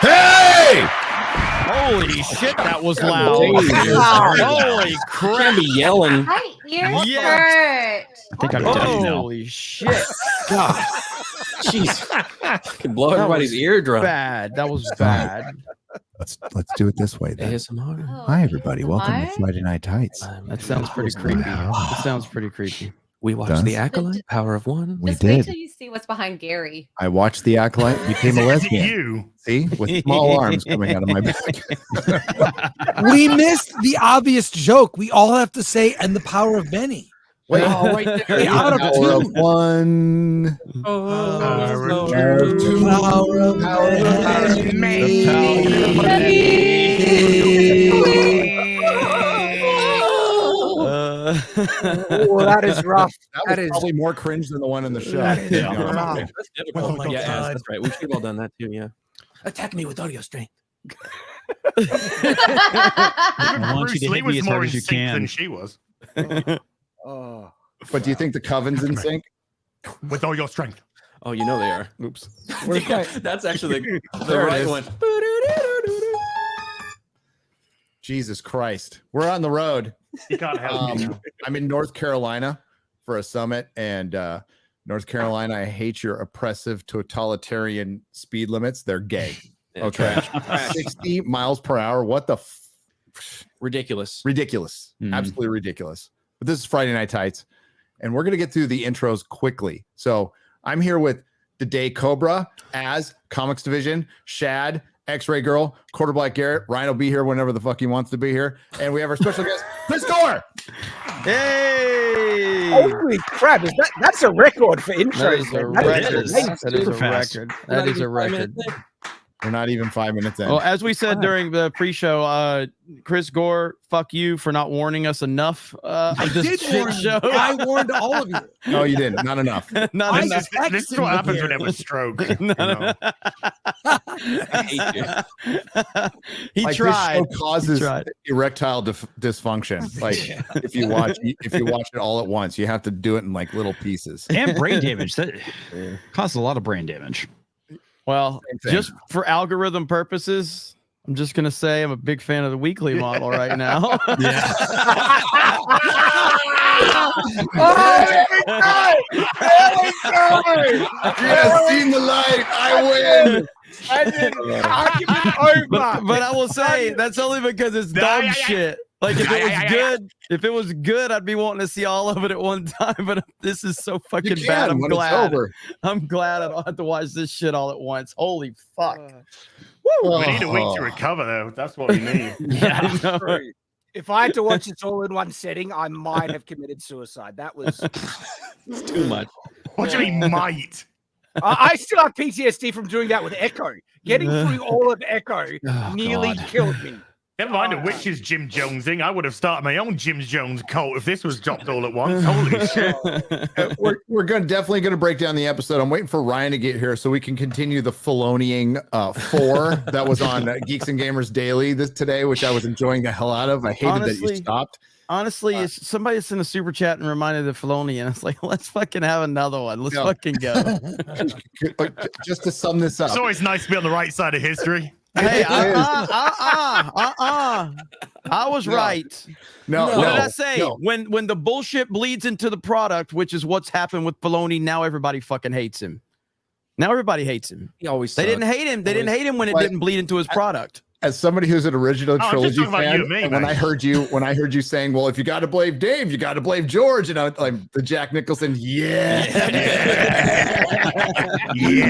Hey! Holy shit, that was loud. Holy crap. Can't be yelling. My ears Yes. hurt. I think I'm deaf now. Holy shit. God. Jeez. Can blow everybody's eardrum. Bad. That was bad. Let's do it this way then. ASMR. Oh, Hi everybody, welcome to ASMR? Friday Night Tights. That sounds pretty creepy. That sounds pretty creepy. We watched Done. The Acolyte, Power of One. We Just wait did. till you see what's behind Gary. I watched The Acolyte, became a Is it lesbian. you? See, with small arms coming out of my back. We missed the obvious joke. We all have to say, and the power of many. Wait, right there. Hey, out of Power of two. one. Power of two. Power of Oh, that is rough. That was probably more cringe than the one in the show. That is Yeah. rough. That's difficult. Oh, Yeah, God. that's right. We should have all done that too. Yeah. Attack me with audio strength. I want you Bruce to Lee hit me was as more hard in as you sync than can. she was. Oh. But do you think the Coven's in sync? With all your strength. Oh, you know they are. Oops. Where's my- That's actually the There it right is. one. Jesus Christ. We're on the road. You can't help me now. I'm in North Carolina for a summit, and North Carolina, I hate your oppressive totalitarian speed limits. They're gay. Yeah, Okay. trash. 60 miles per hour. What the Ridiculous. ridiculous. Mhm. Absolutely ridiculous. But this is Friday Night Tights, and we're gonna get through the intros quickly. So I'm here with the Day Cobra, Az, Comics Division, Shad, X-Ray Girl, Quarter Black Garrett. Ryan will be here whenever the fuck he wants to be here. And we have our special guest, Chris Gore. Hey! Holy crap! That's a record for intros. That is a man. record. amazing. That is a super fast. record. That is a record. We're not even 5 minutes in. Well, as we said during the pre-show, Chris Gore, fuck you for not warning us enough of this shit show. I warned all of you. No, you didn't. Not enough. Not I enough. This is what happens when I have a stroke. you know. I hate you. He Like, tried. This show causes He tried. erectile dysfunction. Like if you watch it all at once, you have to do it in like little pieces. And brain damage. That causes a lot of brain damage. Well, Same thing. just for algorithm purposes, I'm just gonna say I'm a big fan of the weekly model right now. Yes, seen the light. I win. But I will say that's only because it's dog shit. Like if it was good, I'd be wanting to see all of it at one time. But this is so fucking You bad. can I'm when it's glad. over. I'm glad I don't have to watch this shit all at once. Holy fuck! We need a week to recover, though. That's what we need. Yeah, I know. If I had to watch this all in one setting, I might have committed suicide. That was. It's too much. What do you mean, might? I still have PTSD from doing that with Echo. Getting through all of Echo nearly killed me. Never mind a witch's Jim Jones thing. I would have started my own Jim Jones cult if this was dropped all at once. Holy shit. We're definitely gonna break down the episode. I'm waiting for Ryan to get here so we can continue the Filoniing 4 that was on Geeks and Gamers Daily today, which I was enjoying the hell out of. I hated that you Honestly, stopped. Honestly, it's somebody sent a super chat and reminded of Filoni, and it's like, let's fucking have another one. Let's Yeah. fucking go. Just to sum this up, It's always nice to be on the right side of history. Hey, I was right. no, What no, did I say? no. When the bullshit bleeds into the product, which is what's happened with Filoni, now everybody fucking hates him. Now everybody hates him. He always. They didn't hate him. They didn't hate him when it But- didn't bleed into his product. As somebody who's an original I'm just trilogy talking about you fan, and me, and when mate. I heard you saying, "Well, if you got to blame Dave, you got to blame George," and I'm like the Jack Nicholson, yeah. He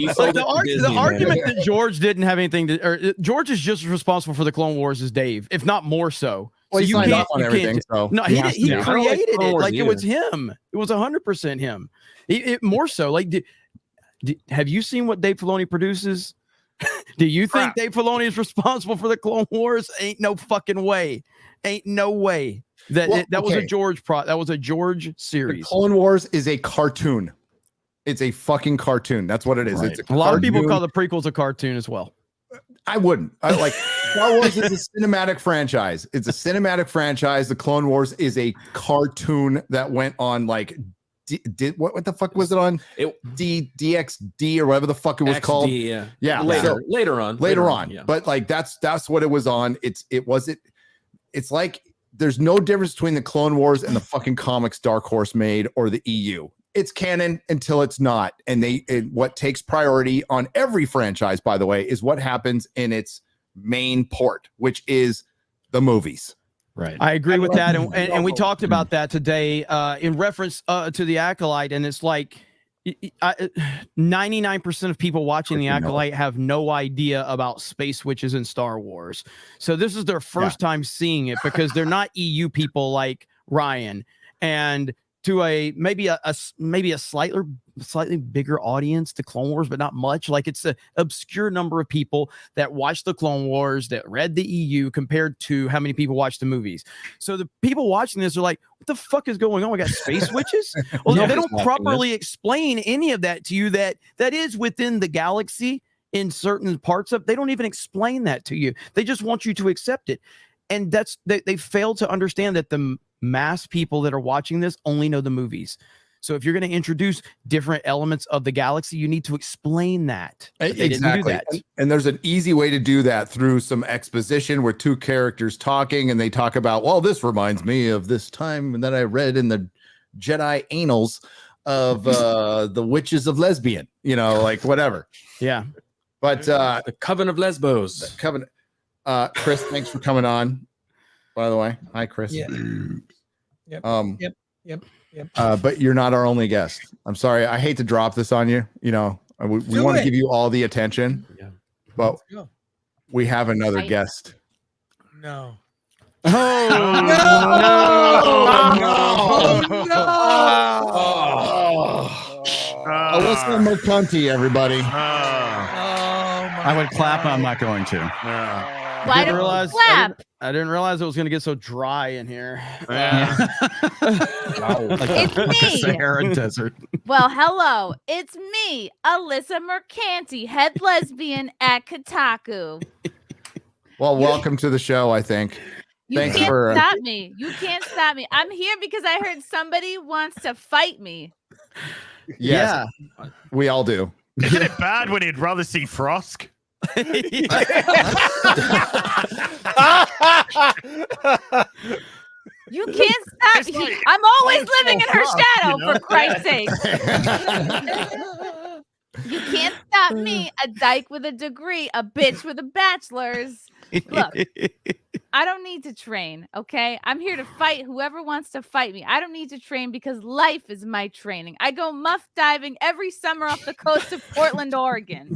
Like sold the, it to arg- Disney, the man. argument that George didn't have anything to, or George is just as responsible for the Clone Wars as Dave, if not more so. Well, So he you signed can't- off on you everything, can't- so No, he has he to. I don't like created Clone it Wars like it was either. him. It was 100% him. It more so. Like, have you seen what Dave Filoni produces? Do you think Crap. Dave Filoni is responsible for the Clone Wars? Ain't no fucking way. Ain't no way. That Well, was a okay. George that was a George The series. Clone Wars is a cartoon. It's a fucking cartoon. That's what it is. Right. It's A lot of people cartoon. call the prequels a cartoon as well. I wouldn't. I like Star Wars is a cinematic franchise. It's a cinematic franchise. The Clone Wars is a cartoon that went on like what the fuck was it on? DXD or whatever the fuck it was called. Yeah. Yeah. Later on. Yeah. But like that's what it was on. It's like there's no difference between the Clone Wars and the fucking comics Dark Horse made or the EU. It's canon until it's not. And what takes priority on every franchise, by the way, is what happens in its main port, which is the movies. Right. I agree with that. And we talked about that today in reference to the Acolyte. And it's like 99% of people watching the Acolyte have no idea about space witches in Star Wars. So this is their first time seeing it because they're not EU people like Ryan. And to maybe a slightly bigger audience, the Clone Wars, but not much. Like it's an obscure number of people that watch the Clone Wars, that read the EU compared to how many people watch the movies. So the people watching this are like, what the fuck is going on? We got space witches? Well, they don't properly explain any of that to you that is within the galaxy in certain parts of. They don't even explain that to you. They just want you to accept it. And they fail to understand that the mass people that are watching this only know the movies. So if you're going to introduce different elements of the galaxy, you need to explain that. Exactly. Didn't do that. And there's an easy way to do that through some exposition where two characters talking and they talk about, well, this reminds me of this time that I read in the Jedi Annals of the Witches of Lesbian, like whatever. Yeah. But the Coven of Lesbos. Covenant. Chris, thanks for coming on. By the way, hi Chris. Yeah. Yep. But you're not our only guest. I'm sorry. I hate to drop this on you. We want to give you all the attention. Yeah. But we have another guest. No. Oh no! Alyssa Mercanti, everybody. I would clap. I'm not going to. Why don't you clap? I didn't realize it was going to get so dry in here. It's me. Sahara Desert. Well, hello. It's me, Alyssa Mercanti, head lesbian at Kotaku. Well, welcome to the show, I think. Thanks for stop me. You can't stop me. I'm here because I heard somebody wants to fight me. Yes, yeah. We all do. Isn't it bad when he'd rather see Frosk? You can't stop me. Like, I'm always living in her shadow, for Christ's sake. You can't stop me, a dyke with a degree, a bitch with a bachelor's. Look, I don't need to train, okay? I'm here to fight whoever wants to fight me. I don't need to train because life is my training. I go muff diving every summer off the coast of Portland, Oregon.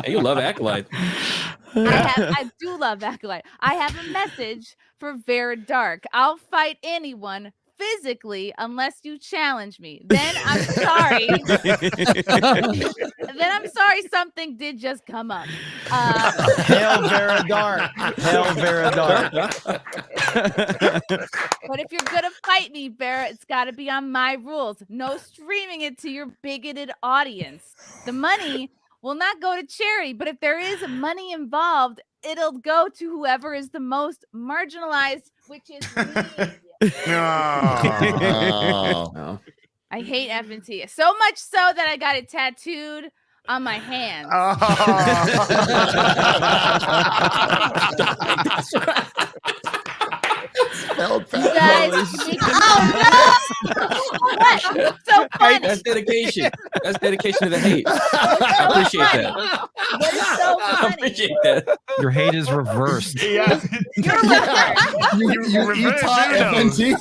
You love Acolyte. I do love Acolyte. I have a message for Vera Dark. I'll fight anyone physically unless you challenge me. Then I'm sorry. Something did just come up. Hail Vera Dark. Hail Vera Dark. But if you're gonna fight me, Vera, it's got to be on my rules. No streaming it to your bigoted audience. The money will not go to charity, but if there is money involved, it'll go to whoever is the most marginalized, which is me. No. I hate FNT so much so that I got it tattooed on my hands. Spelled You guys, what? So funny. That's dedication. That's dedication to the hate. I appreciate that. What is so I funny? appreciate that. Your hate is reversed. Yeah. You're reversed. You taught FNT.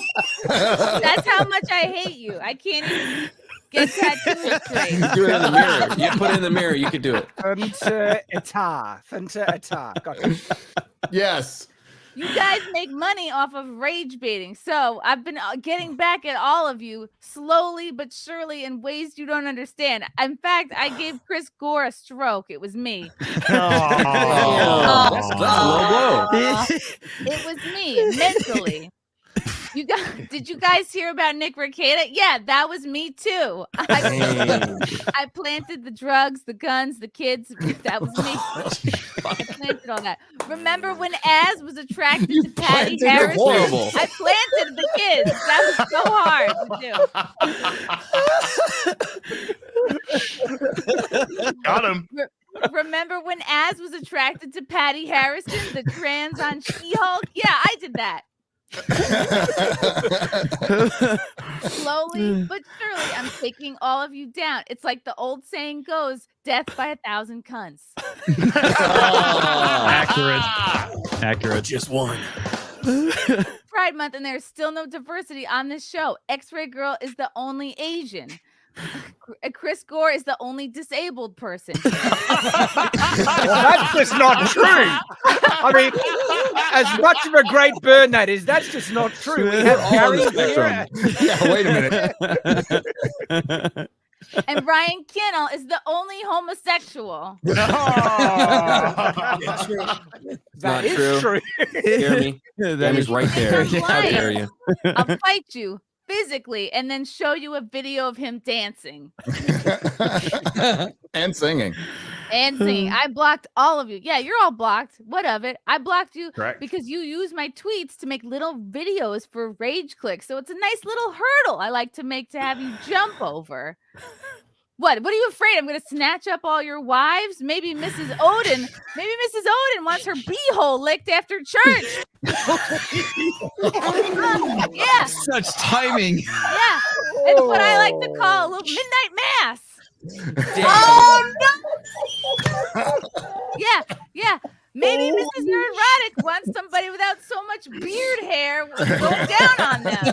That's how much I hate you. I can't even get tattoos straight. You do it in the mirror. You put it in the mirror. You could do it. Fanta Etat. Got it. Yes. You guys make money off of rage baiting. So I've been getting back at all of you slowly but surely in ways you don't understand. In fact, I gave Chris Gore a stroke. It was me. That's a low blow. It was me mentally. Did you guys hear about Nick Rekieta? Yeah, that was me too. I planted the drugs, the guns, the kids. That was me. I planted all that. Remember when Az was attracted to Patty Harrison? Horrible. I planted the kids. That was so hard to do. Got him. Remember when Az was attracted to Patty Harrison, the trans on She-Hulk? Yeah, I did that. Slowly but surely, I'm taking all of you down. It's like the old saying goes, death by 1,000 cunts. Accurate. Just one. Pride Month, and there's still no diversity on this show. X-Ray Girl is the only Asian. Chris Gore is the only disabled person. Well, that's just not true. I mean, as much of a great burn that is, that's just not true. We have Gary here. Yeah, wait a minute. And Ryan Kinnell is the only homosexual. That is true. Jeremy. Jeremy's right there. That's How right. dare you? I'll fight you physically and then show you a video of him dancing And singing. and singing. I blocked all of you. Yeah, you're all blocked. What of it? I blocked you Correct. because you use my tweets to make little videos for rage clicks. So it's a nice little hurdle I like to make to have you jump over. What are you afraid? I'm going to snatch up all your wives? Maybe Mrs. Odin wants her beehole licked after church. Yeah. Such timing. Yeah, it's what I like to call a little midnight mass. Oh no! Yeah. Maybe Mrs. Nerdrotic wants somebody without so much beard hair going down on them.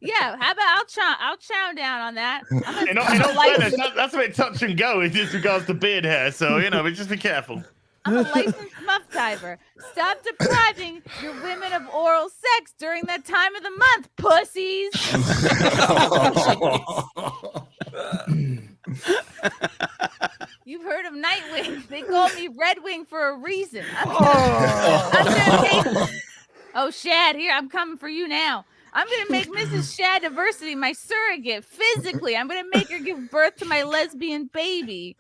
Yeah. How about I'll chow down on that. In all fairness, that's a bit touch and go in regards to beard hair. So but just be careful. I'm a licensed muff diver. Stop depriving your women of oral sex during that time of the month, pussies. You've heard of Nightwing. They call me Redwing for a reason. Oh, Shad, here, I'm coming for you now. I'm going to make Mrs. Shad Diversity my surrogate physically. I'm going to make her give birth to my lesbian baby.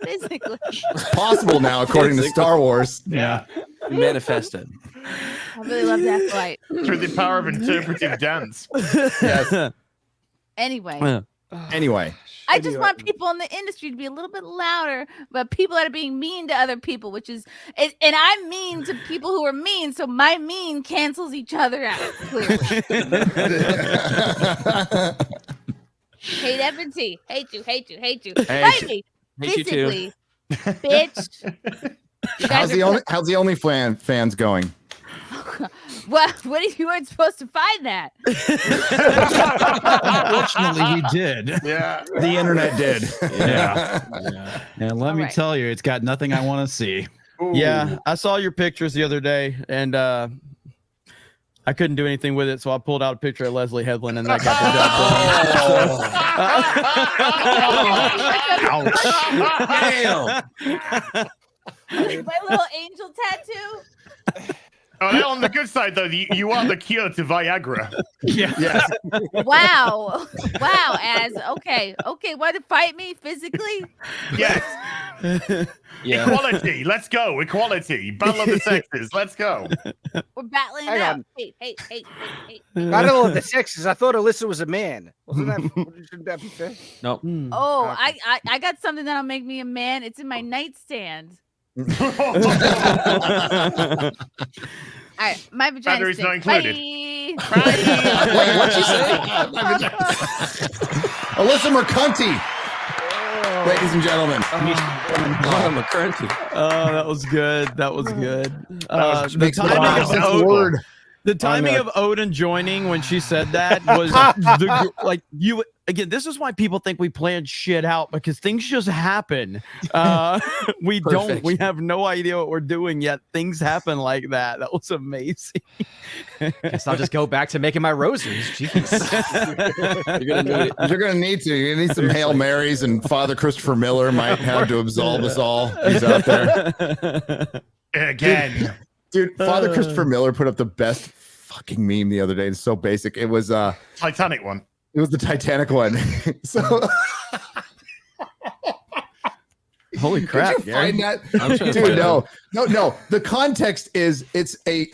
Physically. It's possible now, according to Star Wars. Yeah. Manifested. I really love that fight. Through the power of interpretive dance. Yes. Anyway. I just want people in the industry to be a little bit louder about people that are being mean to other people, and I'm mean to people who are mean, so my mean cancels each other out. Clearly. Hate FNT. Hate you. Fight me. Hate you Physically. Bitch. How's the OnlyFans going? What you weren't supposed to find that. Fortunately, we did. Yeah. The internet did. Yeah. And let me tell you, it's got nothing I want to see. Ooh. Yeah, I saw your pictures the other day, and I couldn't do anything with it, so I pulled out a picture of Leslie Headland, and I got Damn. My little angel tattoo. Oh, on the good side, though, you are the cure to Viagra. Yes. Wow. Az. Okay. Want to fight me physically? Yes. Yeah. Equality. Let's go. Equality. Battle of the sexes. Let's go. We're battling it Hang out. on. Hate. Battle of the Sexes. I thought Alyssa was a man. Shouldn't that be fair? No. Oh, Okay. I got something that'll make me a man. It's in my nightstand. All right, my vagina. Batteries not stinks. included. Bye. Wait, what'd you say? Alyssa Mercanti, ladies and gentlemen. Oh, McCurdy. Oh, that was good. The timing of Odin joining when she said that was again, this is why people think we planned shit out, because things just happen. We have no idea what we're doing yet. Things happen like that. That was amazing. Guess I'll just go back to making my rosaries. Jeez. You're gonna need it. You're gonna need to. You need some Hail Marys, and Father Christopher Miller might have to absolve us all. He's out there. Again. Dude, Father Christopher Miller put up the best fucking meme the other day. It's so basic. It was Titanic one. It was the Titanic one. So Holy crap! Did you find that? I'm trying to Dude, find no. The context is he's a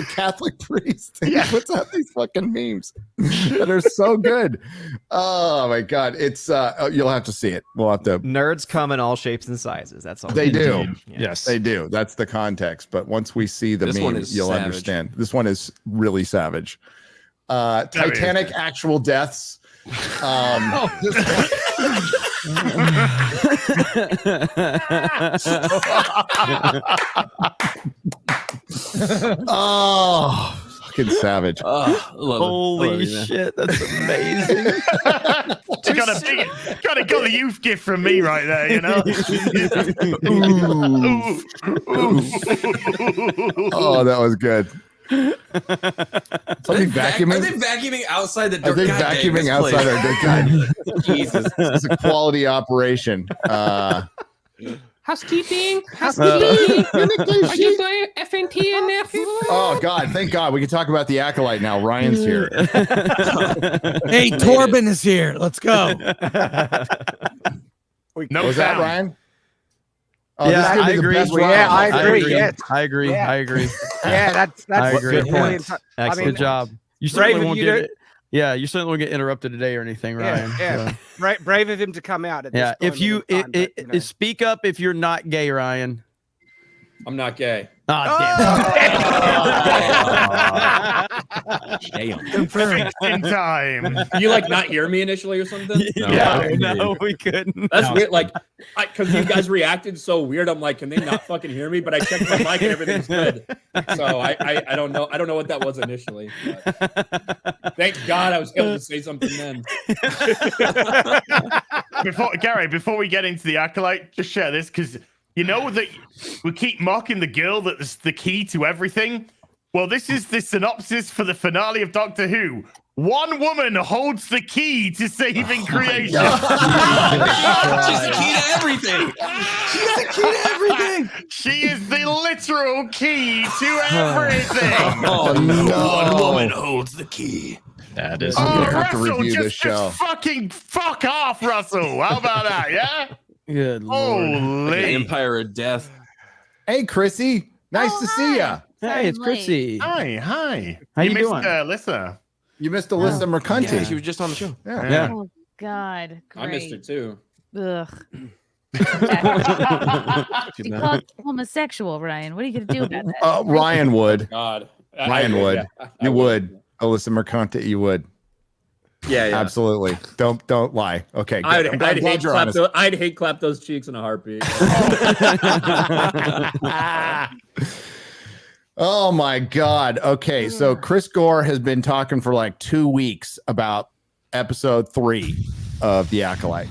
Catholic priest. He puts out these fucking memes that are so good. Oh my god, it's you'll have to see it. We'll have to. Nerds come in all shapes and sizes. That's all. They do. Yeah. Yes. They do. That's the context. But once we see the This one meme, is you'll savage. understand. This one is really savage. Titanic actual deaths. Oh, fucking savage. Holy shit, that's amazing. Got a youth gift from me right there, you know. Oh, that was good. Something Are vacuuming? they vacuuming outside the Are door? they vacuuming outside our door? God, Jesus. it's a quality operation. Housekeeping. Are you doing FNT in there? Oh God, thank God we can talk about the Acolyte now. Ryan's here. Hey, Torben is here. Let's go. No Was that sound. Ryan? Oh, Yeah, this is gonna I be the agree. best Yeah, round. I agree. Yes. I agree. Yeah. I agree. Yeah, that's I agree. good point. I mean, Good job. You brave certainly of won't you get to- it. Yeah, you certainly won't get interrupted today or anything, Ryan. Yeah. So, brave of him to come out. At this yeah. point If you, in time, but, you know. speak up if you're not gay, Ryan. I'm not gay. Damn. Confirmed. In time. You like not hear me initially or something? No, we couldn't. That's weird. Like, because you guys reacted so weird. I'm like, can they not fucking hear me? But I checked my mic and everything's good. So I don't know. I don't know what that was initially. But thank God I was able to say something then. Before we get into the Acolyte, just share this because you know that we keep mocking the girl that's the key to everything. Well, this is the synopsis for the finale of Doctor Who. One woman holds the key to saving creation. She's the key to everything. She's the key to everything. She is the literal key to everything. Oh no! One woman holds the key. That is. Oh, gonna have to Russell, review this just show. fucking fuck off, Russell. How about that? Yeah. Good Lord. The Holy. Empire of Death. Hey, Chrissy, nice Oh, to see ya. Hey, it's Chrissy. Hi. How you missed, doing? Alyssa. You missed Alyssa Mercanti. Yeah, she was just on the show. Yeah. Yeah. Oh God, great. I missed her too. Ugh. You called homosexual, Ryan. What are you gonna do about that? Ryan would. God. Ryan would. You would. Alyssa Mercanti, you would. Yeah, yeah. Absolutely. Don't lie. Okay. Good. I'm glad you're honest. I'd hate clap those cheeks in a heartbeat. Oh my God. Okay. So Chris Gore has been talking for like 2 weeks about episode 3 of The Acolyte.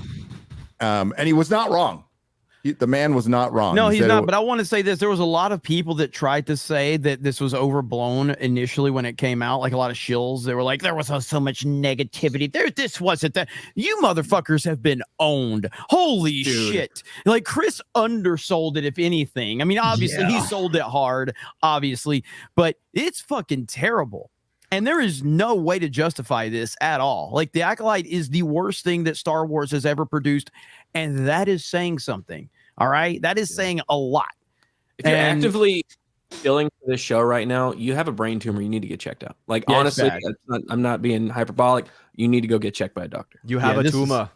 And he was not wrong. The man was not wrong. No, He he's said not. it- But I want to say this: there was a lot of people that tried to say that this was overblown initially when it came out. Like a lot of shills, they were like, "There was so much negativity. This wasn't that. You motherfuckers have been owned. Holy shit!" Like Chris undersold it, if anything. I mean, obviously he sold it hard, obviously, but it's fucking terrible. And there is no way to justify this at all. Like the Acolyte is the worst thing that Star Wars has ever produced, and that is saying something. All right, that is saying a lot. If you're And- actively feeling for this show right now, you have a brain tumor. You need to get checked out. Like Yeah, it's honestly, bad. I'm not being hyperbolic. You need to go get checked by a doctor. You have Yeah, a this is- tumor.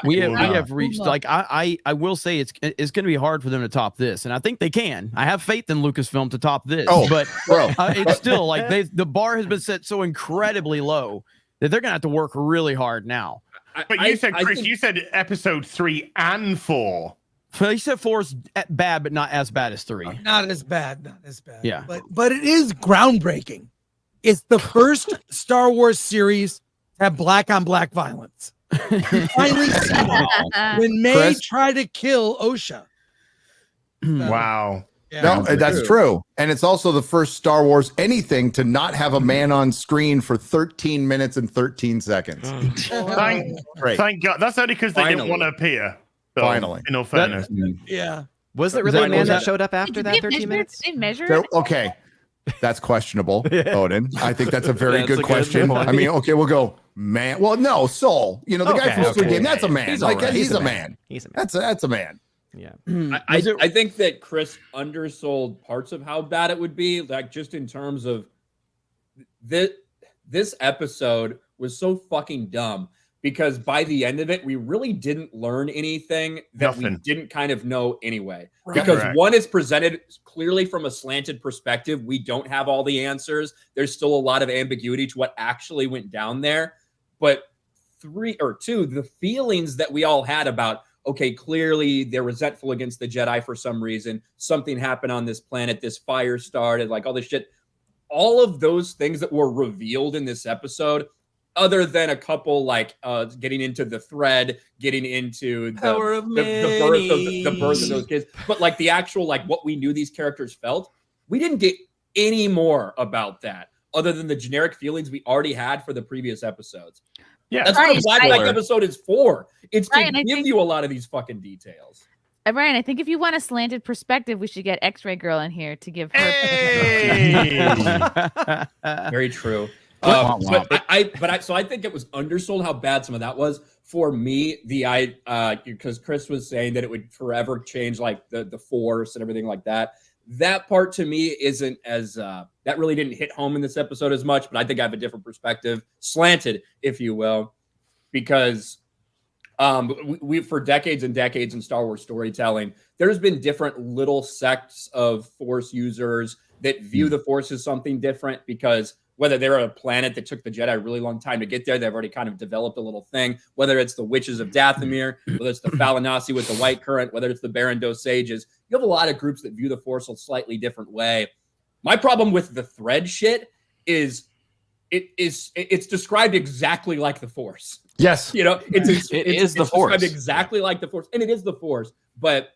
We Wow. have reached, like, I will say it's going to be hard for them to top this, and I think they can. I have faith in Lucasfilm to top this. Oh, But bro. it's still like the bar has been set so incredibly low that they're going to have to work really hard now. But you said, Chris, you said episode 3 and 4. So you said 4 is bad, but not as bad as 3. Not as bad. Not as bad. Yeah. But it is groundbreaking. It's the first Star Wars series to have black on black violence. You finally see it when May Chris? tried to kill Osha. Wow. Yeah. No, that's true. And it's also the first Star Wars anything to not have a man on screen for 13 minutes and 13 seconds. Thank Great. God. That's only because they didn't Finally. want to appear. So, Finally. In all fairness. Yeah. Was it really a man that that showed up after that 13 minutes? They measured. Okay, that's questionable, Odin. I think that's a very That's good a good question. point. I mean, okay, we'll go man. Well, no, Soul. You know, the guy Okay, from Squid okay. Game. That's a man. He's Like all right. he's a man. He's a man. That's a man. Yeah. I think that Chris undersold parts of how bad it would be, like just in terms of this episode was so fucking dumb because by the end of it, we really didn't learn anything that we didn't kind of know anyway. Right. Because Correct. one is presented clearly from a slanted perspective. We don't have all the answers. There's still a lot of ambiguity to what actually went down there. But two, the feelings that we all had about, okay, clearly they're resentful against the Jedi for some reason. Something happened on this planet. This fire started, like all this shit. All of those things that were revealed in this episode, other than a couple like getting into the thread, getting into the birth of those kids, but like the actual like what we knew these characters felt, we didn't get any more about that other than the generic feelings we already had for the previous episodes. Yeah, that's what a Black Light episode is for. It's to give you a lot of these fucking details. Ryan, I think if you want a slanted perspective, we should get X-Ray Girl in here to give her. Hey! Very true. Wow. But I think it was undersold how bad some of that was for me. Because Chris was saying that it would forever change like the Force and everything like that. That part to me isn't as that really didn't hit home in this episode as much. But I think I have a different perspective, slanted, if you will, because we for decades and decades in Star Wars storytelling, there's been different little sects of Force users that view the Force as something different because whether they're a planet that took the Jedi a really long time to get there, they've already kind of developed a little thing, whether it's the Witches of Dathomir, whether it's the Falinasi with the White Current, whether it's the Barad-dûr Sages, you have a lot of groups that view the Force a slightly different way. My problem with the thread shit is it's described exactly like the Force. Yes. You know, it's the Force. described exactly like the Force, and it is the Force, but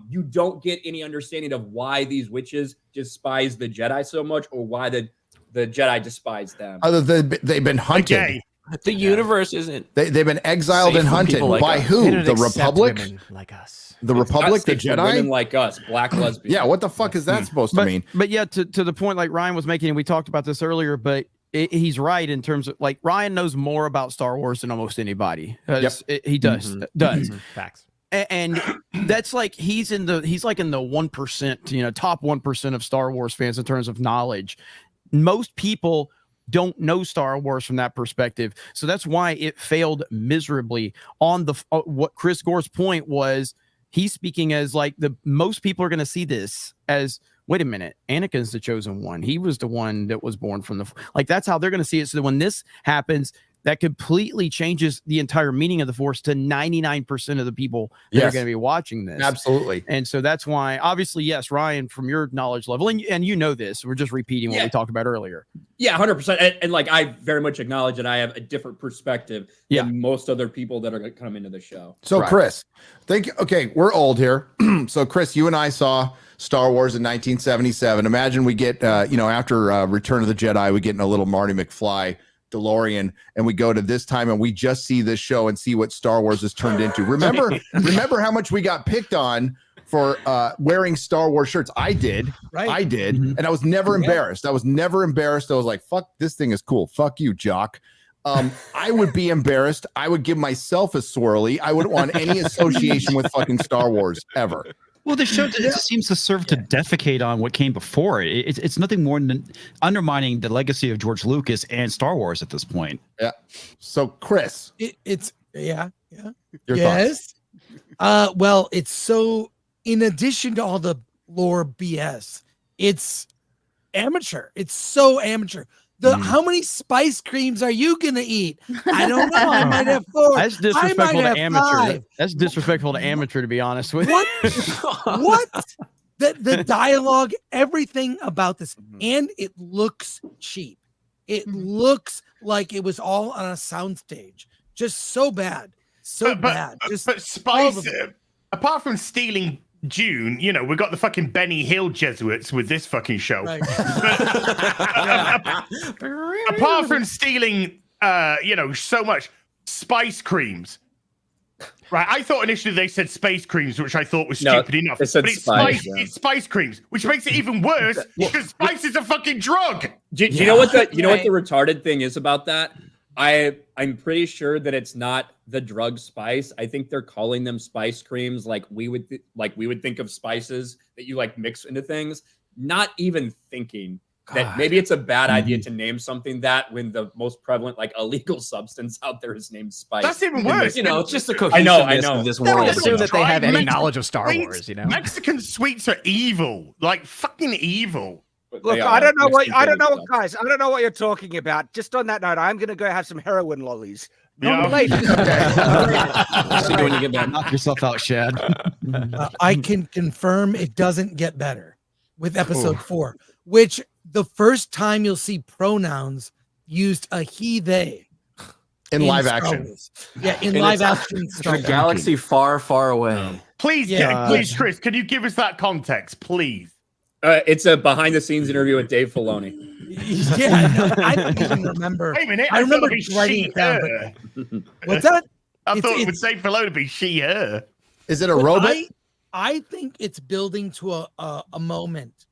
you don't get any understanding of why these witches despise the Jedi so much or why the Jedi despise them. Other than they've been hunted. Okay. The universe isn't. They've been exiled safe and from hunted people like by us. who? They don't The accept Republic? women like us. The Republic? The It's not safe for women Jedi? like us, black lesbians. Yeah, what the fuck is that supposed to mean? But yeah, to the point like Ryan was making, and we talked about this earlier, but he's right in terms of like Ryan knows more about Star Wars than almost anybody. He does. Facts. And that's like he's like in the 1%, top 1% of Star Wars fans in terms of knowledge. Most people don't know Star Wars from that perspective. So that's why it failed miserably on the what Chris Gore's point was. He's speaking as like most people are going to see this as, wait a minute, Anakin's the chosen one. He was the one that was born from like, that's how they're going to see it. So when this happens, that completely changes the entire meaning of the Force to 99% of the people that are going to be watching this. Absolutely. And so that's why, obviously, yes, Ryan, from your knowledge level, and you know this, we're just repeating what we talked about earlier. Yeah, 100%. And like, I very much acknowledge that I have a different perspective than most other people that are going to come into the show. So, Chris, we're old here. So, Chris, you and I saw Star Wars in 1977. Imagine we get, after Return of the Jedi, we get in a little Marty McFly DeLorean and we go to this time and we just see this show and see what Star Wars has turned into. Remember how much we got picked on for wearing Star Wars shirts? I did. And I was never embarrassed. I was like, fuck, this thing is cool. Fuck you, jock. I would be embarrassed. I would give myself a swirly. I wouldn't want any association with fucking Star Wars ever. Well, the show seems to serve to defecate on what came before it. It's nothing more than undermining the legacy of George Lucas and Star Wars at this point. Yeah. So, Chris, it's Your yes. Well, it's so. In addition to all the lore BS, it's amateur. It's so amateur. How many spice creams are you gonna eat? I don't know. I might have 4. That's disrespectful to amateur. 5. That's disrespectful to amateur, to be honest with you. What? The dialogue, everything about this, and it looks cheap. It looks like it was all on a soundstage. Just so bad, bad. But Spice, apart from stealing June, we got the fucking Benny Hill Jesuits with this fucking show. Right. Apart from stealing, so much spice creams, Right, I thought initially they said space creams, which I thought was stupid enough. They said But it's spice, it's spice creams, which makes it even worse because spice is a fucking drug. Do you know what the retarded thing is about that? I'm pretty sure that it's not the drug spice. I think they're calling them spice creams, like we would think of spices that you like mix into things. Not even thinking that maybe it's a bad idea to name something that when the most prevalent like illegal substance out there is named spice. That's even worse. You know, it's just the cohesiveness of this I don't world. assume that they have any Mexican knowledge of Star sweets- Wars, you know? Mexican sweets are evil, like fucking evil. But Look, they I are don't know what Mexican I don't know famous what guys. I don't know what you're talking about. Just on that note, I'm gonna go have some heroin lollies. Yeah. No relation. See when you get back. Knock yourself out, Shad. I can confirm it doesn't get better with episode 4, which the first time you'll see pronouns used a he, they in live Star action. Wars. Yeah, in And live it's action. Star a Wars. galaxy far, far away. Please, Yeah. please, Chris, can you give us that context, please? It's a behind-the-scenes interview with Dave Filoni. Yeah, no, I don't even remember. Wait a minute, I thought remember it'd be writing she, it down. her. But what's that? I It's- thought it would it's- say below to be she, her. Is it a But robot? I think it's building to a moment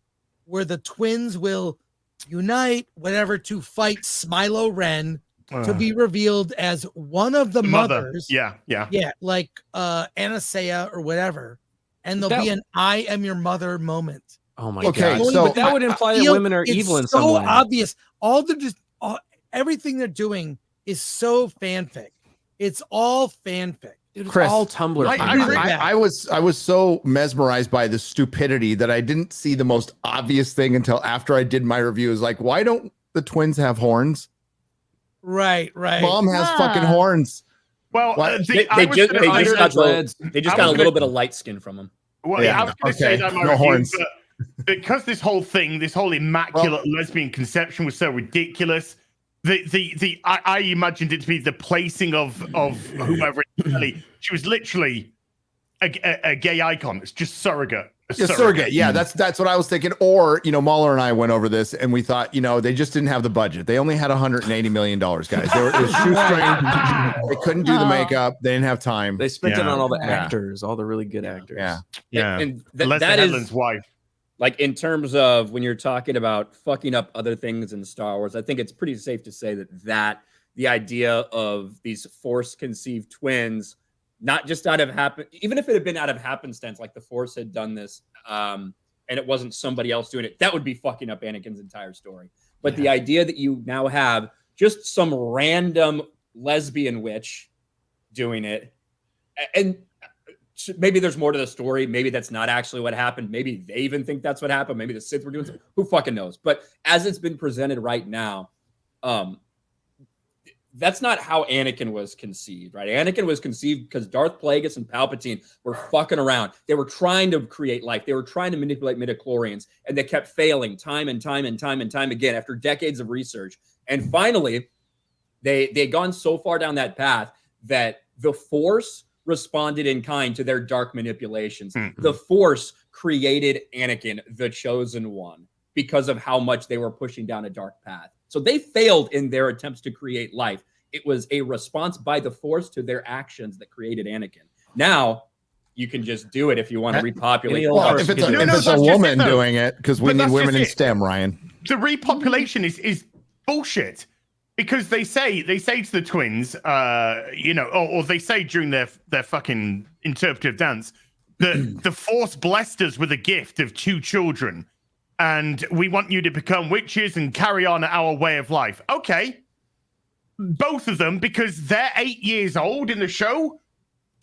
where the twins will unite, whatever, to fight Smilo Ren to be revealed as one of the Mother. mothers. Yeah. Yeah, like Anasea or whatever. And there'll be an I am your mother moment. Oh my Okay, god! so But that would imply that feel women are it's evil in so some way. obvious. Everything they're doing is so fanfic. It's all fanfic. Dude, it's Chris, all Tumblr. I agree. I was so mesmerized by the stupidity that I didn't see the most obvious thing until after I did my review. Is like, why don't the twins have horns? Right. Mom has fucking horns. Well, What? They I was just gonna- got dreads. they just I got a was little gonna- bit of light skin from them. Well, Yeah, I was going to say okay. that in my No review, horns. but because this whole thing, this whole immaculate lesbian conception was so ridiculous, I imagined it to be the placing of whoever. She was literally a gay icon. It's just surrogate. Yeah, surrogate. Yeah, that's what I was thinking. Or, Mahler and I went over this and we thought, they just didn't have the budget. They only had $180 million, guys. It was shoestring. They couldn't do the makeup. They didn't have time. They spent it on all the Yeah. actors, all the really good actors. Yeah. And Leslie that is Headland's wife. like in terms of when you're talking about fucking up other things in Star Wars, I think it's pretty safe to say that the idea of these Force conceived twins, not just even if it had been out of happenstance, like the Force had done this, and it wasn't somebody else doing it, that would be fucking up Anakin's entire story. But the idea that you now have just some random lesbian witch doing it, and maybe there's more to the story. Maybe that's not actually what happened. Maybe they even think that's what happened. Maybe the Sith were doing something. Who fucking knows? But as it's been presented right now, that's not how Anakin was conceived, right? Anakin was conceived because Darth Plagueis and Palpatine were fucking around. They were trying to create life. They were trying to manipulate midichlorians, and they kept failing time and time again after decades of research. And finally, they'd gone so far down that path that the Force responded in kind to their dark manipulations. Mm-hmm. The Force created Anakin, the chosen one, because of how much they were pushing down a dark path. So they failed in their attempts to create life. It was a response by the Force to their actions that created Anakin. Now, you can just do it if you want to repopulate. Well, if it's a woman doing it, because we need women in STEM, Ryan. The repopulation is bullshit. Because they say to the twins, or they say during their fucking interpretive dance that the Force blessed us with a gift of 2 children, and we want you to become witches and carry on our way of life. Okay, both of them, because they're 8 years old in the show,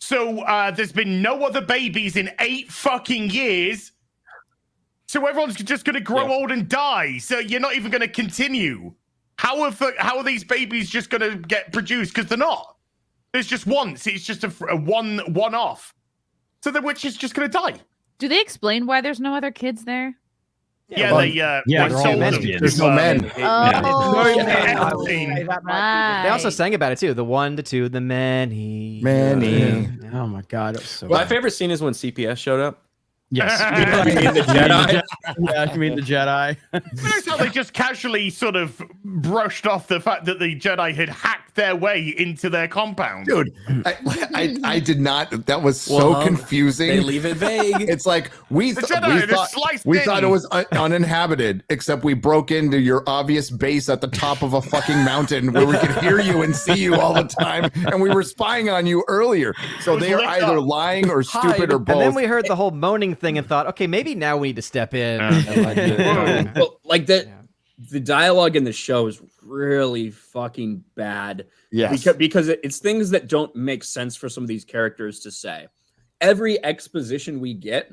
so there's been no other babies in 8 fucking years. So everyone's just going to grow old and die. So you're not even going to continue. How are these babies just going to get produced? Because they're not. There's just once. It's just a one-off. So the witch is just going to die. Do they explain why there's no other kids there? Yeah, they're all lesbians. There's no men. They also sang about it too. The 1, the 2, the many. Oh my god, it was so My favorite scene is when CPS showed up. Yes. You mean the Jedi? Yeah, you mean the Jedi? Notice how they just casually sort of brushed off the fact that the Jedi had hacked their way into their compound. Dude, I did not. That was so confusing. They leave it vague. It's like we thought it was uninhabited, except we broke into your obvious base at the top of a fucking mountain where we could hear you and see you all the time, and we were spying on you earlier. So they are either lying or stupid or both. And then we heard the whole moaning thing and thought, okay, maybe now we need to step in. Well, like that. The dialogue in the show is really fucking bad. Yes. Because it's things that don't make sense for some of these characters to say. Every exposition we get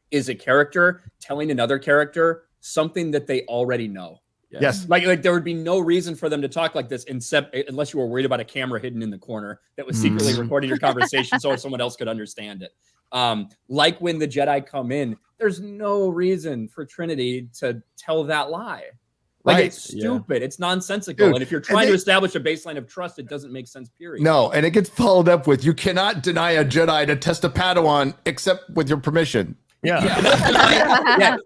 is a character telling another character something that they already know. Yes. Like there would be no reason for them to talk like this unless you were worried about a camera hidden in the corner that was secretly recording your conversation so someone else could understand it. Like when the Jedi come in, there's no reason for Trinity to tell that lie. Like it's stupid. Yeah. It's nonsensical. Dude, and if you're trying to establish a baseline of trust, it doesn't make sense, period. No, and it gets followed up with, you cannot deny a Jedi to test a Padawan except with your permission. Yeah,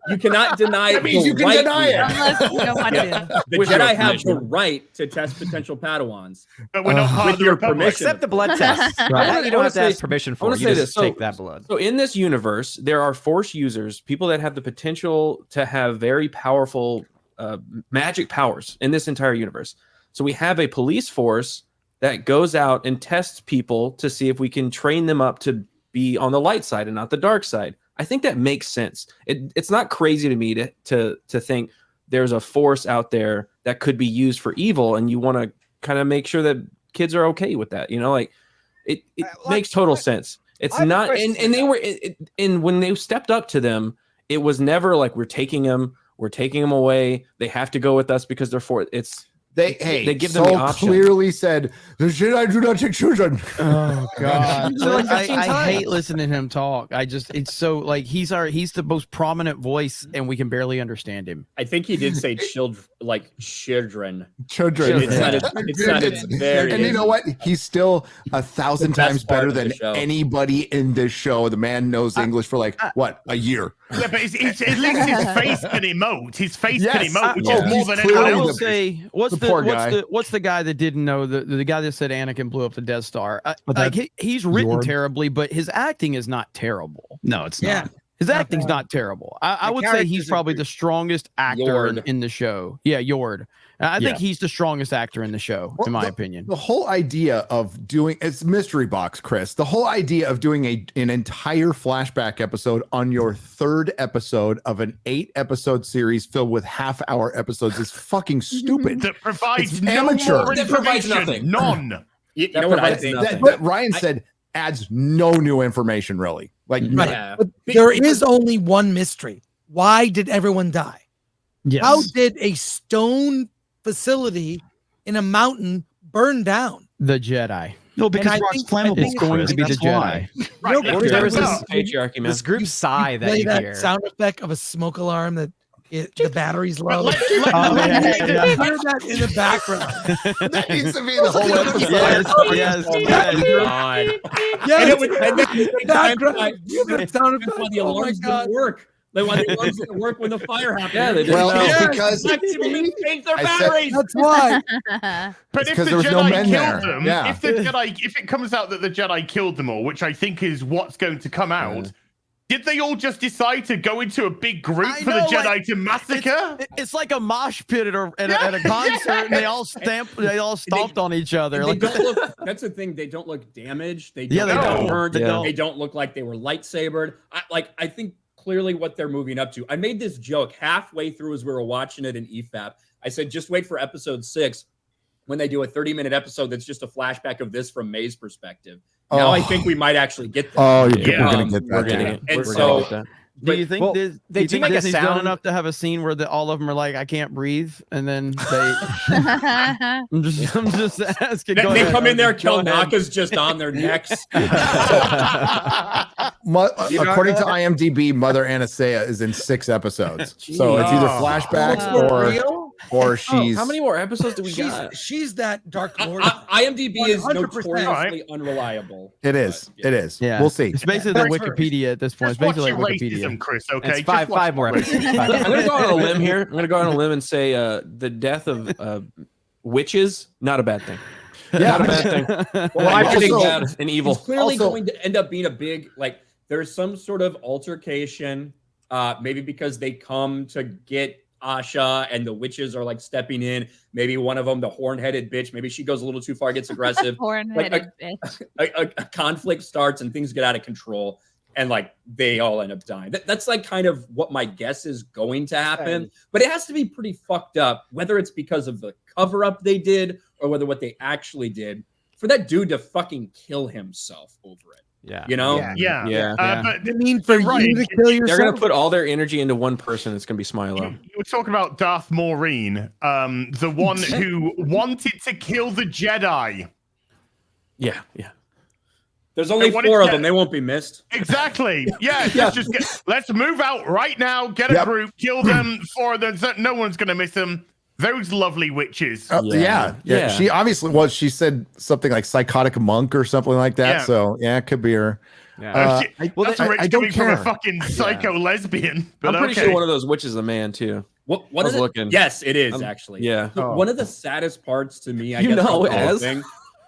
you cannot deny. That means you can deny it. Unless you don't want to. The Jedi have the right to test potential Padawans, but we're not with your permission. Except the blood test. That you don't have to ask permission for. You just take that blood. So in this universe, there are Force users, people that have the potential to have very powerful magic powers in this entire universe. So we have a police force that goes out and tests people to see if we can train them up to be on the light side and not the dark side. I think that makes sense. It's not crazy to me to think there's a force out there that could be used for evil, and you want to kind of make sure that kids are okay with that. You know, like it makes total sense. It's not, and they were, and when they stepped up to them, it was never like we're taking them away. They have to go with us because they're for it. They give them the option. Clearly said the Jedi do not take children. Oh God! So like I hate listening to him talk. It's so like he's the most prominent voice, and we can barely understand him. I think he did say children. Children. It sounded very. And you know what? He's still 1,000 times better than anybody in this show. The man knows English for a year. Yeah, but at least his face can emote. His face can emote, which is more than anyone I else. will say, what's the guy that didn't know the guy that said Anakin blew up the Death Star? He's written terribly, but his acting is not terrible. No, it's not. His acting's not terrible. I would say he's probably the strongest actor in the show. Yeah, Yord. I think he's the strongest actor in the show, in my opinion. The whole idea of doing it's mystery box, Chris. The whole idea of doing an entire flashback episode on your third episode of an 8-episode series filled with half-hour episodes is fucking stupid. That provides amateur. That provides nothing. None. You know what I think? That Ryan said adds no new information, really. But there is only one mystery. Why did everyone die? Yes. How did a stone facility in a mountain burn down? The Jedi. No, because rock's flammable. It's going to be the Jedi. There was patriarchy, man. this group sigh that Play you that hear. sound effect of a smoke alarm that the battery's low. Yeah. Hear that in the background. That needs to be the whole episode. Yes. That sound effect. Why the alarms didn't work. Why the alarms didn't work when the fire happened. Yeah, they did. Well, because change their batteries. That's why. But if the Jedi killed them, if it comes out that the Jedi killed them all, which I think is what's going to come out, did they all just decide to go into a big group for the Jedi to massacre? It's like a mosh pit at a concert, and they all stomped on each other. They don't look, that's the thing. They don't look damaged. They don't hurt. They don't look like they were lightsabered. I think clearly what they're moving up to. I made this joke halfway through as we were watching it in EFAP. I said, just wait for episode 6 when they do a 30-minute episode that's just a flashback of this from May's perspective. Now I think we might actually get that. Oh, we're going to get that. We're getting it. And so do you think Disney's sound done enough to have a scene where all of them are like, I can't breathe, and then they I'm just asking. They come in there, Kelnaka's just on their necks. According to IMDb, Mother Anastasia is in 6 episodes. So it's either flashbacks or she's... How many more episodes do we got? She's that Dark Lord. IMDb is 100%. notoriously unreliable. It is. It is. Yeah. We'll see. It's basically the Wikipedia at this point. It's basically like Wikipedia. Chris, okay? It's five more episodes. I'm going to go on a limb here. I'm going to go on a limb and say the death of witches, not a bad thing. Not a bad thing. Well, I I predict also- bad and evil. It's clearly Also- going to end up being a big, like, there's some sort of altercation, maybe because they come to get Asha and the witches are like stepping in. Maybe one of them, the horn-headed bitch, maybe she goes a little too far, gets aggressive. Horn-headed bitch. A conflict starts and things get out of control, and like they all end up dying. That's like kind of what my guess is going to happen. But it has to be pretty fucked up, whether it's because of the cover-up they did or whether what they actually did, for that dude to fucking kill himself over it. Yeah. You know? Yeah. But I mean, for right, you to kill yourself. They're gonna put all their energy into one person. It's gonna be Smilo. you were talking about Darth Maureen, the one who wanted to kill the Jedi. Yeah. There's only They wanted 4 of to- them. They won't be missed. Exactly. Yeah. Let's move out right now. Get a Yep. group. Kill them. 4 of them. No one's gonna miss them. Those lovely witches. Yeah. She obviously was. She said something like psychotic monk or something like that. Yeah. So yeah, it could be her. Yeah. That's rich I don't coming from a care. fucking psycho lesbian. But I'm pretty okay. sure one of those witches is a man too. One I of was the, looking. Yes, it is actually. Yeah. One of the saddest parts to me, I You guess, know, of the whole as- thing.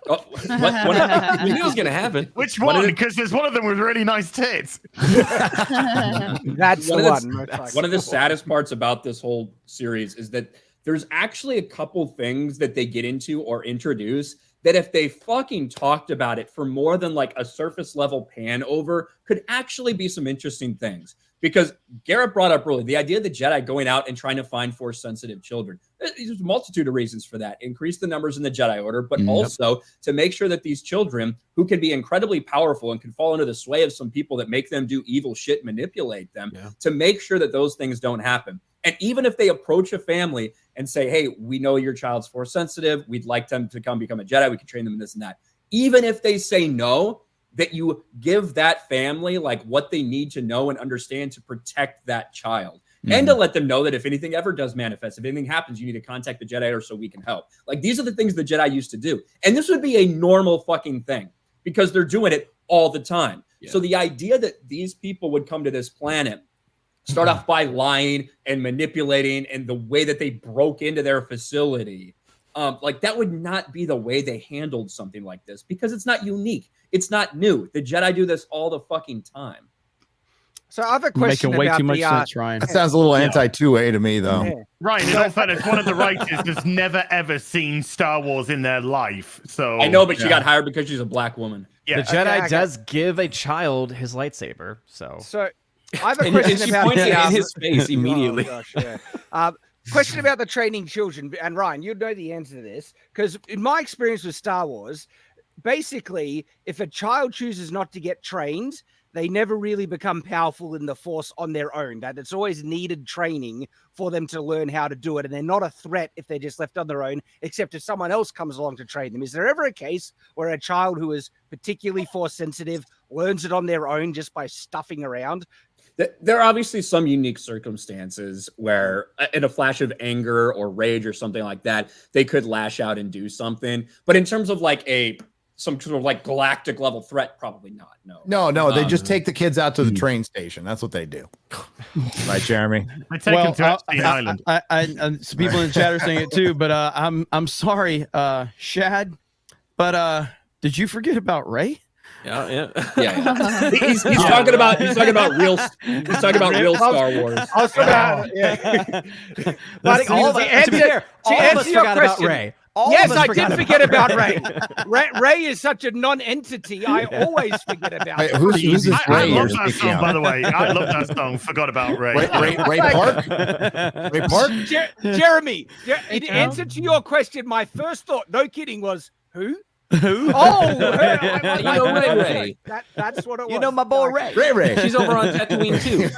You knew it was gonna happen. Which One of one? the- Because there's one of them with really nice tits. That's the One of one. the- most likely. One of the saddest parts about this whole series is that there's actually a couple things that they get into or introduce that if they fucking talked about it for more than like a surface level pan over, could actually be some interesting things. Because Garrett brought up earlier the idea of the Jedi going out and trying to find force sensitive children. There's a multitude of reasons for that. Increase the numbers in the Jedi Order, but also to make sure that these children, who can be incredibly powerful and can fall under the sway of some people that make them do evil shit, manipulate them, to make sure that those things don't happen. And even if they approach a family and say, hey, we know your child's force sensitive, we'd like them to come become a Jedi, we can train them in this and that. Even if they say no, that you give that family like what they need to know and understand to protect that child. And to let them know that if anything ever does manifest, if anything happens, you need to contact the Jedi Order so we can help. Like, these are the things the Jedi used to do. And this would be a normal fucking thing because they're doing it all the time. So the idea that these people would come to this planet, start off by lying and manipulating, and the way that they broke into their facility, like that would not be the way they handled something like this because it's not unique. It's not new. The Jedi do this all the fucking time. So I have a question Making way about too much the sense, Ryan. That sounds a little anti-2A to me, though. Yeah. Ryan, in all fairness, one of the writers has never ever seen Star Wars in their life. So I know, but she got hired because she's a black woman. Yeah. The Jedi Okay, does give a child his lightsaber. So I have a And question she about points it the, in his face immediately. Oh, gosh, yeah. Question about the training children, and Ryan, you know the answer to this because in my experience with Star Wars, basically, if a child chooses not to get trained, they never really become powerful in the Force on their own. That it's always needed training for them to learn how to do it, and they're not a threat if they're just left on their own, except if someone else comes along to train them. Is there ever a case where a child who is particularly Force sensitive learns it on their own just by stuffing around? There are obviously some unique circumstances where in a flash of anger or rage or something like that, they could lash out and do something. But in terms of like some sort of like galactic level threat, probably not. No, they just take the kids out to the train station. That's what they do. Right, Jeremy? They take them to Epstein Island. Some people in the chat are saying it too, but I'm sorry, Shad, but did you forget about Ray? Yeah. He's talking about real Star Wars. I was about, yeah. But all of us, to be fair, all of us your forgot about question- Ray. Yes, I did forget about Ray. Ray is such a non-entity. I always forget about Wait, him. who's this I Ray? love you're that speaking song, of? by the way. I love that song. Forgot about Ray. Ray Park? Ray Park? Jeremy, in answer to your question, my first thought, no kidding, was who? Who? Oh, You know Ray. That's what it was. You know my boy Ray. Ray. She's over on Tatooine too.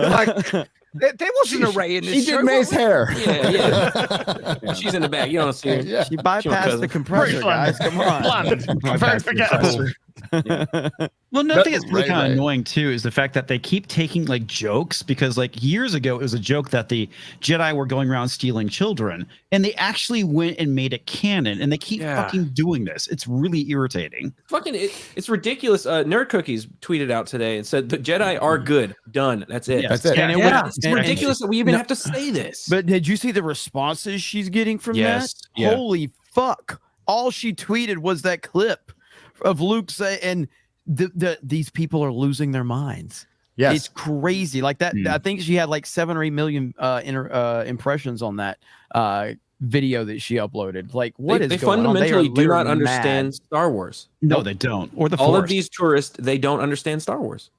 Like, there wasn't a Ray in this She show. did May's hair. Yeah. She's in the back. You don't see her. Yeah. She bypassed the compressor, guys. Come on. Bland. Very forgettable. Well, another thing that's really Right, kind of right. annoying too is the fact that they keep taking like jokes because like years ago it was a joke that the Jedi were going around stealing children, and they actually went and made it canon, and they keep fucking doing this. It's really irritating. It's ridiculous. Nerd Cookies tweeted out today and said the Jedi are good. Done. That's it. Yeah, That's it. And it Yeah. was It's ridiculous that we even have to say this. But did you see the responses she's getting from Yes. that? Yeah. Holy fuck. All she tweeted was that clip of Luke saying, and these people are losing their minds. Yes. It's crazy. Like that. I think she had like 7 or 8 million impressions on that video that she uploaded. Like, what is they going on? fundamentally do not literally understand mad. Star Wars. No, they don't. Or the all Force. of these tourists, they don't understand Star Wars.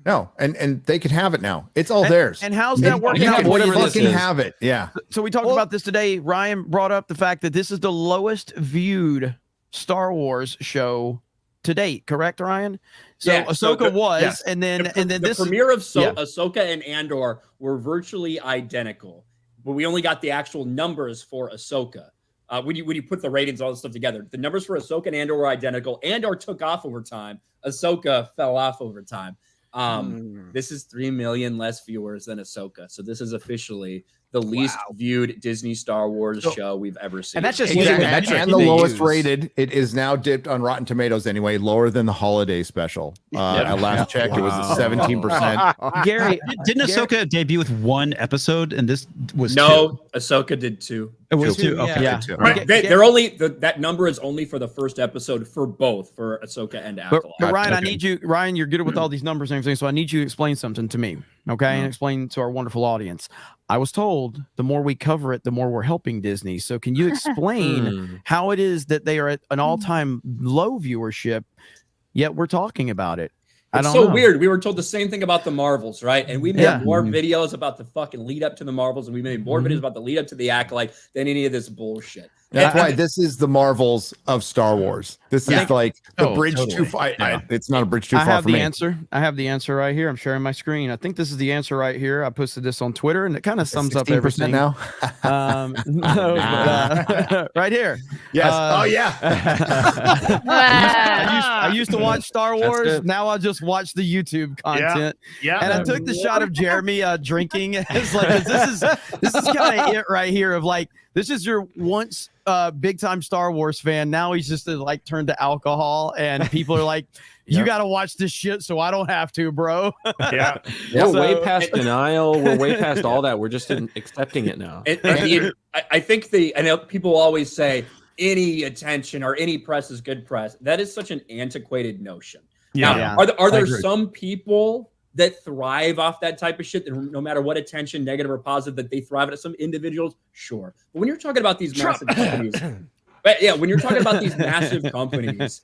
No, and they can have it now. It's all theirs. And how's that working you out? can for you? whatever this fucking is. have it. Yeah. So we talked about this today. Ryan brought up the fact that this is the lowest viewed Star Wars show to date. Correct, Ryan? So Yeah, so Ahsoka the- was, yes. and then the this premiere of yeah. Ahsoka and Andor were virtually identical, but we only got the actual numbers for Ahsoka. When you put the ratings, all this stuff together, the numbers for Ahsoka and Andor were identical. Andor took off over time. Ahsoka fell off over time. This is 3 million less viewers than Ahsoka. So this is officially the least viewed Disney Star Wars show we've ever seen. And that's just Exactly. using the metric And the they lowest use. rated. It is now dipped on Rotten Tomatoes anyway, lower than the holiday special. At last check, it was at 17%. Gary Didn't Ahsoka debut with 1 episode, and this was no, Ahsoka did 2. It was 2. Yeah. Okay. Yeah. Too. Right. They're only that number is only for the first episode for both for Ahsoka and Acolyte. But Ryan, I Okay. need you. Ryan, you're good with all these numbers and everything, so I need you to explain something to me, okay? And explain to our wonderful audience. I was told the more we cover it, the more we're helping Disney. So can you explain how it is that they are at an all-time low viewership, yet we're talking about it? I It's don't so know. weird. We were told the same thing about the Marvels, right? And we made Yeah. more videos about the fucking lead up to the Marvels, and we made more videos about the lead up to the Acolyte than any of this bullshit. That's why this is the Marvels of Star Wars. This is like the bridge too far. It's not a bridge too I far have for the me. answer. I have the answer right here. I'm sharing my screen. I think this is the answer right here. I posted this on Twitter, and it kind of sums up 16% everything. now. No, but, right here. Yes. Oh yeah. I used to watch Star Wars. good. Now I just watch the YouTube content. Yeah. And I took the shot of Jeremy drinking. It's like this is kind of it right here. Of like, this is your once big time Star Wars fan. Now he's just like turned to alcohol, and people are like, "You got to watch this shit, so I don't have to, bro." Yeah. We're way So- past denial. We're way past all that. We're just accepting it now. I think I know people always say any attention or any press is good press. That is such an antiquated notion. Now, Yeah. are there agree. some people that thrive off that type of shit, that no matter what attention, negative or positive, that they thrive at? Some individuals, sure. But when you're talking about these massive companies, when you're talking about these massive companies,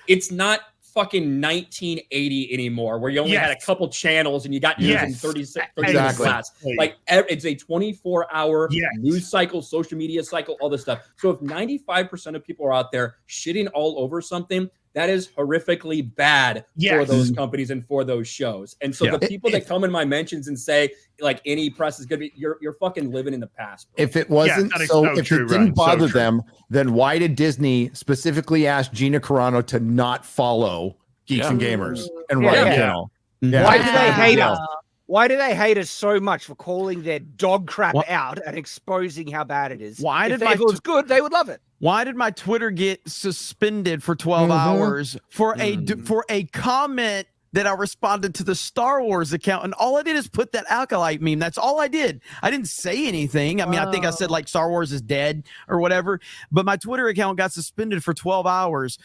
it's not fucking 1980 anymore, where you only had a couple channels and you got news in 30 seconds Exactly. class. Like it's a 24-hour news cycle, social media cycle, all this stuff. So if 95% of people are out there shitting all over something, that is horrifically bad for those companies and for those shows. And so the people that come in my mentions and say like any press is gonna be, you're fucking living in the past, bro. If it wasn't that is so, so if true, it didn't Ryan, so bother true. them, then why did Disney specifically ask Gina Carano to not follow Geeks and Gamers and Ryan Yeah. Channel? Why do they hate Yeah. us? Why do they hate us so much for calling their dog crap What? out and exposing how bad it is? Why if did my it was good, they would love it. Why did my Twitter get suspended for 12 hours for a comment that I responded to the Star Wars account? And all I did is put that Acolyte meme. That's all I did. I didn't say anything. I mean, I think I said like Star Wars is dead or whatever, but my Twitter account got suspended for 12 hours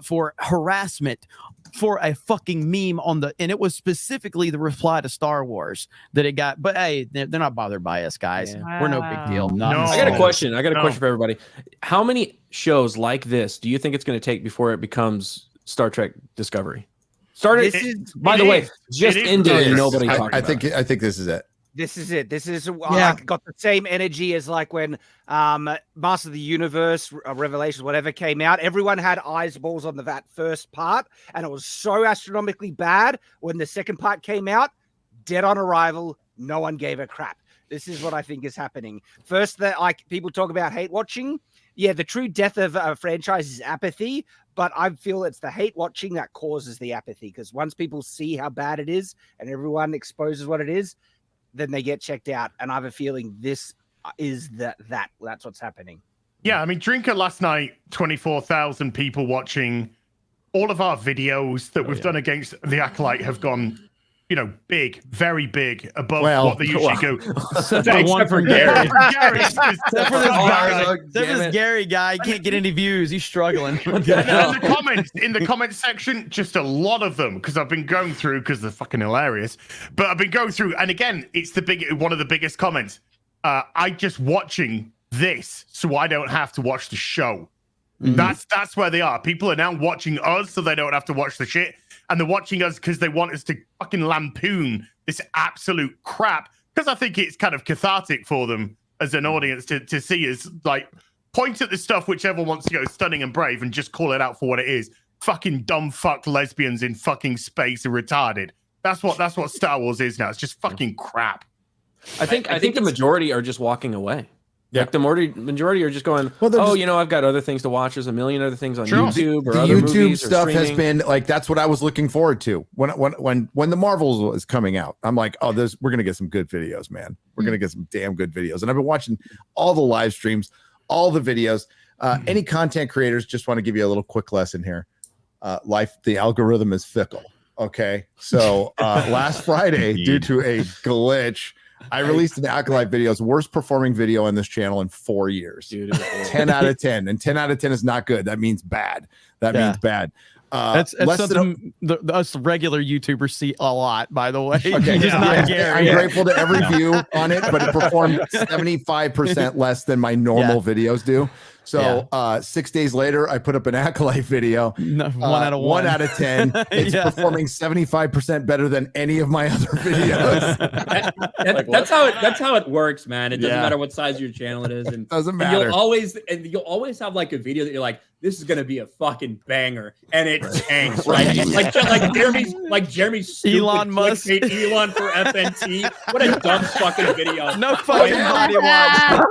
for harassment for a fucking meme and it was specifically the reply to Star Wars that it got. But hey, they're not bothered by us, guys. Yeah. We're no big deal. No. I got a question. I got a No. question for everybody. How many shows like this do you think it's going to take before it becomes Star Trek Discovery? Started. This is By the way, just It is ended and good. nobody talked I about think it. I think this is it. This is it. This is like got the same energy as like when Master of the Universe, Revelations, whatever came out. Everyone had eyeballs on that first part, and it was so astronomically bad when the second part came out. Dead on arrival, no one gave a crap. This is what I think is happening. First, that like people talk about hate watching. Yeah, the true death of a franchise is apathy, but I feel it's the hate watching that causes the apathy, because once people see how bad it is and everyone exposes what it is, then they get checked out. And I have a feeling this is that's what's happening. Yeah, I mean, Drinker last night, 24,000 people watching. All of our videos that we've done against the Acolyte have gone big, very big above Well, what they usually go. Except for one from Gary. Except for Damn this it. Gary guy, he can't get any views. He's struggling. In the comments section, just a lot of them, because I've been going through, because they're fucking hilarious. But I've been going through, and again, it's one of the biggest comments. I just watching this, so I don't have to watch the show. That's where they are. People are now watching us, so they don't have to watch the shit. And they're watching us because they want us to fucking lampoon this absolute crap. Because I think it's kind of cathartic for them as an audience to see us like point at the stuff which everyone wants to go stunning and brave and just call it out for what it is. Fucking dumb fuck lesbians in fucking space are retarded. That's what Star Wars is now. It's just fucking crap. I think the majority are just walking away. Yeah. Like the majority are just going, I've got other things to watch. There's a million other things on YouTube or the other YouTube movies stuff or has streaming. been like, that's what I was looking forward to when the Marvels was coming out. I'm like, we're gonna get some good videos, man. We're gonna get some damn good videos. And I've been watching all the live streams, all the videos. Any content creators, just want to give you a little quick lesson here. The algorithm is fickle. Okay, so last Friday, due to a glitch, I released an Acolyte videos, worst performing video on this channel in 4 years. Dude, 10 out of 10. And 10 out of 10 is not good. That means bad. That means bad. That's something us regular YouTubers see a lot, by the way. Okay, Not Gary. I'm grateful to every view on it, but it performed 75% less than my normal videos do. So 6 days later, I put up an Acolyte video. 1 out of 1. 1 out of 10. It's performing 75% better than any of my other videos. That's how it works, man. It doesn't matter what size your channel it is, and doesn't matter. You'll always have like a video that you're like, this is gonna be a fucking banger, and it tanks, right? Like Jeremy's Elon Musk, Elon for FNT. What a dumb fucking video. No fucking body watch.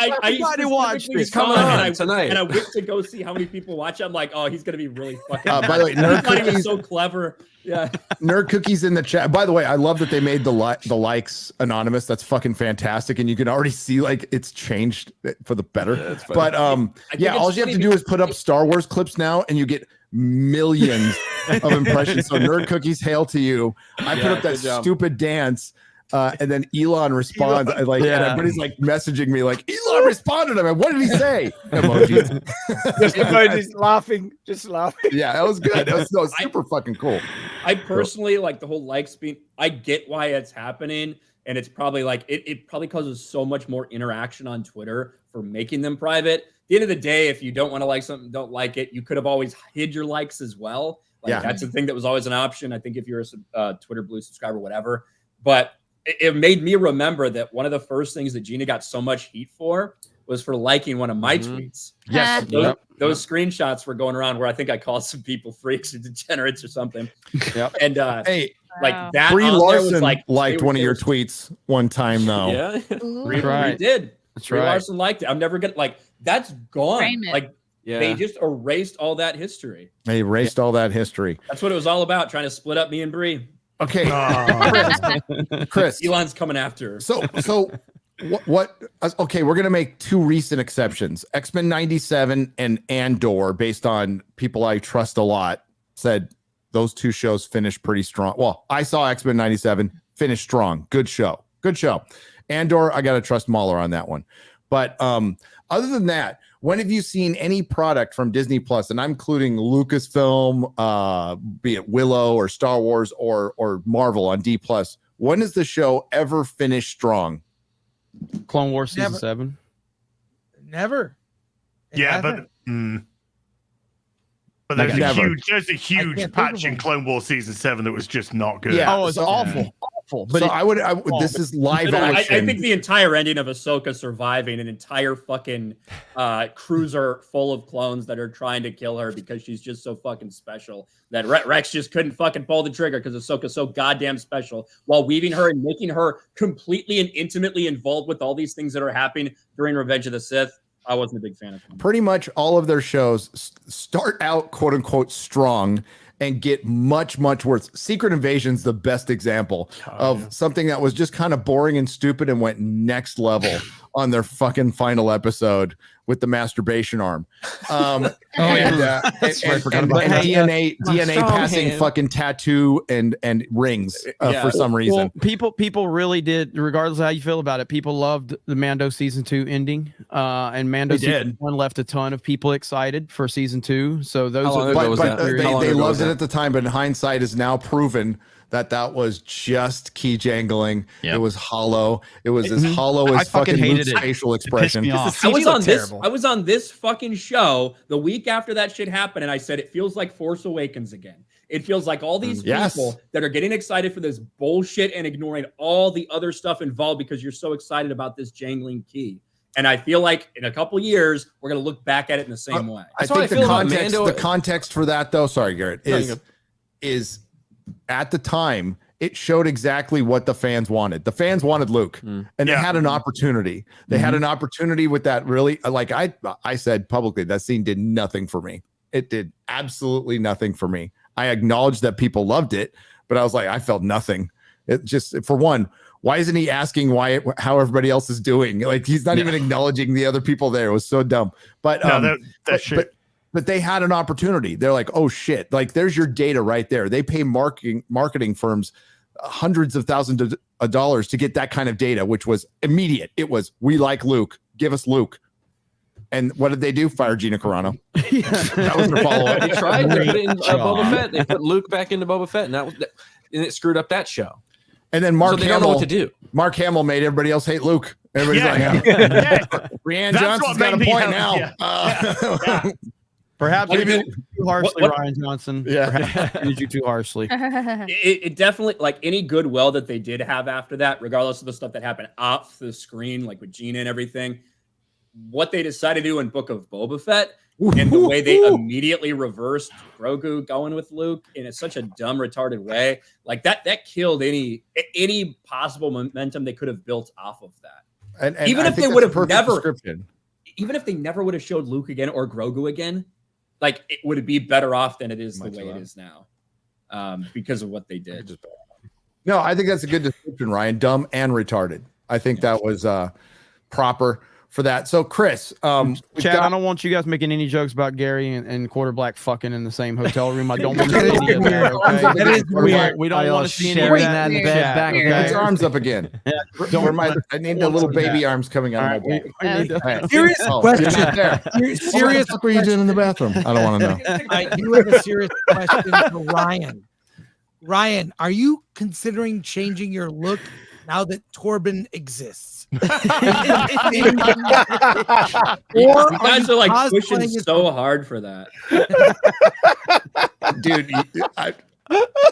I Body watch. He's coming on tonight, and I went to go see how many people watch. I'm like, he's gonna be really fucking. By the way, Nerd Cookies so clever. Yeah, Nerd Cookies in the chat. By the way, I love that they made the likes anonymous. That's fucking fantastic, and you can already see like it's changed for the better. But all you have to do is put up Star Wars clips now, and you get millions of impressions. So Nerd Cookies, hail to you. I put up that stupid dance. And then Elon responds, and everybody's like messaging me like, Elon responded. I'm like, what did he say? Emojis. Just laughing. Yeah, that was good. That was super fucking cool. I personally like the whole like speed. I get why it's happening, and it's probably like it probably causes so much more interaction on Twitter for making them private. At the end of the day, if you don't want to like something, don't like it. You could have always hid your likes as well. That's the thing that was always an option. I think if you're a Twitter Blue subscriber, whatever. But it made me remember that one of the first things that Gina got so much heat for was for liking one of my tweets. Yes. Those screenshots were going around where I think I called some people freaks or degenerates or something. Yep. And hey, like that. Brie Larson was liked one of your tweets one time though. Yeah. Brie did. Brie Larson liked it. I'm never gonna that's gone. They just erased all that history. They erased all that history. That's what it was all about, trying to split up me and Brie. Okay, Chris. Elon's coming after her. So what? Okay, we're gonna make two recent exceptions. X-Men '97 and Andor, based on people I trust a lot, said those two shows finished pretty strong. Well, I saw X-Men '97, finished strong. Good show. Andor, I gotta trust Mahler on that one. But other than that, when have you seen any product from Disney Plus, and I'm including Lucasfilm, be it Willow or Star Wars or Marvel on D Plus? When has the show ever finished strong? Clone Wars season 7. Never. But there's a huge patch in Clone Wars season 7 that was just not good. Yeah, it was awful. But I would. This is live action. I think the entire ending of Ahsoka surviving an entire fucking cruiser full of clones that are trying to kill her because she's just so fucking special that Rex just couldn't fucking pull the trigger because Ahsoka's so goddamn special, while weaving her and making her completely and intimately involved with all these things that are happening during Revenge of the Sith. I wasn't a big fan of them. Pretty much all of their shows start out quote unquote strong and get much worse. Secret Invasion's the best example of something that was just kind of boring and stupid and went next level on their fucking final episode with the masturbation arm. That's right, I forgot about that. DNA passing fucking tattoo and rings for some reason. Well, people really did, regardless of how you feel about it, people loved the Mando season 2 ending. And Mando season 1 left a ton of people excited for season 2. So those they loved it at the time, but in hindsight is now proven that was just key jangling. Yep. It was hollow. It was as hollow as fucking Luke's facial expression. I was on this fucking show the week after that shit happened, and I said it feels like Force Awakens again. It feels like all these people that are getting excited for this bullshit and ignoring all the other stuff involved because you're so excited about this jangling key. And I feel like in a couple years we're gonna look back at it in the same way. I think the context for that, though, sorry, Garrett, is at the time it showed exactly what the fans wanted. The fans wanted Luke, and they had an opportunity. They had an opportunity with that. Really, like I said publicly, that scene did nothing for me. It did absolutely nothing for me. I acknowledged that people loved it, but I was like, I felt nothing. It just, for one, why isn't he asking how everybody else is doing? Like, he's not even acknowledging the other people there. It was so dumb. But but they had an opportunity. They're like, oh shit, like there's your data right there. They pay marketing firms hundreds of thousands of dollars to get that kind of data, which was immediate. It was, we like Luke, give us Luke. And what did they do? Fire Gina Carano. That was their follow-up. They tried to put it in Boba Fett. They put Luke back into Boba Fett, and it screwed up that show. And then Mark Hamill, don't know what to do. Mark Hamill made everybody else hate Luke. Everybody's Brianne Johnson's got a point now. Perhaps you did too harshly, Ryan Johnson. Perhaps you did you too harshly. It definitely, like any goodwill that they did have after that, regardless of the stuff that happened off the screen, like with Gina and everything, what they decided to do in Book of Boba Fett and the way they immediately reversed Grogu going with Luke in such a dumb, retarded way, like that killed any possible momentum they could have built off of that. And even if they would have even if they never would have showed Luke again or Grogu again, like it would be better off than it is the way it is now, because of what they did. No, I think that's a good description, Ryan. Dumb and retarded. I think that was proper for that. So, Chris, Chad, I don't want you guys making any jokes about Gary and Quarter Black fucking in the same hotel room. I don't want to see any of that. Okay? That is weird. We don't want to see any of that in bed back. Put your arms up again. I need the little baby arms coming out of my back. Serious question. Serious. What are you doing in the bathroom? I don't want to know. I do have a serious question for Ryan. Ryan, are you considering changing your look now that Torben exists? You guys are like pushing so hard for that, dude.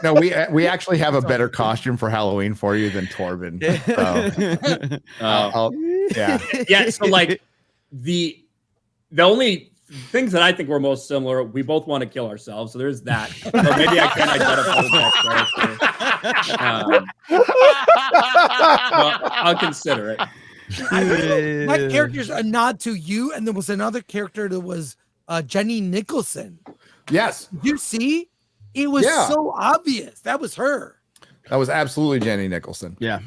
No, we actually have a better costume for Halloween for you than Torben. Yeah. So like the only things that I think we're most similar, we both want to kill ourselves. So there's that. So maybe I can identify with that character. Well, I'll consider it. My character's a nod to you, and there was another character that was Jenny Nicholson. Yes. Did you see? It was so obvious. That was her. That was absolutely Jenny Nicholson. Yeah.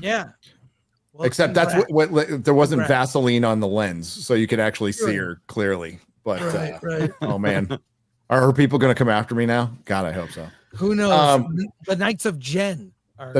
Well, except that's what there wasn't Vaseline on the lens, so you could actually see her clearly. But right. Oh man, are her people going to come after me now? God, I hope so. Who knows? The Knights of Jen. You're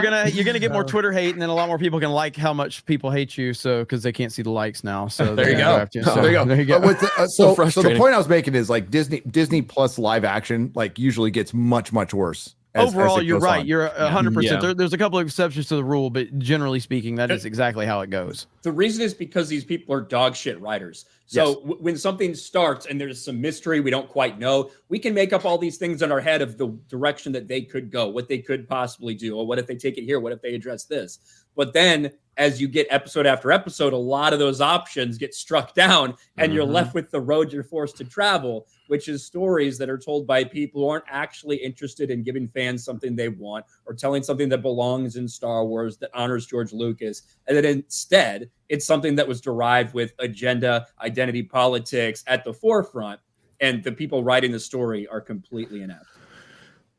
gonna get more Twitter hate, and then a lot more people can like how much people hate you, so because they can't see the likes now. So there you go. There you go. So the point I was making is like Disney Plus live action like usually gets much worse. Overall, you're right. You're 100%. There's a couple of exceptions to the rule, but generally speaking, that is exactly how it goes. The reason is because these people are dog shit writers. So when something starts and there's some mystery we don't quite know, we can make up all these things in our head of the direction that they could go, what they could possibly do, or what if they take it here, what if they address this. But then as you get episode after episode, a lot of those options get struck down and you're left with the road you're forced to travel, which is stories that are told by people who aren't actually interested in giving fans something they want or telling something that belongs in Star Wars that honors George Lucas. And then instead, it's something that was derived with agenda, identity politics at the forefront. And the people writing the story are completely inept.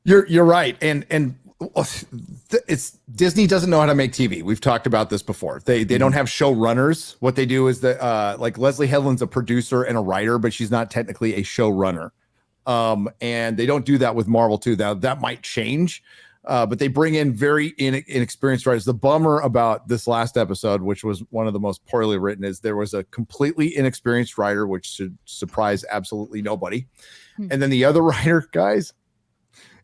You're right, and it's Disney doesn't know how to make TV. We've talked about this before. They don't have showrunners. What they do is that like Leslie Headland's a producer and a writer, but she's not technically a showrunner. And they don't do that with Marvel too. Now that might change, but they bring in very inexperienced writers. The bummer about this last episode, which was one of the most poorly written, is there was a completely inexperienced writer, which should surprise absolutely nobody. And then the other writer, guys,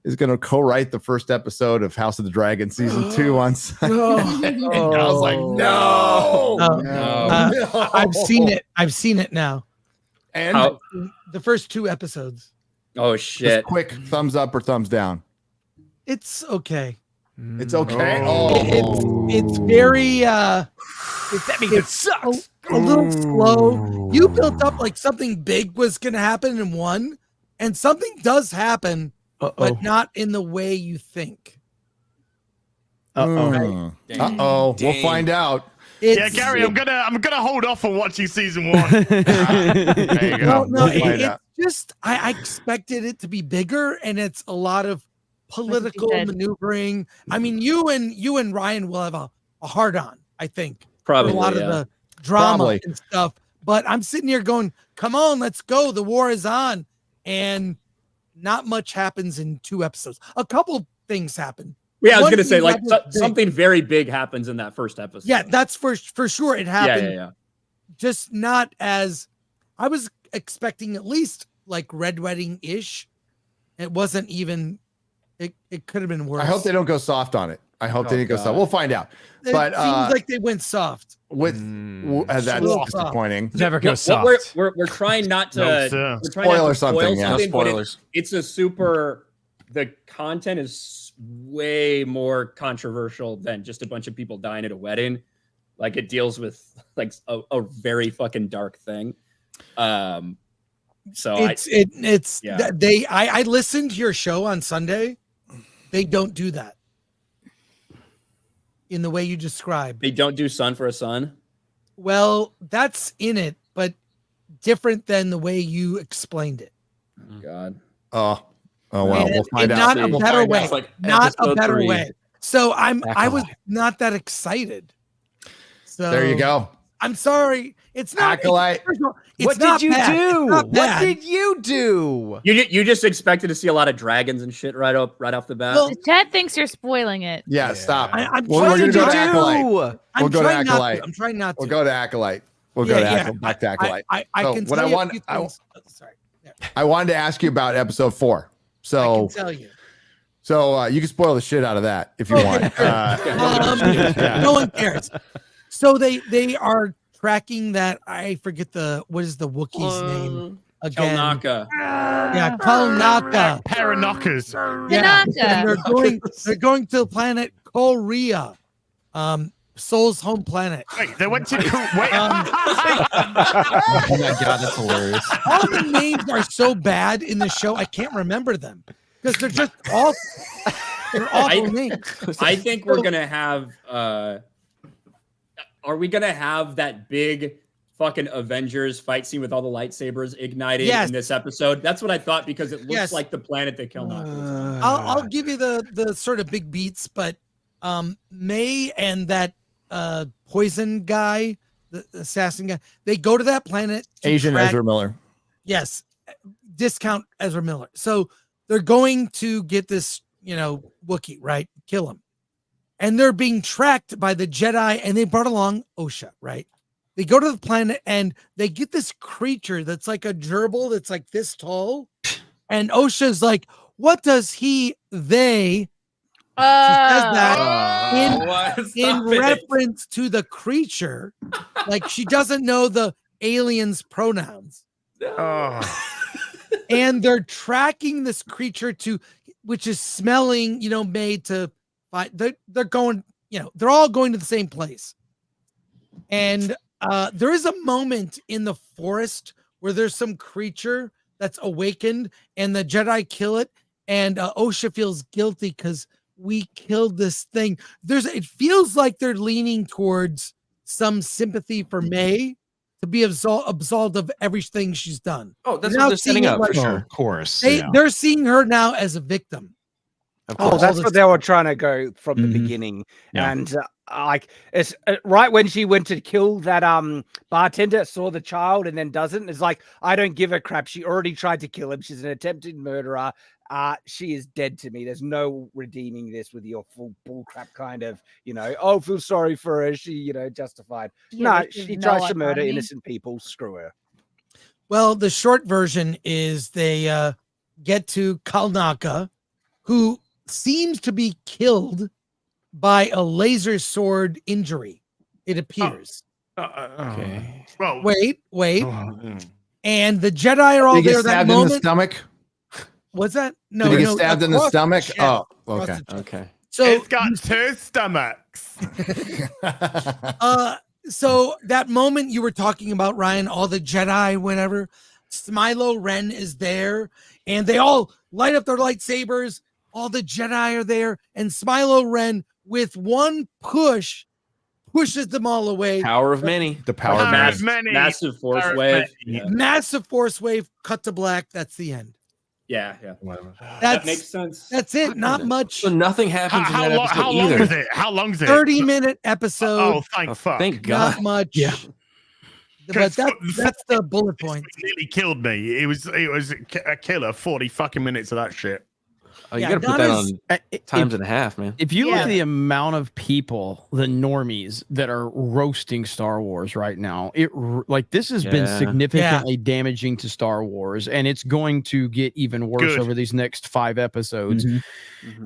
is going to co-write the first episode of House of the Dragon season 2 on Sunday. And I was like, no. I've seen it. I've seen it now. And the first 2 episodes. Oh just shit! quick thumbs up or thumbs down. It's okay. It's okay. It's very That means it sucks. a little slow. You built up like something big was going to happen in 1, and something does happen, but not in the way you think. We'll find out. Yeah, Gary, I'm gonna hold off on watching season 1. There you go. No, We'll find it's out. just I expected it to be bigger, and it's a lot of political said. maneuvering. I mean, you and Ryan will have a hard on, I think, Probably for a lot of the drama and stuff. But I'm sitting here going, "Come on, let's go! The war is on," and not much happens in 2 episodes. A couple things happen. Yeah, I was One gonna say thing like happened big. something very big happens in that first episode. Yeah, that's for sure. It happened. Yeah. Just not as I was expecting, at least like Red Wedding ish. It wasn't even. It could have been worse. I hope they don't go soft on it. I hope they didn't go soft. We'll find out. It But seems like they went soft. with that's Little soft. disappointing. Never go What soft. we're trying not to No, sir. we're trying not Spoiler to spoil something, yeah. something, but Spoilers. it's a super. The content is way more controversial than just a bunch of people dying at a wedding. Like it deals with like a very fucking dark thing. So I listened to your show on Sunday. They don't do that in the way you described. they don't do son for a son. Well, that's in it, but different than the way you explained it. God. Oh well, And we'll find out. not a We'll better find way. out, like, Not a episode better 3. way. So I was Acolyte. not that excited. So There you go. I'm sorry. It's not Acolyte. It's What not did you bad. It's do? not What bad. did you do? You just expected to see a lot of dragons and shit right off the bat. Well, Chad thinks you're spoiling it. Yeah, stop. I'm Well, trying we're gonna to go do. to Acolyte. We'll go to trying not Acolyte. I'm trying not to. We'll go to Acolyte. We'll go to back to Acolyte. I So can what tell I you want- a few I- things. Sorry. Yeah, I wanted to ask you about episode 4. I So can tell you. you can spoil the shit out of that if you want. No one cares. So they are tracking that. I forget what is the Wookiee's name again? Kelnaka. Yeah, Kalnaka. Pair of knockers. Yeah, Tanaka. and they're going to the planet Korea, Soul's home planet. Wait, they went to wait. Oh my god, that's hilarious. All the names are so bad in the show, I can't remember them because they're just all they're awful names. I think we're gonna have. Are we gonna have that big fucking Avengers fight scene with all the lightsabers igniting Yes. in this episode? That's what I thought because it looks Yes. like the planet that Kelnaka is on. I'll give you the sort of big beats, but May and that poison guy, the assassin guy, they go to that planet. To Asian track- Ezra Miller. Yes, discount Ezra Miller. So they're going to get this, Wookiee, right? Kill him. And they're being tracked by the Jedi, and they brought along Osha, right? They go to the planet and they get this creature that's like a gerbil that's like this tall. And Osha's like, what does they she says that in reference to the creature, like she doesn't know the alien's pronouns. And they're tracking this creature which is smelling, made to fight. They're going, they're all going to the same place. And there is a moment in the forest where there's some creature that's awakened and the Jedi kill it. And Osha feels guilty because we killed this thing. It feels like they're leaning towards some sympathy for May to be absolved of everything she's done. Oh, that's Now what they're setting seeing it up like- for sure. Of course. They're seeing her now as a victim. Of Oh, course. that's what they were trying to go from the Mhm. beginning. Yeah. And like it's right when she went to kill that bartender, saw the child and then doesn't. It's like, I don't give a crap. She already tried to kill him. She's an attempted murderer. She is dead to me. There's no redeeming this with your full bullcrap kind of, oh, feel sorry for her. She, justified. Yeah, No, this is she no tries to murder autonomy. innocent people. Screw her. Well, the short version is they get to Kalnaka, who seems to be killed by a laser sword injury. It appears. Okay. Well, Wait. mm. And the Jedi are all Did he there get that stabbed in the moment. stomach? What's that? No, Did he get no, stabbed in the across stomach? chest. Oh, Across okay. the chest. Okay. So It's got two stomachs. So that moment you were talking about, Ryan, all the Jedi, whenever Smilo Ren is there, and they all light up their lightsabers. All the Jedi are there, and Smilo Ren, with one push, pushes them all away. Power of many. The power of Power man. of many. Massive force Power of wave. many. Yeah. Massive force wave, cut to black. That's the end. Yeah. That makes sense. That's it. Not much. So nothing happens in that episode How long either. is it? How long is it? 30-minute episode. Oh, thank fuck. Thank God. Not much. Yeah. But that's the bullet point. Nearly killed me. It was a killer. 40 fucking minutes of that shit. Oh, you Yeah, got to put that on times and a half, man. If you look Yeah. at the amount of people, the normies that are roasting Star Wars right now, this has been Yeah. significantly damaging to Star Wars, and it's going to get even worse Good. over these next 5 episodes. Mhm.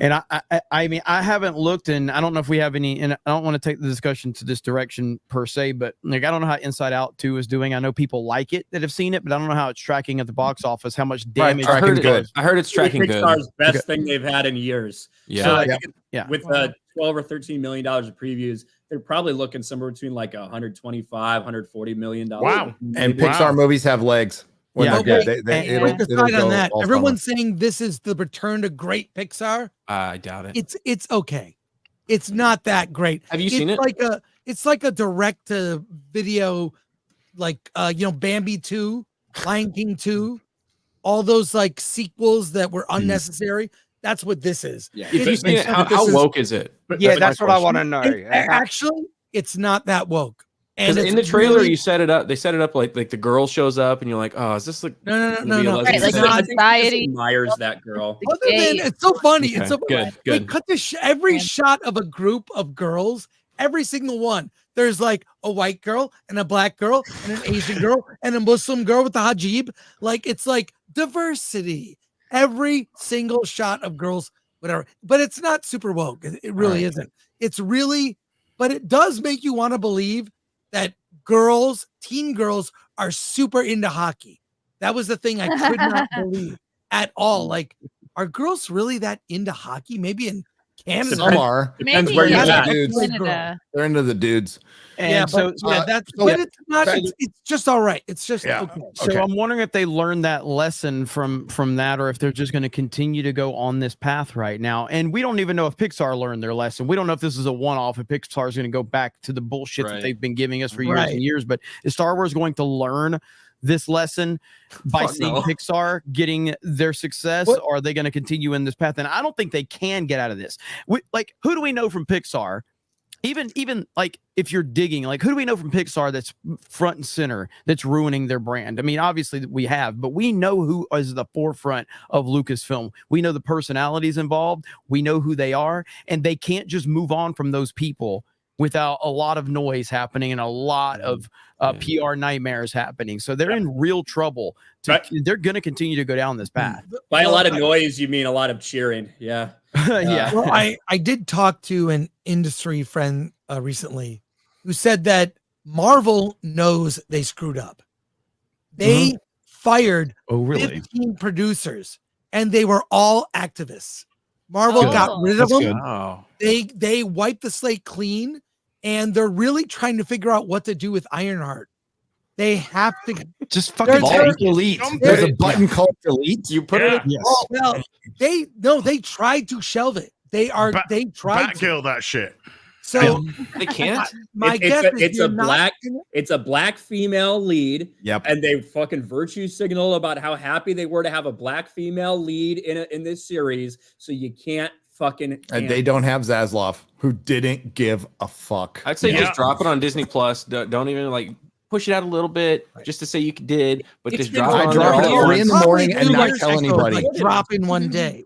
And I mean, I haven't looked, and I don't know if we have any, and I don't want to take the discussion to this direction per se, but like, I don't know how Inside Out 2 is doing. I know people like it that have seen it, but I don't know how it's tracking at the box office, how much damage. I heard, good. I heard it's tracking good. Pixar's best thing they've had in years. Yeah. So, like, Yeah. with 12 or 13 million dollars of previews, they're probably looking somewhere between like 125, 140 million dollars. Wow. And Wow. Pixar movies have legs. When Yeah. they're good. And It'll decide go on that. all Everyone's saying this is the return to great Pixar. I doubt it. It's okay. It's not that great. Have you seen it? It's like a direct to video, like Bambi 2, Lion King 2, all those like sequels that were unnecessary. That's what this is. Yeah. If you've seen it, how woke is it? Yeah, my that's what I question. want to know. Actually, it's not that woke. Because And in the it's trailer, really- you set it up. They set it up like the girl shows up, and you're like, oh, is this like no. Right, like It's I not- think he just admires that girl. Other than it's so funny. Okay, It's so good, They good. cut every shot of a group of girls, every single one. There's like a white girl and a black girl and an Asian girl and a Muslim girl with the hijab. Like it's like diversity. Every single shot of girls, whatever. But it's not super woke. It really isn't. It's really, but it does make you want to believe that teen girls are super into hockey. That was the thing I could not believe at all. Like, are girls really that into hockey? Maybe in Canada. Some are. Depends Maybe where you're yeah, at. Dudes. Canada. They're into the dudes. And Yeah, so, but that's so- but it's not. so- It's just all right. It's just Yeah. okay. So Okay. I'm wondering if they learned that lesson from that, or if they're just going to continue to go on this path right now. And we don't even know if Pixar learned their lesson. We don't know if this is a one-off, if Pixar is going to go back to the bullshit that Right. they've been giving us for years Right. and years. But is Star Wars going to learn this lesson by Fuck seeing no. Pixar getting their success, What- or are they going to continue in this path? And I don't think they can get out of this. Who do we know from Pixar? Even like if you're digging, like who do we know from Pixar that's front and center that's ruining their brand? I mean, obviously we have, but we know who is the forefront of Lucasfilm. We know the personalities involved. We know who they are, and they can't just move on from those people without a lot of noise happening and a lot of PR nightmares happening. So they're in real trouble. They're going to continue to go down this path. By a lot of noise, you mean a lot of cheering. Yeah. Yeah. Well, I did talk to an industry friend recently who said that Marvel knows they screwed up. They fired Oh, really? 15 producers, and they were all activists. Marvel Good. got rid of That's them. good. Oh, They wiped the slate clean, and they're really trying to figure out what to do with Ironheart. They have to. Just fucking They're- delete. There's a button called delete. you put it. Yes. Oh, well, they tried to shelve it. They tried to. Batgirl that shit. So They can't. my guess is it's you're a not black gonna- it's a black female lead. Yep. And they fucking virtue signal about how happy they were to have a black female lead in this series. So you can't fucking. And they don't have Zaslav, who didn't give a fuck. I'd say just drop it on Disney Plus. Don't even like push it out a little bit just to say you did, but It's just been drop it I on drop there it all at 3 in once. the morning and not years tell ago, anybody. like, drop in one Mhm. day,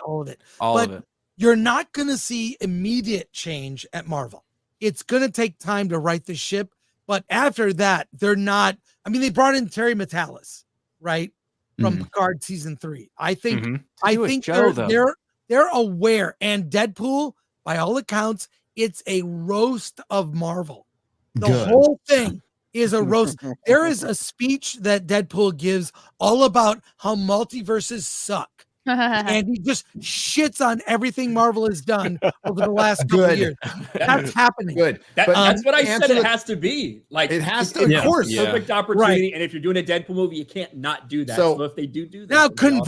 all of it. All But of it. you're not going to see immediate change at Marvel. It's going to take time to right the ship. But after that, they're not. I mean, they brought in Terry Metalis, right, from Picard season 3. I think. I Do a think show, though. they're aware. And Deadpool, by all accounts, it's a roast of Marvel. The Good. whole thing is a roast. There is a speech that Deadpool gives all about how multiverses suck. And he just shits on everything Marvel has done over the last couple of years. That's happening. Good. That's what I said. answer It the- has to be like It has to, it's of course. a perfect opportunity. And if you're doing a Deadpool movie, you can't not do that. So- So if they do that, Now, it'd be awesome.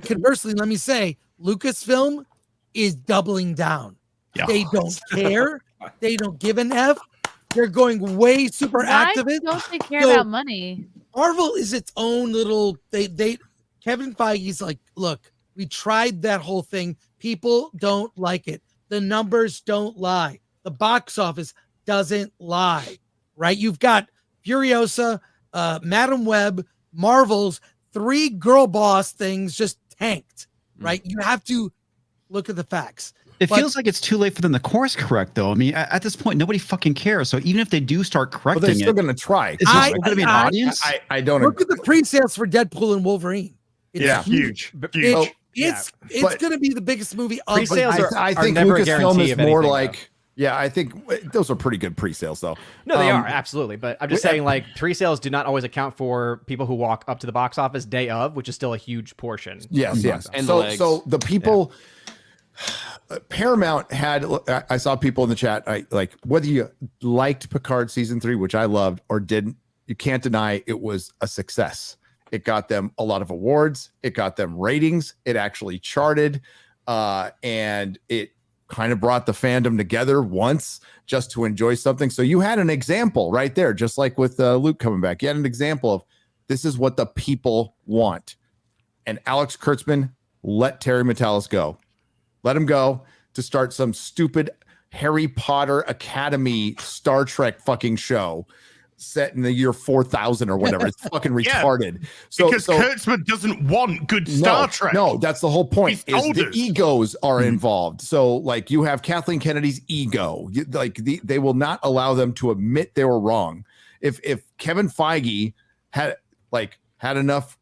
conversely, let me say, Lucasfilm is doubling down. Yeah. They don't care. They don't give an F. They're going way super Why activist. don't they care So- about money? Marvel is its own little. Kevin Feige's like, look, we tried that whole thing. People don't like it. The numbers don't lie. The box office doesn't lie. Right? You've got Furiosa, Madam Web, Marvel's 3 girl boss things just tanked. Right? You have to look at the facts. It But- feels like it's too late for them to course correct, though. I mean, at this point, nobody fucking cares. So even if they do start But correcting they're still it, going to try. is there still going to be an audience? I don't Look agree. at the pre-sales for Deadpool and Wolverine. It's Yeah, huge. It's But- going to be the biggest movie of Pre-sales I are think never a Lucasfilm guarantee is of more anything, like, I think those are pretty good pre-sales though. No, they are absolutely, but I'm just saying, like, pre-sales do not always account for people who walk up to the box office day of, which is still a huge portion. Yes, yes. And the So, legs. so the people, Paramount had. I saw people in the chat. Like whether you liked Picard season 3, which I loved, or didn't, you can't deny it was a success. It got them a lot of awards. It got them ratings. It actually charted, and it kind of brought the fandom together once just to enjoy something. So you had an example right there, just like with Luke coming back. You had an example of this is what the people want. And Alex Kurtzman let Terry Metalis go. Let him go to start some stupid Harry Potter Academy Star Trek fucking show set in the year 4000 or whatever. It's fucking Yeah, retarded. So because Kurtzman doesn't want good Star Trek. No, that's the whole point. He's Is told the us. egos are involved. So, like, you have Kathleen Kennedy's ego. They will not allow them to admit they were wrong. If Kevin Feige had enough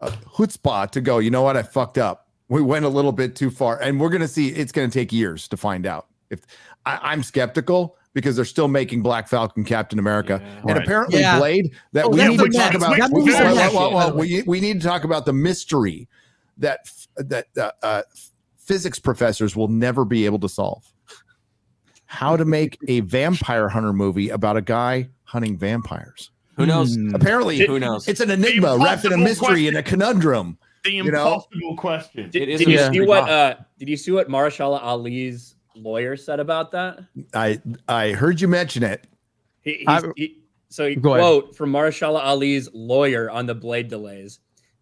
chutzpah to go, you know what, I fucked up. We went a little bit too far, and we're gonna see. It's gonna take years to find out. If I'm skeptical because they're still making Black Falcon Captain America, and apparently Blade. That we need to talk about. We need to talk about the mystery that physics professors will never be able to solve. How to make a vampire hunter movie about a guy hunting vampires? Who knows? Apparently, Who knows? It's an enigma wrapped in a mystery and a conundrum. The impossible question. Did you see what? Did you see what Mahershala Ali's lawyer said about that? I heard you mention it. Quote from Mahershala Ali's lawyer on the Blade delays.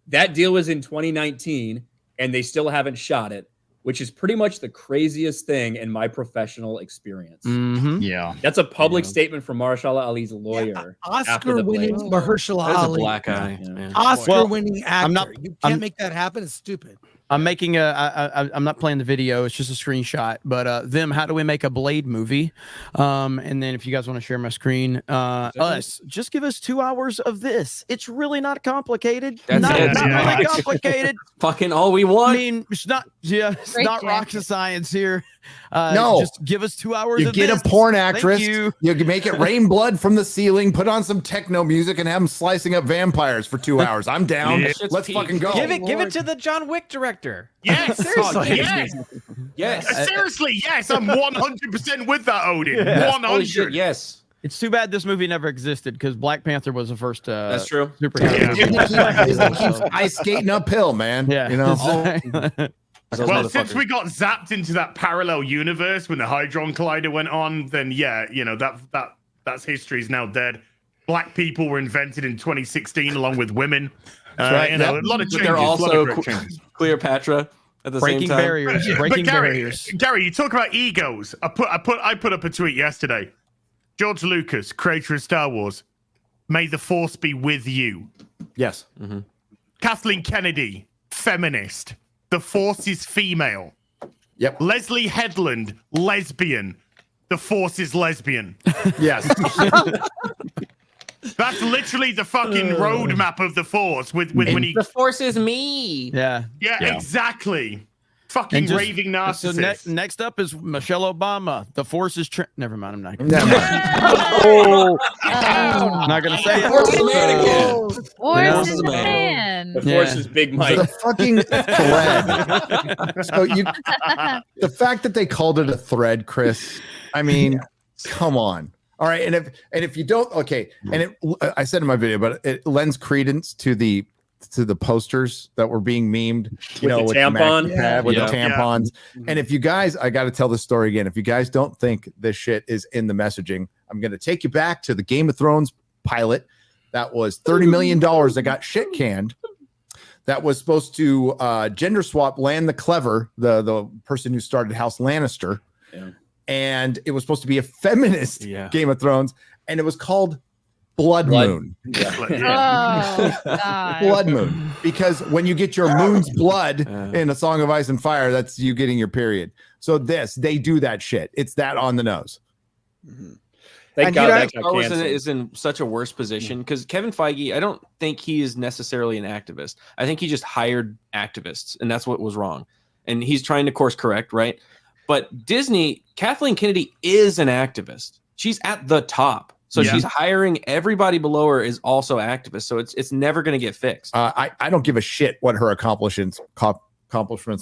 That deal was in 2019, and they still haven't shot it, which is pretty much the craziest thing in my professional experience. Yeah, that's a public statement from Mahershala Ali's lawyer. Oscar-winning Mahershala That is a Ali. black eye. man. Oscar-winning actor. You can't I'm- make that happen. It's stupid. I'm making I'm not playing the video. It's just a screenshot. But how do we make a Blade movie? And then if you guys want to share my screen, just give us 2 hours of this. It's really not complicated. That's Not it. really complicated. Fucking all we want. I mean, it's not Great not jacket. rocket science here. No. Just give us 2 hours You of get this. a porn Thank actress. you. You can make it rain blood from the ceiling. Put on some techno music and have them slicing up vampires for 2 hours. I'm down. Yeah. Let's fucking go. Give it to the John Wick director. Yes, Seriously. yes, Yes. seriously, yes. I'm 100% with that, Odin. Holy 100. shit, yes. It's too bad this movie never existed because Black Panther was the first. That's true. Superhero. Disney keeps ice skating uphill, man. Yeah, You know. Those Well, since motherfuckers. we got zapped into that parallel universe when the Hydron Collider went on, then that's history's now dead. Black people were invented in 2016 along with women. right. A lot of changes. They're a lot also of great changes. Cleopatra. at the Breaking same time. barriers. Breaking barriers. Gary, you talk about egos. I put up a tweet yesterday. George Lucas, creator of Star Wars, may the Force be with you. Yes. Mm-hmm. Kathleen Kennedy, feminist. The Force is female. Yep. Leslie Headland, lesbian. The Force is lesbian. Yes. That's literally the fucking roadmap of the Force. With when he The Force is me. Yeah. yeah, exactly. Fucking And just- raving So narcissist. next up is Michelle Obama. The Force is never mind. I'm not. Never mind. Not gonna say it. Force is a man again. Force is is a a man. man. The Force is Big Mike. The fucking thread. So the fact that they called it a thread, Chris. I mean, come on. All right, and if you don't, okay, and I said in my video, but it lends credence to the posters that were being memed, With the tampon? with Yeah. the tampons. And if you guys, I got to tell this story again. If you guys don't think this shit is in the messaging, I'm going to take you back to the Game of Thrones pilot. That was $30 million that got shit canned. That was supposed to gender swap Land the Clever, the person who started House Lannister. Yeah. And it was supposed to be a feminist Yeah. Game of Thrones. And it was called Blood Moon. Oh, God. Blood Moon. Because when you get your moon's blood in A Song of Ice and Fire, that's you getting your period. So they do that shit. It's that on the nose. Thank And God you know, that Star got Wars canceled. is in such a worse position because Kevin Feige, I don't think he is necessarily an activist. I think he just hired activists, and that's what was wrong. And he's trying to course correct, right? But Disney, Kathleen Kennedy is an activist. She's at the top. So she's hiring everybody below her is also activists. So it's never going to get fixed. I don't give a shit what her accomplishments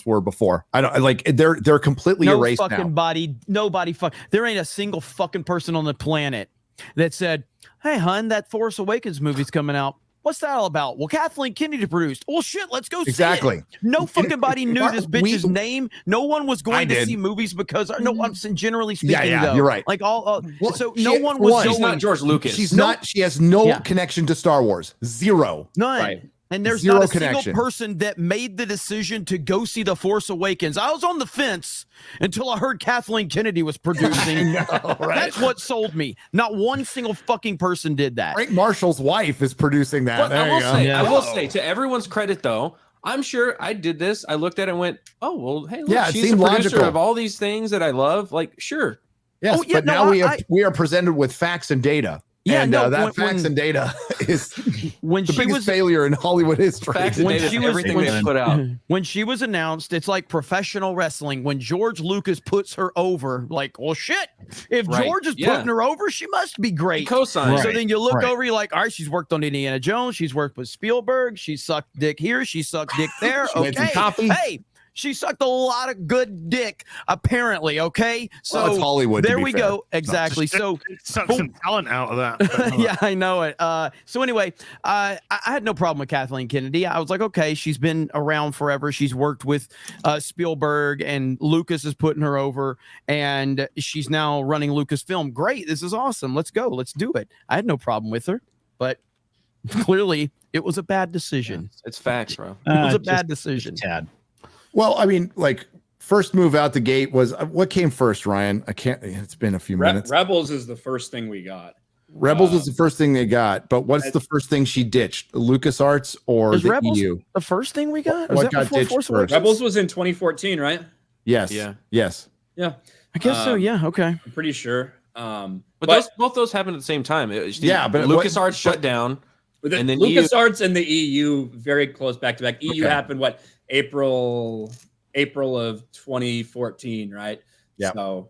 were before. I don't like they're completely No erased fucking now. body. Nobody fuck. There ain't a single fucking person on the planet that said, "Hey, hun, that Force Awakens movie's coming out. What's that all about?" Well, Kathleen Kennedy produced. Well, shit, let's go see Exactly. it. No fucking body knew this bitch's We- name. No one was I going to did. see movies because no, I'm generally speaking. Yeah, though, you're right. Like all, Well, so she- no one was. one, She's going, not George Lucas. She's not. She has no Yeah. connection to Star Wars. Zero. None. Right. And there's Zero not a connection. single person that made the decision to go see The Force Awakens. I was on the fence until I heard Kathleen Kennedy was producing. That's what sold me. Not one single fucking person did that. Frank Marshall's wife is producing that. But There I will you go. say, Yeah. I will say, to everyone's credit, though, I'm sure I did this. I looked at it and went, "Oh well, hey, look, Yeah, it she's the seemed producer logical. of all these things that I love." Like, sure, Yes, Oh, yeah, but no, now we are presented with facts and data. Yeah, and no, that when- facts and data is When the she biggest was failure in Hollywood history. facts and When data she is was- everything when they've she- put out. when she was announced, it's like professional wrestling. When George Lucas puts her over, like, well, shit. If Right. George is Yeah. putting her over, she must be He great. co-signed. So then you look Right. over, you're like, all right, she's worked on Indiana Jones, she's worked with Spielberg, she sucked dick here, she sucked dick there. She made some Okay, coffee. hey, she sucked a lot of good dick, apparently. Okay, so Well, it's Hollywood, to There be we fair. go. Exactly. So Suck some talent out of that. yeah, I know it. So anyway, I had no problem with Kathleen Kennedy. I was like, okay, she's been around forever. She's worked with Spielberg, and Lucas is putting her over, and she's now running Lucasfilm. Great, this is awesome. Let's go. Let's do it. I had no problem with her, but clearly it was a bad decision. It's facts, bro. It was a Just bad decision. tad. Well, I mean, like first move out the gate was what came first, Ryan? I can't. It's been a few minutes. Rebels is the first thing we got. Rebels was the first thing they got, but what's the first thing she ditched? LucasArts or Was the Rebels EU? the first thing we got? What Was that got before ditched Force first? Awakens? Rebels was in 2014, right? Yes. Yeah. Yes. Yeah, I guess so. Yeah. Okay. I'm pretty sure. But both those happened at the same time. Yeah, but LucasArts shut down. The And then LucasArts and the EU very close back to back. EU Okay. happened April of 2014, right? Yeah. So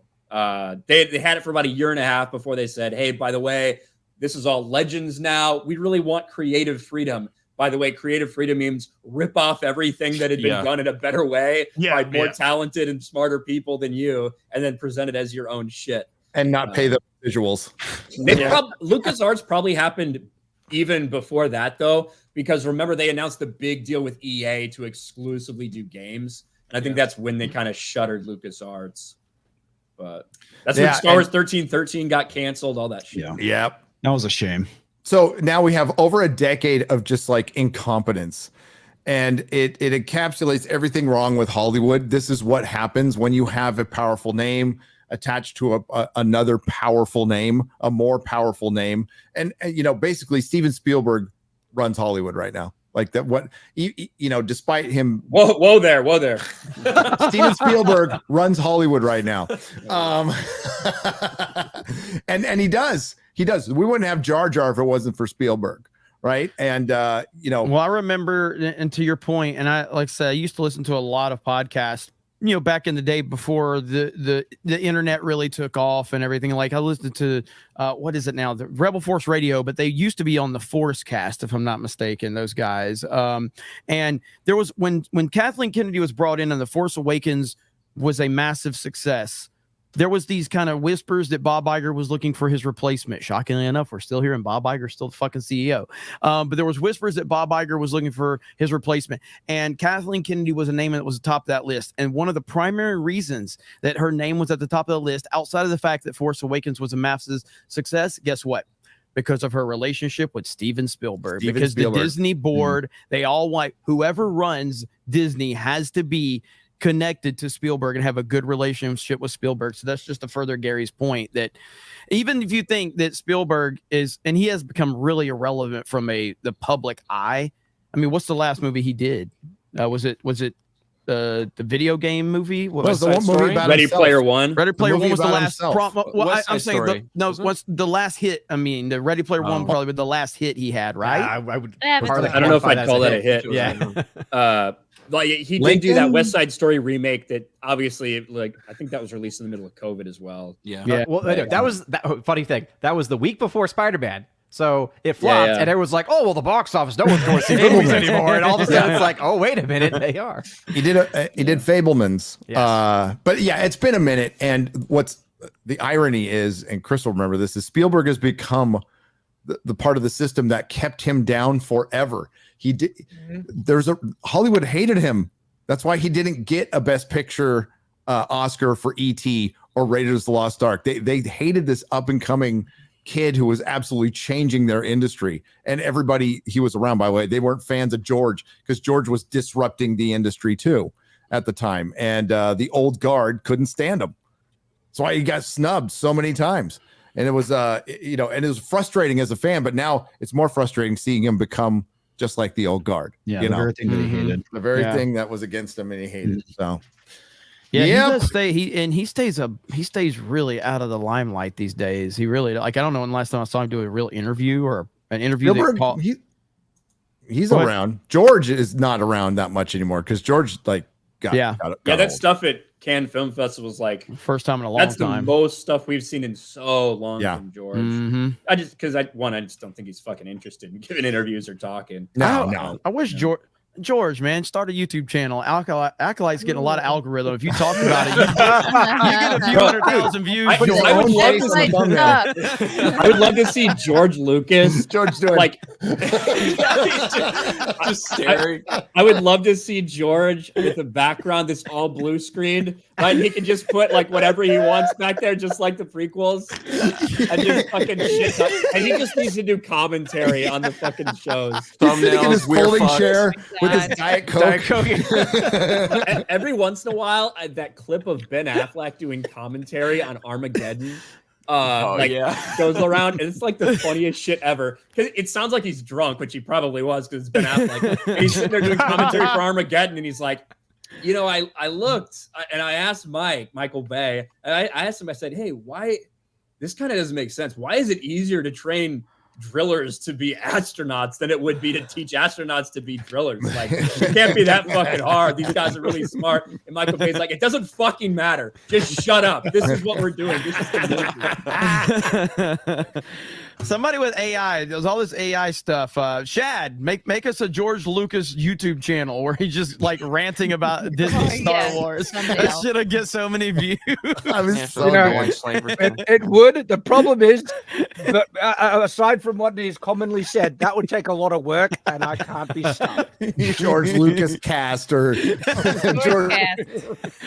they had it for about a year and a half before they said, "Hey, by the way, this is all Legends now. We really want creative freedom." By the way, creative freedom means rip off everything that had been Yeah. done in a better way Yeah, by more yeah. talented and smarter people than you, and then present it as your own shit. And not pay the visuals. LucasArts probably happened even before that, though, because remember they announced the big deal with EA to exclusively do games, and I think that's when they kind of shuttered LucasArts. But that's when Star Wars 1313 got canceled, all that shit. Yeah. Yep. That was a shame. So now we have over a decade of just like incompetence. and it encapsulates everything wrong with Hollywood. This is what happens when you have a powerful name attached to another powerful name, a more powerful name. And you know, basically Steven Spielberg runs Hollywood right now. Like that, what you know, despite him, whoa there. Steven Spielberg runs Hollywood right now, and he does. We wouldn't have Jar Jar if it wasn't for Spielberg, right? And you know, well, I remember, and to your point, and I like I said, I used to listen to a lot of podcasts, you know, back in the day before the internet really took off and everything. Like I listened to what is it now, the Rebel Force Radio, but they used to be on the Force Cast, if I'm not mistaken, those guys. And there was when Kathleen Kennedy was brought in and The Force Awakens was a massive success, there was these kind of whispers that Bob Iger was looking for his replacement. Shockingly enough, we're still hearing Bob Iger still the fucking CEO. But there was whispers that Bob Iger was looking for his replacement. And Kathleen Kennedy was a name that was at the top of that list. And one of the primary reasons that her name was at the top of the list, outside of the fact that Force Awakens was a massive success, guess what? Because of her relationship with Steven Spielberg. Because the Disney board, they all want, whoever runs Disney has to be connected to Spielberg and have a good relationship with Spielberg. So that's just to further Gary's point that even if you think that Spielberg is, and he has become really irrelevant from the public eye. I mean, what's the last movie he did? Was it the video game movie? What was the one movie about Ready himself? Player One? Ready Player One was the last. West I'm Side saying Story. what's the last hit? I mean, the Ready Player One probably was the last hit he had, right? I would. Yeah, but hardly I don't know if qualify I'd call that a hit. Yeah. Like he did do that West Side Story remake that obviously, like, I think that was released in the middle of COVID as well. Yeah. Well, that was funny thing. That was the week before Spider-Man. So it flopped, and everyone's like, "Oh, well, the box office, no one's going to see movies anymore." And all of a sudden, it's like, "Oh, wait a minute, they are." He did Fablemans, but yeah, it's been a minute. And what's the irony is, and Chris will remember this, is Spielberg has become the part of the system that kept him down forever. He did. Hollywood hated him. That's why he didn't get a Best Picture Oscar for E.T. or Raiders of the Lost Ark. They hated this up and coming kid who was absolutely changing their industry, and everybody he was around, by the way, they weren't fans of George because George was disrupting the industry too at the time, and the old guard couldn't stand him. That's why he got snubbed so many times, and it was and it was frustrating as a fan, but now it's more frustrating seeing him become just like the old guard. Yeah, the very thing that he hated, the very thing that was against him and he hated. So yeah, he does stay. He stays really out of the limelight these days. He really, like, I don't know when the last time I saw him do a real interview or an interview. He's around. George is not around that much anymore because George got that stuff at Cannes Film Festival was like first time in a long time. That's the most stuff we've seen in so long from George. I just don't think he's fucking interested in giving interviews or talking. No. I wish George, man, start a YouTube channel. Acolyte's getting a lot of algorithm. If you talk about it, you get a few 100,000 views. I would love to see George Lucas. George doing like just staring. I would love to see George with a background that's all blue screened. Right? He can just put like whatever he wants back there, just like the prequels, and just fucking shit. And he just needs to do commentary on the fucking shows. Thumbnails, in his folding chair with his Diet Coke. Every once in a while, that clip of Ben Affleck doing commentary on Armageddon goes around, and it's like the funniest shit ever. Because it sounds like he's drunk, which he probably was because it's Ben Affleck. And he's sitting there doing commentary for Armageddon, and he's like, I looked and I asked Michael Bay, and I asked him, I said, hey, why this kind of doesn't make sense. Why is it easier to train drillers to be astronauts than it would be to teach astronauts to be drillers? Like, it can't be that fucking hard. These guys are really smart. And Michael Bay's like, it doesn't fucking matter. Just shut up. This is what we're doing. This is the movie. Somebody with AI, there's all this AI stuff. Shad, make us a George Lucas YouTube channel where he's just like ranting about Disney Star Wars. It should have get so many views. It would. The problem is, but aside from from what is commonly said. That would take a lot of work, and I can't be stopped. George Lucas cast or George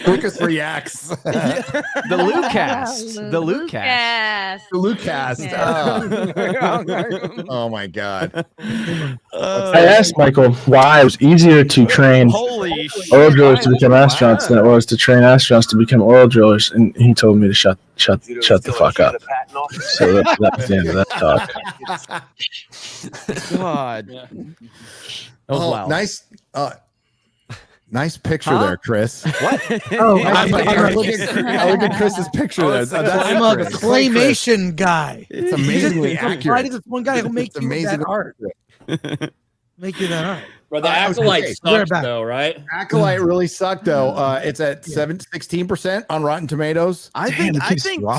Lucas reacts. The Lou cast. The Lou cast. The Luke cast. Oh my god. I asked Michael why it was easier to train oil drillers to become astronauts than it was to train astronauts to become oil drillers, and he told me to shut the fuck up. So that's the end of that talk. God. Oh, nice. Nice picture there, Chris. What? Oh, I look at Chris's picture there. I'm a claymation guy. It's amazingly accurate. This one guy who makes you that art. Make you that art. Bro, the Acolyte sucks, though, right? Acolyte really sucked, though. It's at 16% on Rotten Tomatoes. I think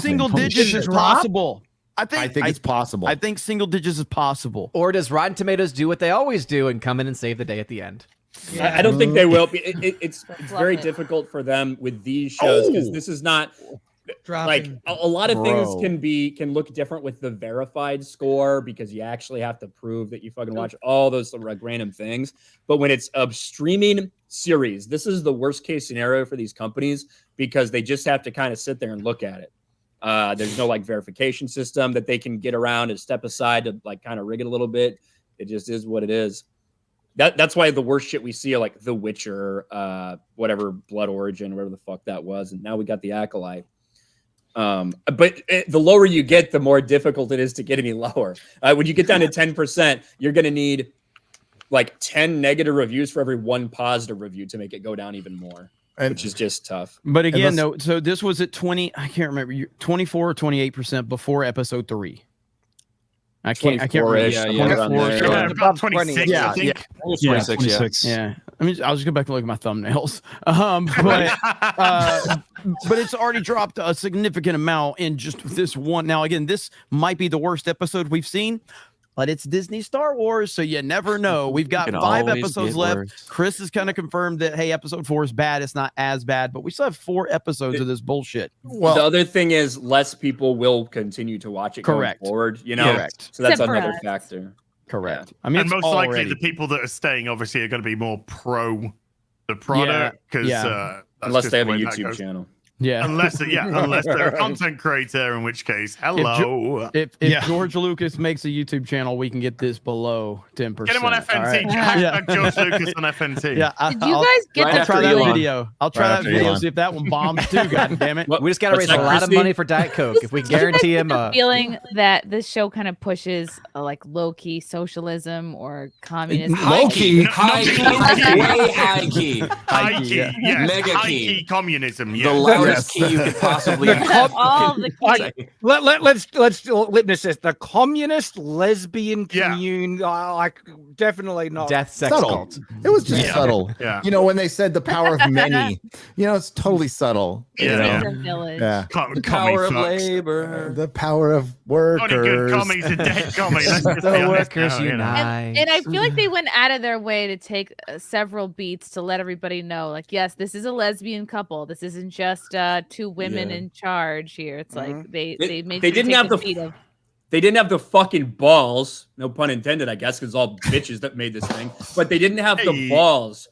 single digits is possible. I think it's possible. I think single digits is possible. Or does Rotten Tomatoes do what they always do and come in and save the day at the end? Yeah. I don't think they will. It's very difficult for them with these shows because this is not like a lot of things can look different with the verified score because you actually have to prove that you fucking watch all those like random things. But when it's a streaming series, this is the worst case scenario for these companies because they just have to kind of sit there and look at it. There's no like verification system that they can get around and step aside to like kind of rig it a little bit. It just is what it is. That's why the worst shit we see are like The Witcher, whatever Blood Origin, whatever the fuck that was, and now we got the Acolyte. But the lower you get, the more difficult it is to get any lower. When you get down to 10%, you're going to need like 10 negative reviews for every one positive review to make it go down even more, which is just tough. But again, no. So this was at 20. I can't remember 24 or 28% before episode 3. I can't remember. About 26. Yeah, I think. Yeah, 26. Yeah. I mean, I'll just go back and look at my thumbnails. But it's already dropped a significant amount in just this one. Now, again, this might be the worst episode we've seen, but it's Disney Star Wars, so you never know. We've got 5 episodes left. Chris has kind of confirmed that, hey, episode 4 is bad. It's not as bad, but we still have 4 episodes of this bullshit. Well, the other thing is less people will continue to watch it going forward, you know? Correct. So that's another factor. Correct. I mean, and most likely the people that are staying obviously are going to be more pro the product because unless they have a YouTube channel. Yeah. Unless they're a content creator, in which case, hello. If George Lucas makes a YouTube channel, we can get this below 10%. Get him on FNT. Hashtag George Lucas on FNT. Yeah. Did you guys get I'll try that video. I'll try that video, see if that one bombs too, god damn it. We just got to raise a lot of money for Diet Coke. If we guarantee him a feeling that this show kind of pushes like low-key socialism or communism. Low-key. High-key. High-key. Yes. Mega high-key communism. The loudest key you could possibly all the key. Let's witness this. The communist lesbian commune, like definitely not. Death sex cult. It was just subtle. Yeah. You know, when they said the power of many, you know, it's totally subtle. Yeah. Yeah. The power of labor. The power of workers. Only good commies are dead commies. The workers unite. And I feel like they went out of their way to take several beats to let everybody know, like, yes, this is a lesbian couple. This isn't just 2 women in charge here. It's like they didn't have the fucking balls, no pun intended, I guess, because all bitches that made this thing, but they didn't have the balls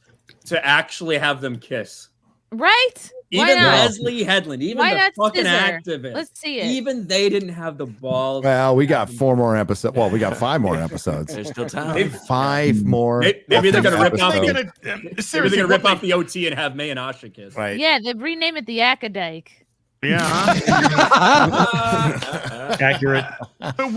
to actually have them kiss. Right? Even Leslie Headland, even the fucking activist. Let's see it. Even they didn't have the balls. Well, we got 4 more episodes. Well, we got 5 more episodes. There's still time. 5 more. Maybe they're gonna rip off. Seriously, they're gonna rip off the OT and have May and Asha kiss. Right. Yeah, they rename it the Akadike. Yeah. Accurate. But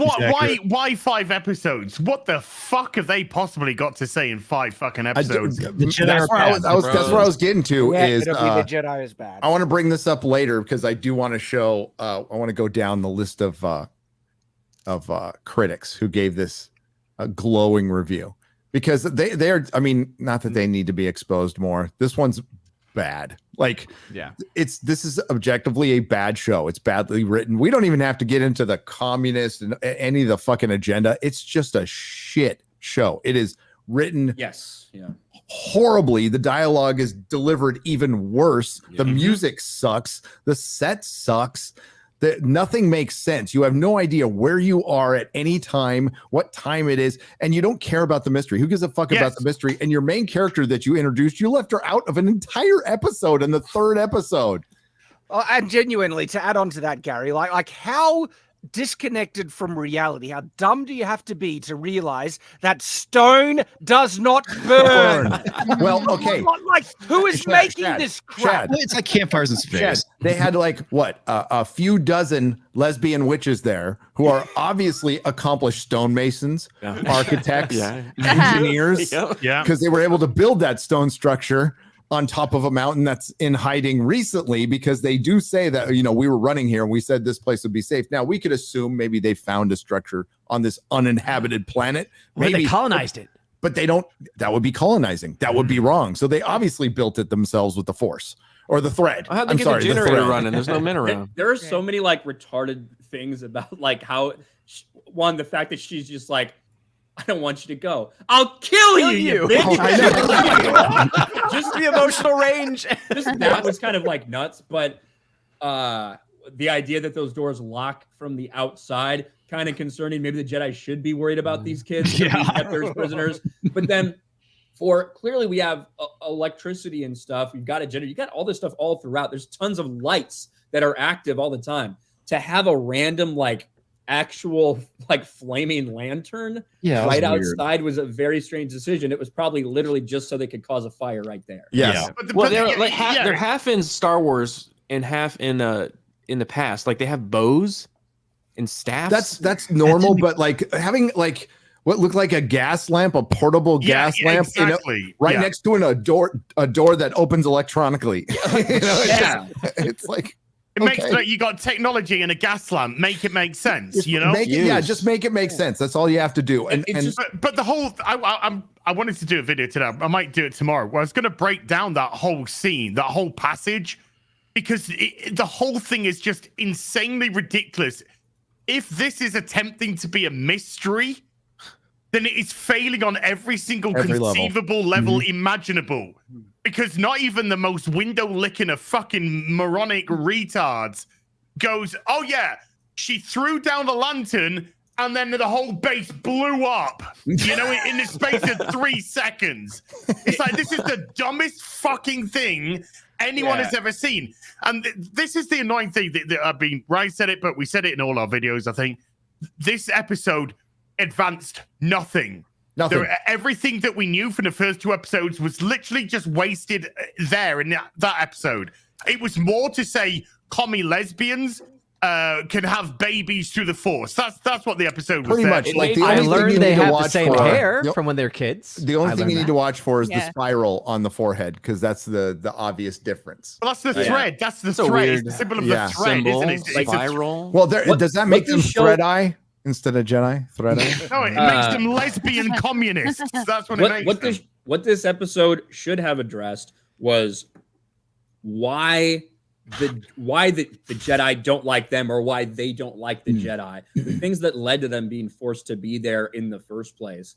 why 5 episodes? What the fuck have they possibly got to say in 5 fucking episodes? That's where I was getting to is the Jedi is bad. I want to bring this up later because I do want to show I want to go down the list of critics who gave this a glowing review because they're I mean, not that they need to be exposed more. This one's bad. Like, this is objectively a bad show. It's badly written. We don't even have to get into the communist and any of the fucking agenda. It's just a shit show. It is written horribly. The dialogue is delivered even worse. The music sucks. The set sucks. Nothing makes sense. You have no idea where you are at any time, what time it is, and you don't care about the mystery. Who gives a fuck about the mystery? And your main character that you introduced, you left her out of an entire episode in the 3rd episode. And genuinely, to add on to that, Gary, like how disconnected from reality, how dumb do you have to be to realize that stone does not burn? Well, okay. Like, who is making this crap? Well, it's like campfires in space. They had like what a few dozen lesbian witches there who are obviously accomplished stonemasons, architects, engineers, because they were able to build that stone structure on top of a mountain that's in hiding recently, because they do say that, we were running here and we said this place would be safe. Now we could assume maybe they found a structure on this uninhabited planet. Maybe they colonized it. But they don't, that would be colonizing. That would be wrong. So they obviously built it themselves with the force or the thread. How'd they get the generator running? There's no men around. There are so many like retarded things about like how, one, the fact that she's just like, I don't want you to go. I'll kill you, bitch. Just the emotional range. That was kind of like nuts, but the idea that those doors lock from the outside, kind of concerning. Maybe the Jedi should be worried about these kids. That there's prisoners. But then clearly we have electricity and stuff. You've got a generator. You got all this stuff all throughout. There's tons of lights that are active all the time. To have a random actual flaming lantern right outside was a very strange decision. It was probably literally just so they could cause a fire right there. Well, they're half in Star Wars and half in the past. Like they have bows and staffs. That's normal, but having what looked like a gas lamp, a portable gas lamp, right next to a door that opens electronically. It's like. It makes you got technology and a gas lamp. Make it make sense, just make it make sense. That's all you have to do. But the whole, I wanted to do a video today. I might do it tomorrow. Where I was going to break down that whole scene, that whole passage, because the whole thing is just insanely ridiculous. If this is attempting to be a mystery, then it is failing on every single conceivable level imaginable. Because not even the most window licking of fucking moronic retards goes, oh yeah, she threw down the lantern and then the whole base blew up, in the space of 3 seconds. It's like, this is the dumbest fucking thing anyone has ever seen. And this is the annoying thing that Ryan said it, but we said it in all our videos, I think. This episode advanced nothing. Everything that we knew from the first 2 episodes was literally just wasted there in that episode. It was more to say commie lesbians can have babies through the Force. That's what the episode was. Pretty much. I learned they have the same hair from when they're kids. The only thing you need to watch for is the spiral on the forehead, because that's the obvious difference. Well, that's the thread. That's the thread. It's the symbol of the thread, isn't it? It's spiral. Well, does that make them thread eye? Instead of Jedi, thread eye? No, it makes them lesbian communists. That's what it makes them. What this episode should have addressed was why the Jedi don't like them, or why they don't like the Jedi. The things that led to them being forced to be there in the first place.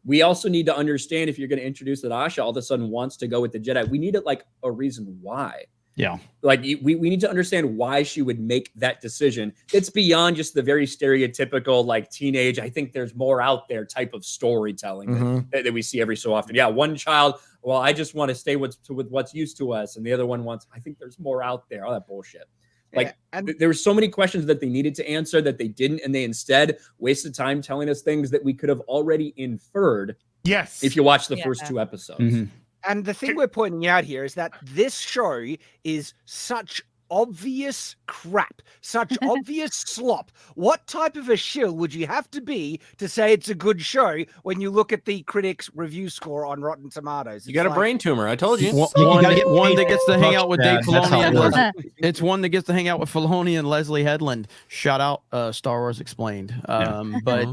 We also need to understand, if you're going to introduce that Asha all of a sudden wants to go with the Jedi, we need a reason why. Yeah. We need to understand why she would make that decision. It's beyond just the very stereotypical teenage, I think there's more out there type of storytelling that we see every so often. Yeah, one child, well, I just want to stay with what's used to us, and the other one wants, I think there's more out there. All that bullshit. There were so many questions that they needed to answer that they didn't, and they instead wasted time telling us things that we could have already inferred. Yes. If you watch the first 2 episodes. And the thing we're pointing out here is that this show is such obvious crap, such obvious slop. What type of a shill would you have to be to say it's a good show when you look at the critics' review score on Rotten Tomatoes? You got a brain tumor. I told you. One that gets to hang out with Dave Filoni. It's one that gets to hang out with Filoni and Leslie Headland. Shout out Star Wars Explained. But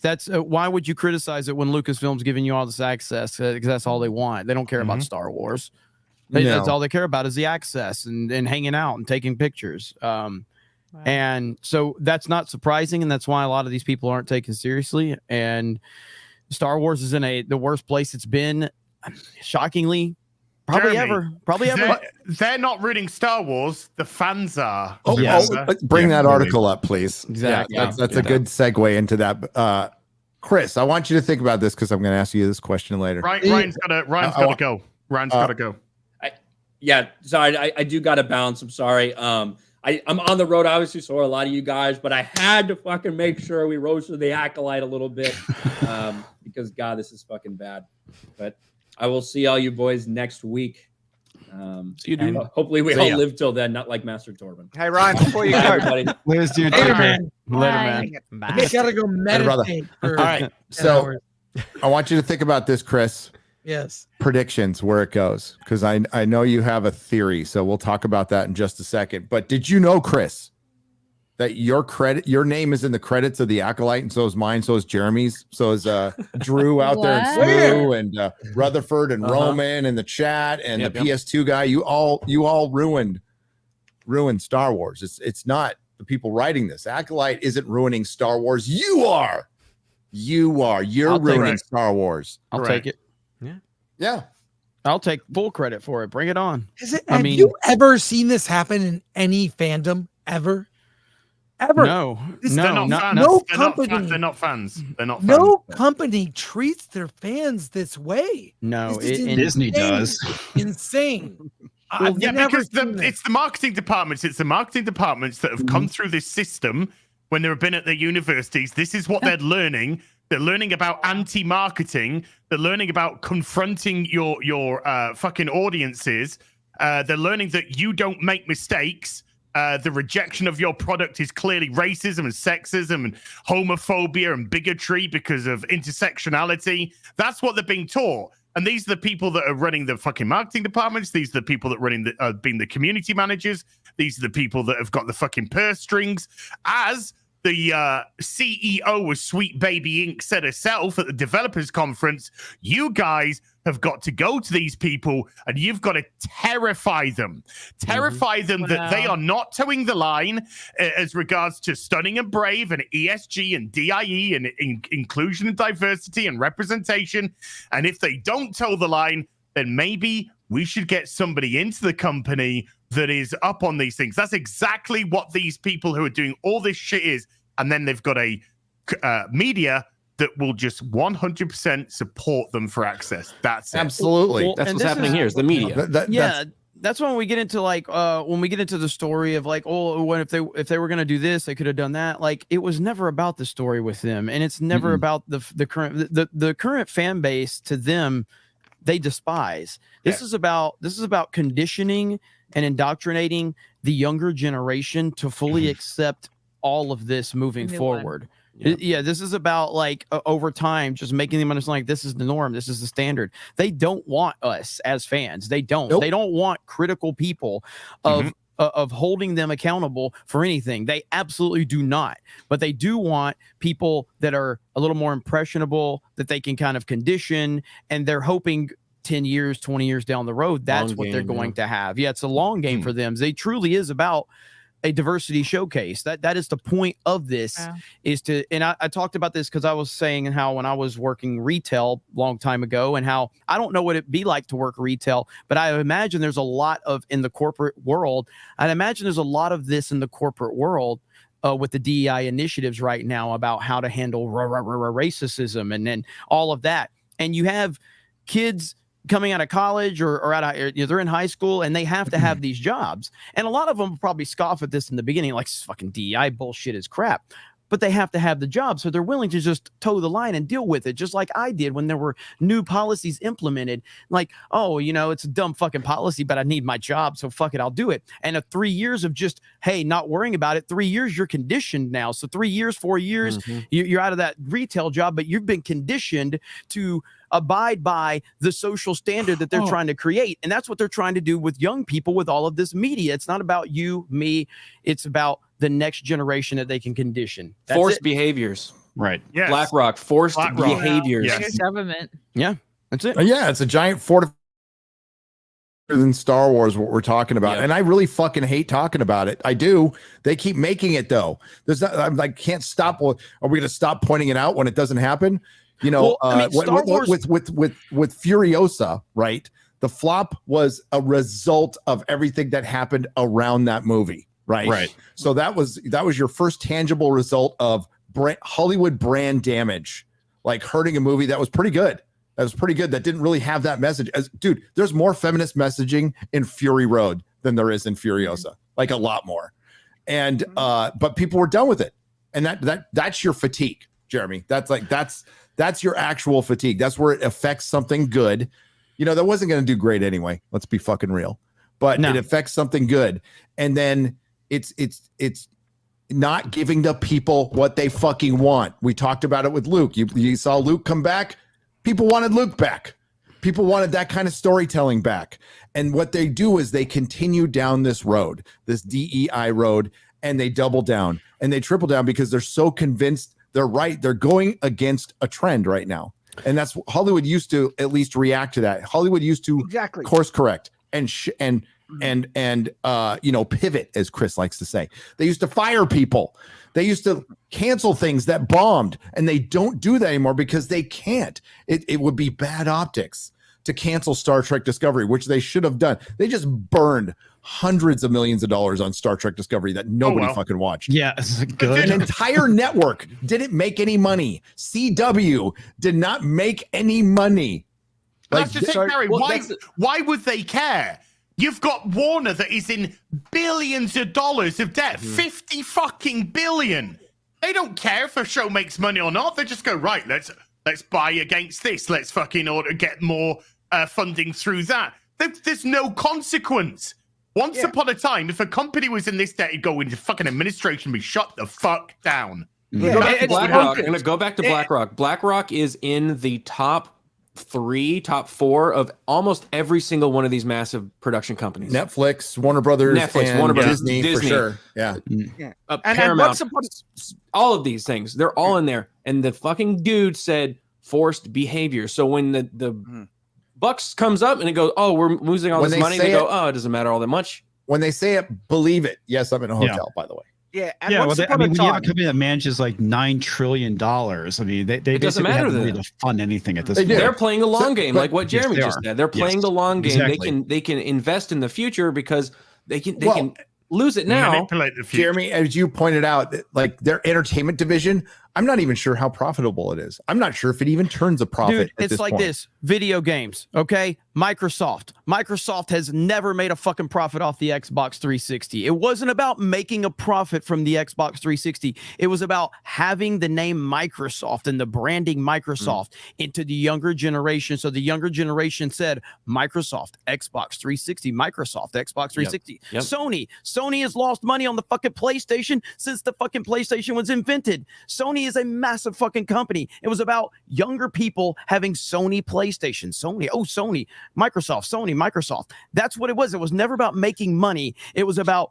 that's why would you criticize it when Lucasfilm's giving you all this access? Because that's all they want. They don't care about Star Wars. That's all they care about is the access and hanging out and taking pictures. And so that's not surprising. And that's why a lot of these people aren't taken seriously. And Star Wars is in the worst place it's been, shockingly, Probably Jeremy, ever. They're not rooting Star Wars. The fans are. Bring that article up, please. Exactly. Yeah, that's a good segue into that. Chris, I want you to think about this because I'm going to ask you this question later. Ryan's got to go. Ryan's got to go. Sorry, I do got to bounce. I'm sorry. I'm on the road, obviously, so are a lot of you guys, but I had to fucking make sure we roasted the Acolyte a little bit because, God, this is fucking bad. But I will see all you boys next week. See you, dude. Hopefully we all live till then, not like Master Torben. Hey, Ryan, before you go, everybody. Liz, dude. Later, man. Man. I gotta go meditate. All right. So I want you to think about this, Chris. Yes. Predictions, where it goes, because I know you have a theory. So we'll talk about that in just a second. But did you know, Chris, that your name is in the credits of the Acolyte, and so is mine, so is Jeremy's, so is Drew out there, and Smoo, and Rutherford, and Roman, and the chat, and the PS2 guy. You all ruined Star Wars. It's not the people writing this. Acolyte isn't ruining Star Wars. You are. You're ruining Star Wars. I'll take it. Yeah. I'll take full credit for it. Bring it on. Have you ever seen this happen in any fandom ever? Ever? No. They're not fans. No They're company. They're not fans. They're not fans. No company treats their fans this way. No, Disney does. Insane. Because it's the marketing departments. It's the marketing departments that have come through this system when they've been at their universities. This is what they're learning. They're learning about anti-marketing. They're learning about confronting your fucking audiences. They're learning that you don't make mistakes. The rejection of your product is clearly racism and sexism and homophobia and bigotry because of intersectionality. That's what they're being taught. And these are the people that are running the fucking marketing departments. These are the people that are running being the community managers. These are the people that have got the fucking purse strings. As the CEO of Sweet Baby Inc. said herself at the developers conference, you guys have got to go to these people and you've got to terrify them. Terrify them that they are not towing the line as regards to stunning and brave and ESG and DIE and inclusion and diversity and representation. And if they don't toe the line, then maybe we should get somebody into the company that is up on these things. That's exactly what these people who are doing all this shit is. And then they've got a media that will just 100% support them for access. That's absolutely. Well, that's what's happening here is the media. That's when we get into the story of like, oh, what if they were going to do this, they could have done that. Like, it was never about the story with them, and it's never about the current fan base. To them, they despise. This is about conditioning and indoctrinating the younger generation to fully accept all of this moving forward. This is about like over time, just making them understand like this is the norm, this is the standard. They don't want us as fans. They don't. They don't want critical people of holding them accountable for anything. They absolutely do not. But they do want people that are a little more impressionable, that they can kind of condition, and they're hoping 10 years, 20 years down the road, that's what they're going to have. Yeah, it's a long game for them. They truly is about a diversity showcase. That is the point of this, is to, and I talked about this because I was saying how when I was working retail a long time ago, and how I don't know what it'd be like to work retail, but I imagine there's a lot of in the corporate world. I'd imagine there's a lot of this in the corporate world with the DEI initiatives right now about how to handle racism and then all of that. And you have kids coming out of college or they're in high school and they have to have these jobs. And a lot of them probably scoff at this in the beginning, like, fucking DEI bullshit is crap. But they have to have the job. So they're willing to just toe the line and deal with it, just like I did when there were new policies implemented. Like, oh, it's a dumb fucking policy, but I need my job. So fuck it, I'll do it. And 3 years of just, hey, not worrying about it. 3 years, you're conditioned now. So 3 years, 4 years, you're out of that retail job, but you've been conditioned to abide by the social standard that they're trying to create. And that's what they're trying to do with young people with all of this media. It's not about you, me. It's about the next generation that they can condition. Forced behaviors. Right. Yes. BlackRock, forced behaviors. Yes. Government. Yeah, that's it. Yeah, it's a giant than Star Wars, what we're talking about. And I really fucking hate talking about it. I do. They keep making it though. I'm like, can't stop. Are we going to stop pointing it out when it doesn't happen? Star Wars with Furiosa, right? The flop was a result of everything that happened around that movie, right? So that was your first tangible result of Hollywood brand damage, like hurting a movie that was pretty good. That didn't really have that message. Dude, there's more feminist messaging in Fury Road than there is in Furiosa, like a lot more. And but people were done with it, and that's your fatigue, Jeremy. That's your actual fatigue. That's where it affects something good. That wasn't going to do great anyway. Let's be fucking real. But it affects something good, and then it's not giving the people what they fucking want. We talked about it with Luke. You saw Luke come back. People wanted Luke back. People wanted that kind of storytelling back. And what they do is they continue down this road, this DEI road, and they double down and they triple down because they're so convinced they're right. They're going against a trend right now. And that's Hollywood used to at least react to that. Hollywood used to course correct and pivot, as Chris likes to say. They used to fire people. They used to cancel things that bombed, and they don't do that anymore because they can't. It would be bad optics to cancel Star Trek Discovery, which they should have done. They just burned hundreds of millions of dollars on Star Trek Discovery that nobody fucking watched. Yeah, it's good. An entire network didn't make any money. CW did not make any money. That's just Harry. Why would they care? You've got Warner that is in billions of dollars of debt, 50 fucking billion. They don't care if a show makes money or not. They just go, right, let's buy against this. Let's fucking get more funding through that. There's no consequence. Once upon a time, if a company was in this debt, it'd go into fucking administration, be shut the fuck down. I'm going to go back to BlackRock. BlackRock is in the top 4 of almost every single one of these massive production companies. Warner Brothers, Disney, for sure. Yeah. Paramount, all of these things, they're all in there. And the fucking dude said forced behavior. So when the Bucks comes up and it goes, oh, we're losing all this money, they go, oh, it doesn't matter all that much. When they say it, believe it. Yes, I'm in a hotel, by the way. Yeah, and when you have a company that manages like $9 trillion, I mean, they it doesn't matter have to fund anything at this point. They're playing the long game, like what Jeremy just said. They're playing the long game. Exactly. They can invest in the future because they can lose it now. Manipulate the future. Jeremy, as you pointed out, like their entertainment division, I'm not even sure how profitable it is. I'm not sure if it even turns a profit. Dude, it's like this. Video games, okay? Microsoft has never made a fucking profit off the Xbox 360. It wasn't about making a profit from the Xbox 360. It was about having the name Microsoft and the branding Microsoft into the younger generation. So the younger generation said Microsoft, Xbox 360, Microsoft, Xbox 360. Yep. Sony has lost money on the fucking PlayStation since the fucking PlayStation was invented. Sony is a massive fucking company. It was about younger people having Sony PlayStation. Sony, Microsoft, Sony, Microsoft. That's what it was. It was never about making money. It was about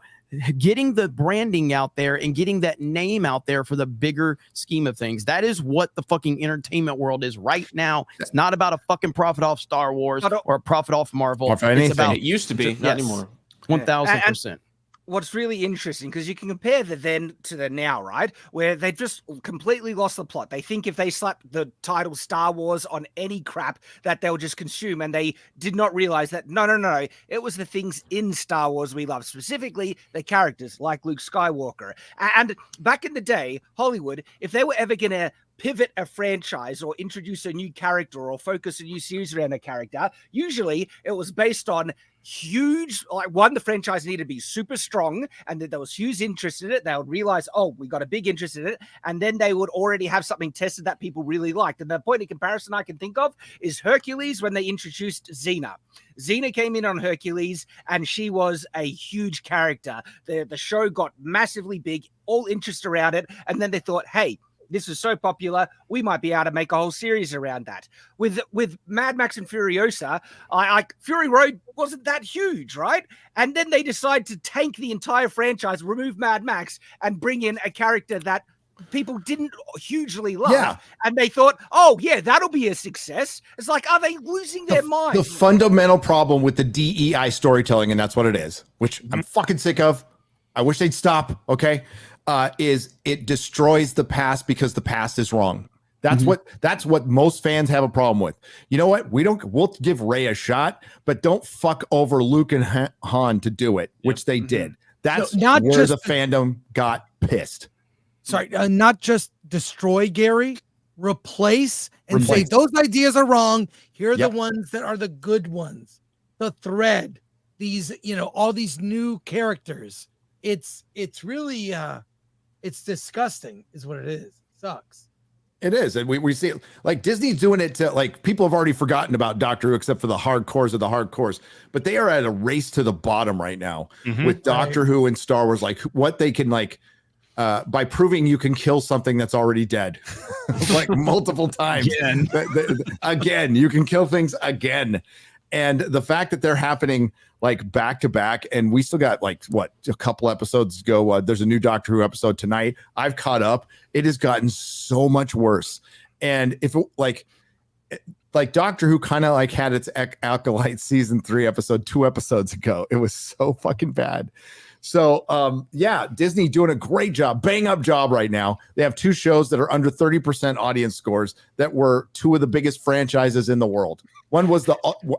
getting the branding out there and getting that name out there for the bigger scheme of things. That is what the fucking entertainment world is right now. It's not about a fucking profit off Star Wars or a profit off Marvel. It's about, it used to be, not anymore. 1000%. What's really interesting, because you can compare the then to the now, right? Where they just completely lost the plot. They think if they slap the title Star Wars on any crap that they'll just consume, and they did not realize that, no. It was the things in Star Wars we love, specifically the characters like Luke Skywalker. And back in the day, Hollywood, if they were ever going to pivot a franchise or introduce a new character or focus a new series around a character, usually it was based on huge, like the franchise needed to be super strong, and that there was huge interest in it. They would realize, oh, we got a big interest in it, and then they would already have something tested that people really liked. And the point of comparison I can think of is Hercules, when they introduced Xena. Xena came in on Hercules, and she was a huge character. The show got massively big, all interest around it, and then they thought, hey, this is so popular, we might be able to make a whole series around that. With Mad Max and Furiosa, Fury Road wasn't that huge, right? And then they decide to tank the entire franchise, remove Mad Max, and bring in a character that people didn't hugely love. Yeah. And they thought, oh, yeah, that'll be a success. It's like, are they losing their mind? The fundamental problem with the DEI storytelling, and that's what it is, which I'm fucking sick of. I wish they'd stop, okay? Is it destroys the past because the past is wrong. That's what most fans have a problem with. You know what? We'll give Rey a shot, but don't fuck over Luke and Han to do it, which they did. That's not where just the fandom got pissed. Sorry, not just destroy Gary, replace and say those ideas are wrong. Here are the ones that are the good ones. The thread, these, all these new characters. It's really it's disgusting, is what it is. It sucks. It is. And we see it, like Disney's doing it to, like, people have already forgotten about Doctor Who except for the hardcores of the hardcores, but they are at a race to the bottom right now with Doctor Who and Star Wars, like what they can, like, by proving you can kill something that's already dead, like multiple times. Again, you can kill things again. And the fact that they're happening like back to back, and we still got like a couple episodes to go. There's a new Doctor Who episode tonight. I've caught up. It has gotten so much worse. And if like Doctor Who kind of like had its Acolyte season 3 episode 2 episodes ago, it was so fucking bad. So Disney doing a great job, bang up job right now. They have 2 shows that are under 30% audience scores that were 2 of the biggest franchises in the world. One was the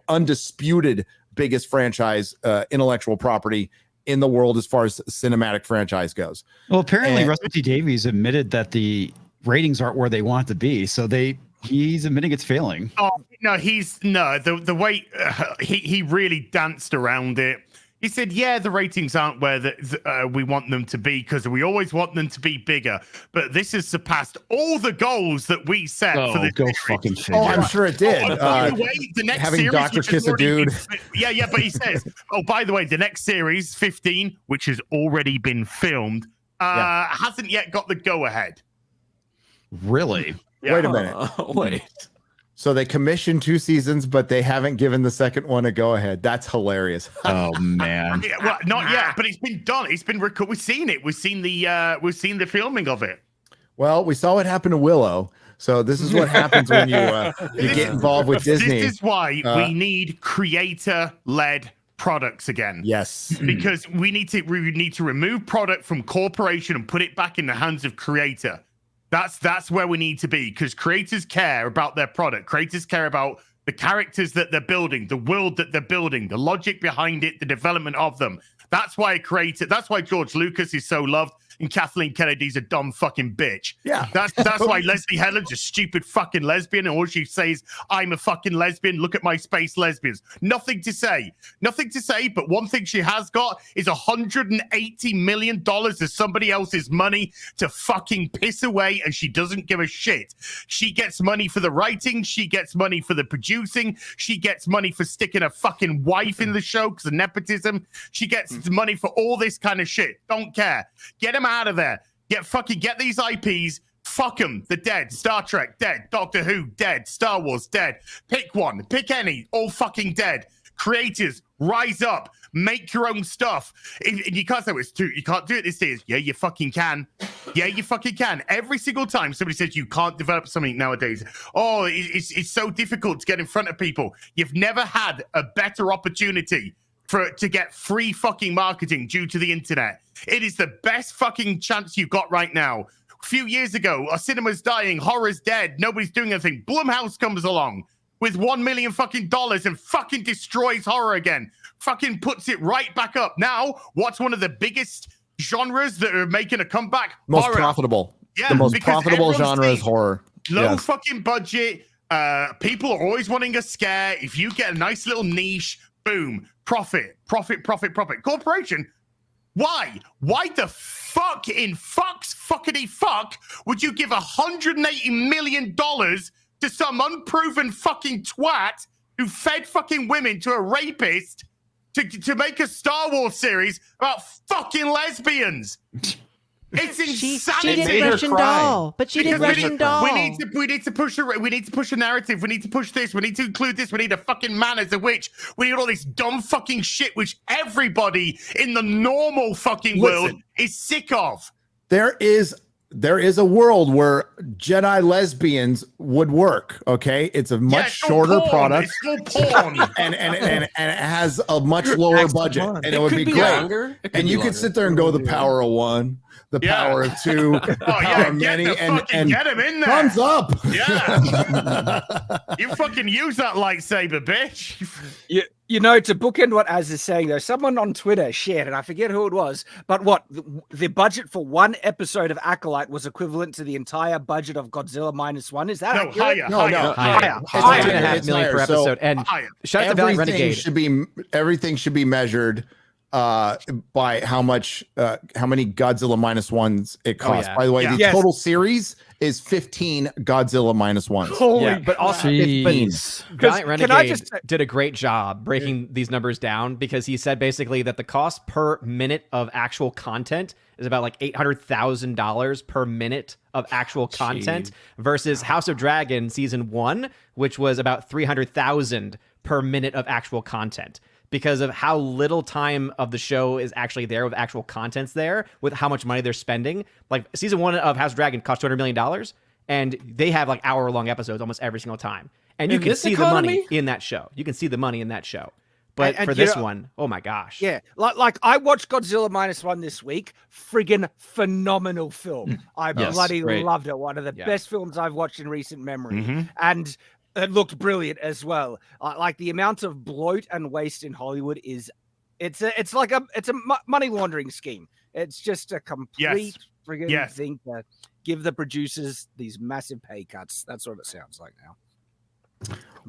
undisputed biggest franchise, intellectual property in the world as far as cinematic franchise goes. Well, apparently Russell T Davies admitted that the ratings aren't where they want to be. So he's admitting it's failing. Oh, no, the way he really danced around it. He said, the ratings aren't where we want them to be because we always want them to be bigger. But this has surpassed all the goals that we set for this. Go fucking figure. Oh, I'm sure it did. By the way, the next having series, Doctor kiss a dude. But he says, by the way, the next series, 15, which has already been filmed, hasn't yet got the go-ahead. Really? Yeah. Wait a minute. Wait. So they commissioned 2 seasons, but they haven't given the second one a go-ahead. That's hilarious. Oh man. Well, not yet, but it's been done. It's been recorded. We've seen it. We've seen the filming of it. Well, we saw what happened to Willow. So this is what happens when you get involved with Disney. This is why we need creator-led products again. Yes. Because we need to remove product from corporation and put it back in the hands of creator. That's where we need to be, because creators care about their product. Creators care about the characters that they're building, the world that they're building, the logic behind it, the development of them. That's why George Lucas is so loved and Kathleen Kennedy's a dumb fucking bitch. Yeah. That's why Leslie Headland's a stupid fucking lesbian, and all she says, I'm a fucking lesbian, look at my space lesbians. Nothing to say, but one thing she has got is $180 million of somebody else's money to fucking piss away, and she doesn't give a shit. She gets money for the writing, she gets money for the producing, she gets money for sticking a fucking wife in the show because of nepotism, she gets money for all this kind of shit. Don't care. Get them out of there. Get these IPs. Fuck them. They're dead. Star Trek, dead. Doctor Who, dead. Star Wars, dead. Pick one. Pick any. All fucking dead. Creators, rise up. Make your own stuff. You can't say it's too. You can't do it this days. Yeah, you fucking can. Yeah, you fucking can. Every single time somebody says you can't develop something nowadays, it's so difficult to get in front of people. You've never had a better opportunity to get free fucking marketing due to the internet. It is the best fucking chance you've got right now. A few years ago, our cinema's dying, horror's dead, nobody's doing anything. Blumhouse comes along with $1 million fucking dollars and fucking destroys horror again. Fucking puts it right back up. Now, what's one of the biggest genres that are making a comeback? Most horror. profitable. Yeah, the most because profitable everyone's genre is saying horror. Low fucking budget. People are always wanting a scare. If you get a nice little niche, boom, profit. Corporation, why? Why the fuck in fuckity fuck would you give $180 million to some unproven fucking twat who fed fucking women to a rapist to make a Star Wars series about fucking lesbians? It's insanity. She did Russian doll, but she did Russian doll. We need to push a narrative. We need to push this. We need to include this. We need a fucking man as a witch. We need all this dumb fucking shit which everybody in the normal fucking world is sick of. There is a world where Jedi lesbians would work. Okay, it's a much shorter product. It's still porn. and it has a much lower budget, and it would be great. And you could sit there and go, the power of one. the power of two, the power of many, and get him in there. Thumbs up. Yeah. You fucking use that lightsaber, bitch. You know, to bookend what Az is saying, though, someone on Twitter shared, and I forget who it was, but the budget for one episode of Acolyte was equivalent to the entire budget of Godzilla -1. Is that no, accurate? higher. It's $2.5 million per episode. And shout out to Valiant Renegade. Everything should be measured by how many Godzilla -1s it costs. yeah. By the way, the total series is 15 Godzilla -1s. Holy, but also Valiant Renegade did a great job breaking these numbers down, because he said basically that the cost per minute of actual content is about like $800,000 per minute of actual content versus House of Dragon season 1, which was about $300,000 per minute of actual content, because of how little time of the show is actually there with actual contents there, with how much money they're spending. Like season 1 of House of Dragon cost $200 million, and they have like hour-long episodes almost every single time. And you can see the money in that show. You can see the money in that show. But for this one, oh my gosh. Yeah, like I watched Godzilla -1 this week. Friggin' phenomenal film. I bloody loved it. One of the best films I've watched in recent memory. And it looked brilliant as well. Like the amount of bloat and waste in Hollywood it's a money laundering scheme. It's just a complete friggin' thing to give the producers these massive pay cuts. That's what it sounds like now.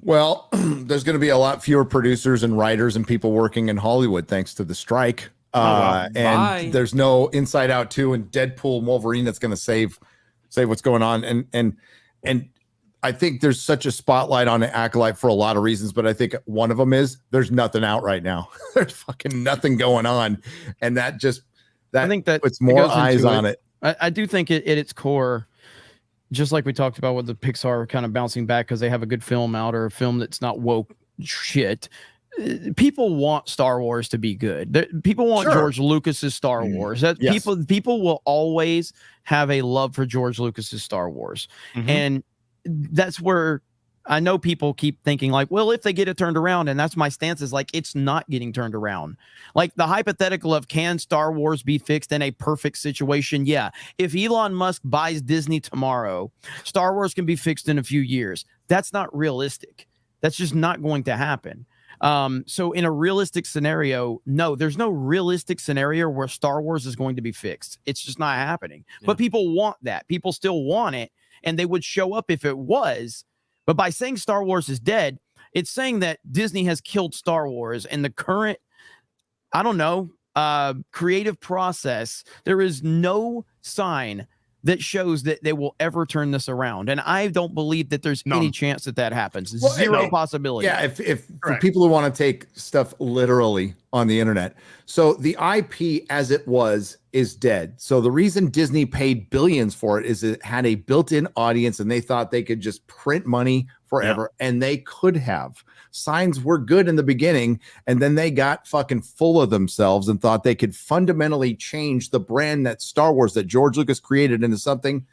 Well, there's going to be a lot fewer producers and writers and people working in Hollywood thanks to the strike. And there's no Inside Out 2 and Deadpool and Wolverine that's going to save what's going on. And I think there's such a spotlight on the Acolyte for a lot of reasons, but I think one of them is there's nothing out right now. There's fucking nothing going on. And I think that puts more eyes on it. I do think at its core, just like we talked about with the Pixar kind of bouncing back because they have a good film out or a film that's not woke shit. People want Star Wars to be good. People want George Lucas's Star Wars. People will always have a love for George Lucas's Star Wars. And that's where I know people keep thinking like, well, if they get it turned around, and that's my stance, is like, it's not getting turned around. Like the hypothetical of, can Star Wars be fixed in a perfect situation? Yeah. If Elon Musk buys Disney tomorrow, Star Wars can be fixed in a few years. That's not realistic. That's just not going to happen. So in a realistic scenario, no, there's no realistic scenario where Star Wars is going to be fixed. It's just not happening. But people want that. People still want it, and they would show up if it was. But by saying Star Wars is dead, it's saying that Disney has killed Star Wars, and the current, creative process, there is no sign that shows that they will ever turn this around. And I don't believe that there's any chance that happens. Zero possibility. Yeah, if for people who want to take stuff literally on the internet. So the IP as it was is dead. So the reason Disney paid billions for it is it had a built-in audience, and they thought they could just print money forever. And they could have. Signs were good in the beginning, and then they got fucking full of themselves and thought they could fundamentally change the brand that Star Wars, that George Lucas created, into something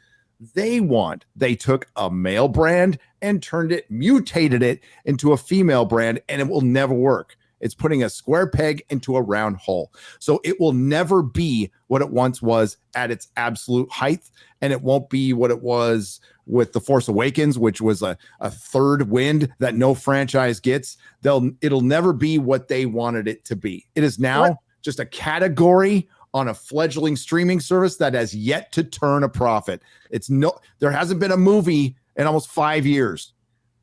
they want. They took a male brand and mutated it into a female brand, and it will never work. It's putting a square peg into a round hole. So it will never be what it once was at its absolute height, and it won't be what it was with The Force Awakens, which was a third wind that no franchise gets. It'll never be what they wanted it to be. It is now just a category on a fledgling streaming service that has yet to turn a profit. There hasn't been a movie in almost 5 years.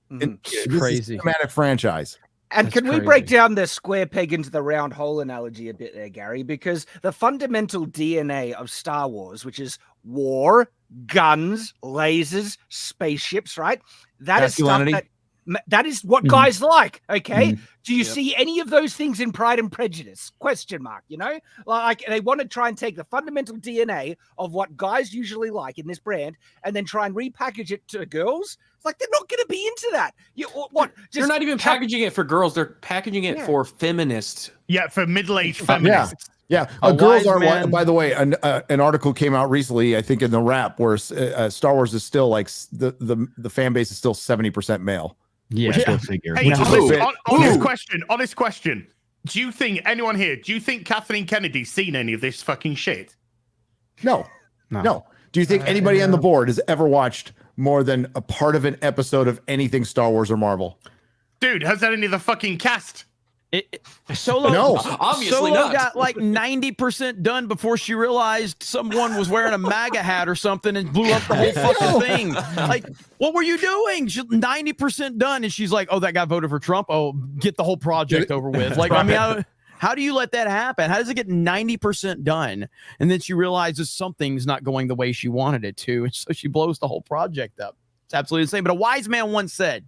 It's crazy. Cinematic franchise. And can we break down the square peg into the round hole analogy a bit there, Gary? Because the fundamental DNA of Star Wars, which is war, guns, lasers, spaceships, right? That is stuff that is what guys like, okay? Do you see any of those things in Pride and Prejudice? Question mark, Like they want to try and take the fundamental DNA of what guys usually like in this brand and then try and repackage it to girls. It's like, they're not going to be into that. They're not even packaging it for girls. They're packaging it for feminists. Yeah, for middle-aged feminists. Yeah, girls are. By the way, an article came out recently, I think in the Wrap, where Star Wars is still like the fan base is still 70% male. Yeah, go figure. Hey, honest question. Do you think Kathleen Kennedy's seen any of this fucking shit? No. Do you think anybody on the board has ever watched more than a part of an episode of anything Star Wars or Marvel? Dude, has that any of the fucking cast? Solo, no, obviously Solo not. got like 90% done before she realized someone was wearing a MAGA hat or something and blew up the whole fucking thing. Like, what were you doing? She's 90% done, and she's like, "Oh, that guy voted for Trump. Oh, get the whole project over with." Like, I mean, how do you let that happen? How does it get 90% done, and then she realizes something's not going the way she wanted it to, and so she blows the whole project up? It's absolutely insane. But a wise man once said,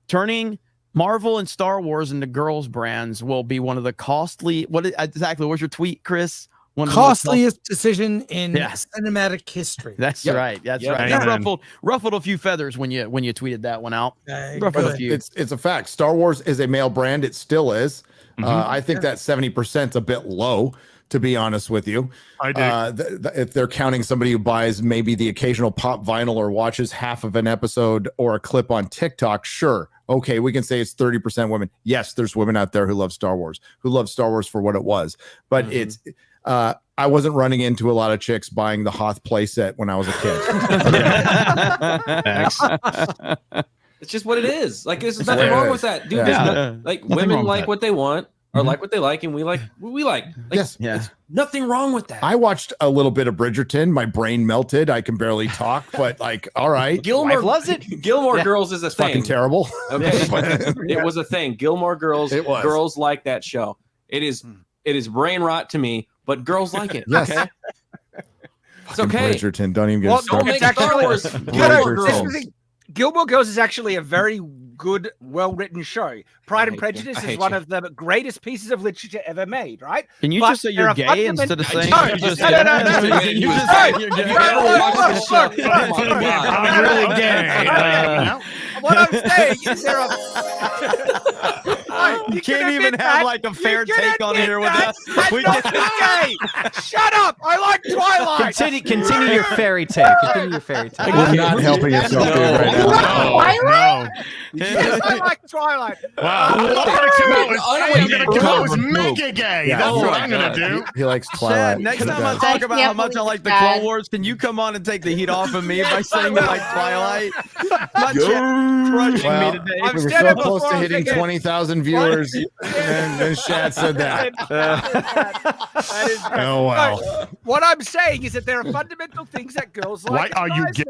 "Turning Marvel and Star Wars into girls' brands will be one of the costly." What exactly? What's your tweet, Chris? One of costliest decision in cinematic history. That's right. That's right. That ruffled a few feathers when you tweeted that one out. Ruffled a few. It's a fact. Star Wars is a male brand. It still is. I think that 70% is a bit low, to be honest with you. I do. If they're counting somebody who buys maybe the occasional pop vinyl or watches half of an episode or a clip on TikTok, sure. Okay, we can say it's 30% women. Yes, there's women out there who love Star Wars for what it was. But it's I wasn't running into a lot of chicks buying the Hoth playset when I was a kid. It's just what it is. Like, there's nothing wrong with that, dude. Like, women like what they want or like what they like, and we like what we like. Yes, there's nothing wrong with that. I watched a little bit of Bridgerton. My brain melted. I can barely talk, but like, all right. Gilmore Girls is a thing. Fucking terrible. Okay, it was a thing. Gilmore Girls. Girls like that show. It is brain rot to me, but girls like it. Yes. Okay. It's okay. Bridgerton. Don't even get started. Don't make Star Wars. Gilmore Girls is actually a very good, well-written show. Pride and Prejudice is one of the greatest pieces of literature ever made, right? Can you just say you're gay instead of saying you're really gay? What I'm saying is there are... You can't even have like a fair take on here with us. Gay. Shut up! I like Twilight. Continue your fairy take. Continue your fairy take. You're not helping yourself right now. Yes, I like Twilight. Wow. I'm going to come out as mega gay. Yeah. That's what I'm going to do. He likes Twilight. Next time I talk about how much I like the Clone Wars, can you come on and take the heat off of me by saying I like Twilight? My chat crushing me today. We were so close to hitting 20,000 viewers, and then Shad said that. Oh, wow. What I'm saying is that there are fundamental things that girls like. Why are you gay?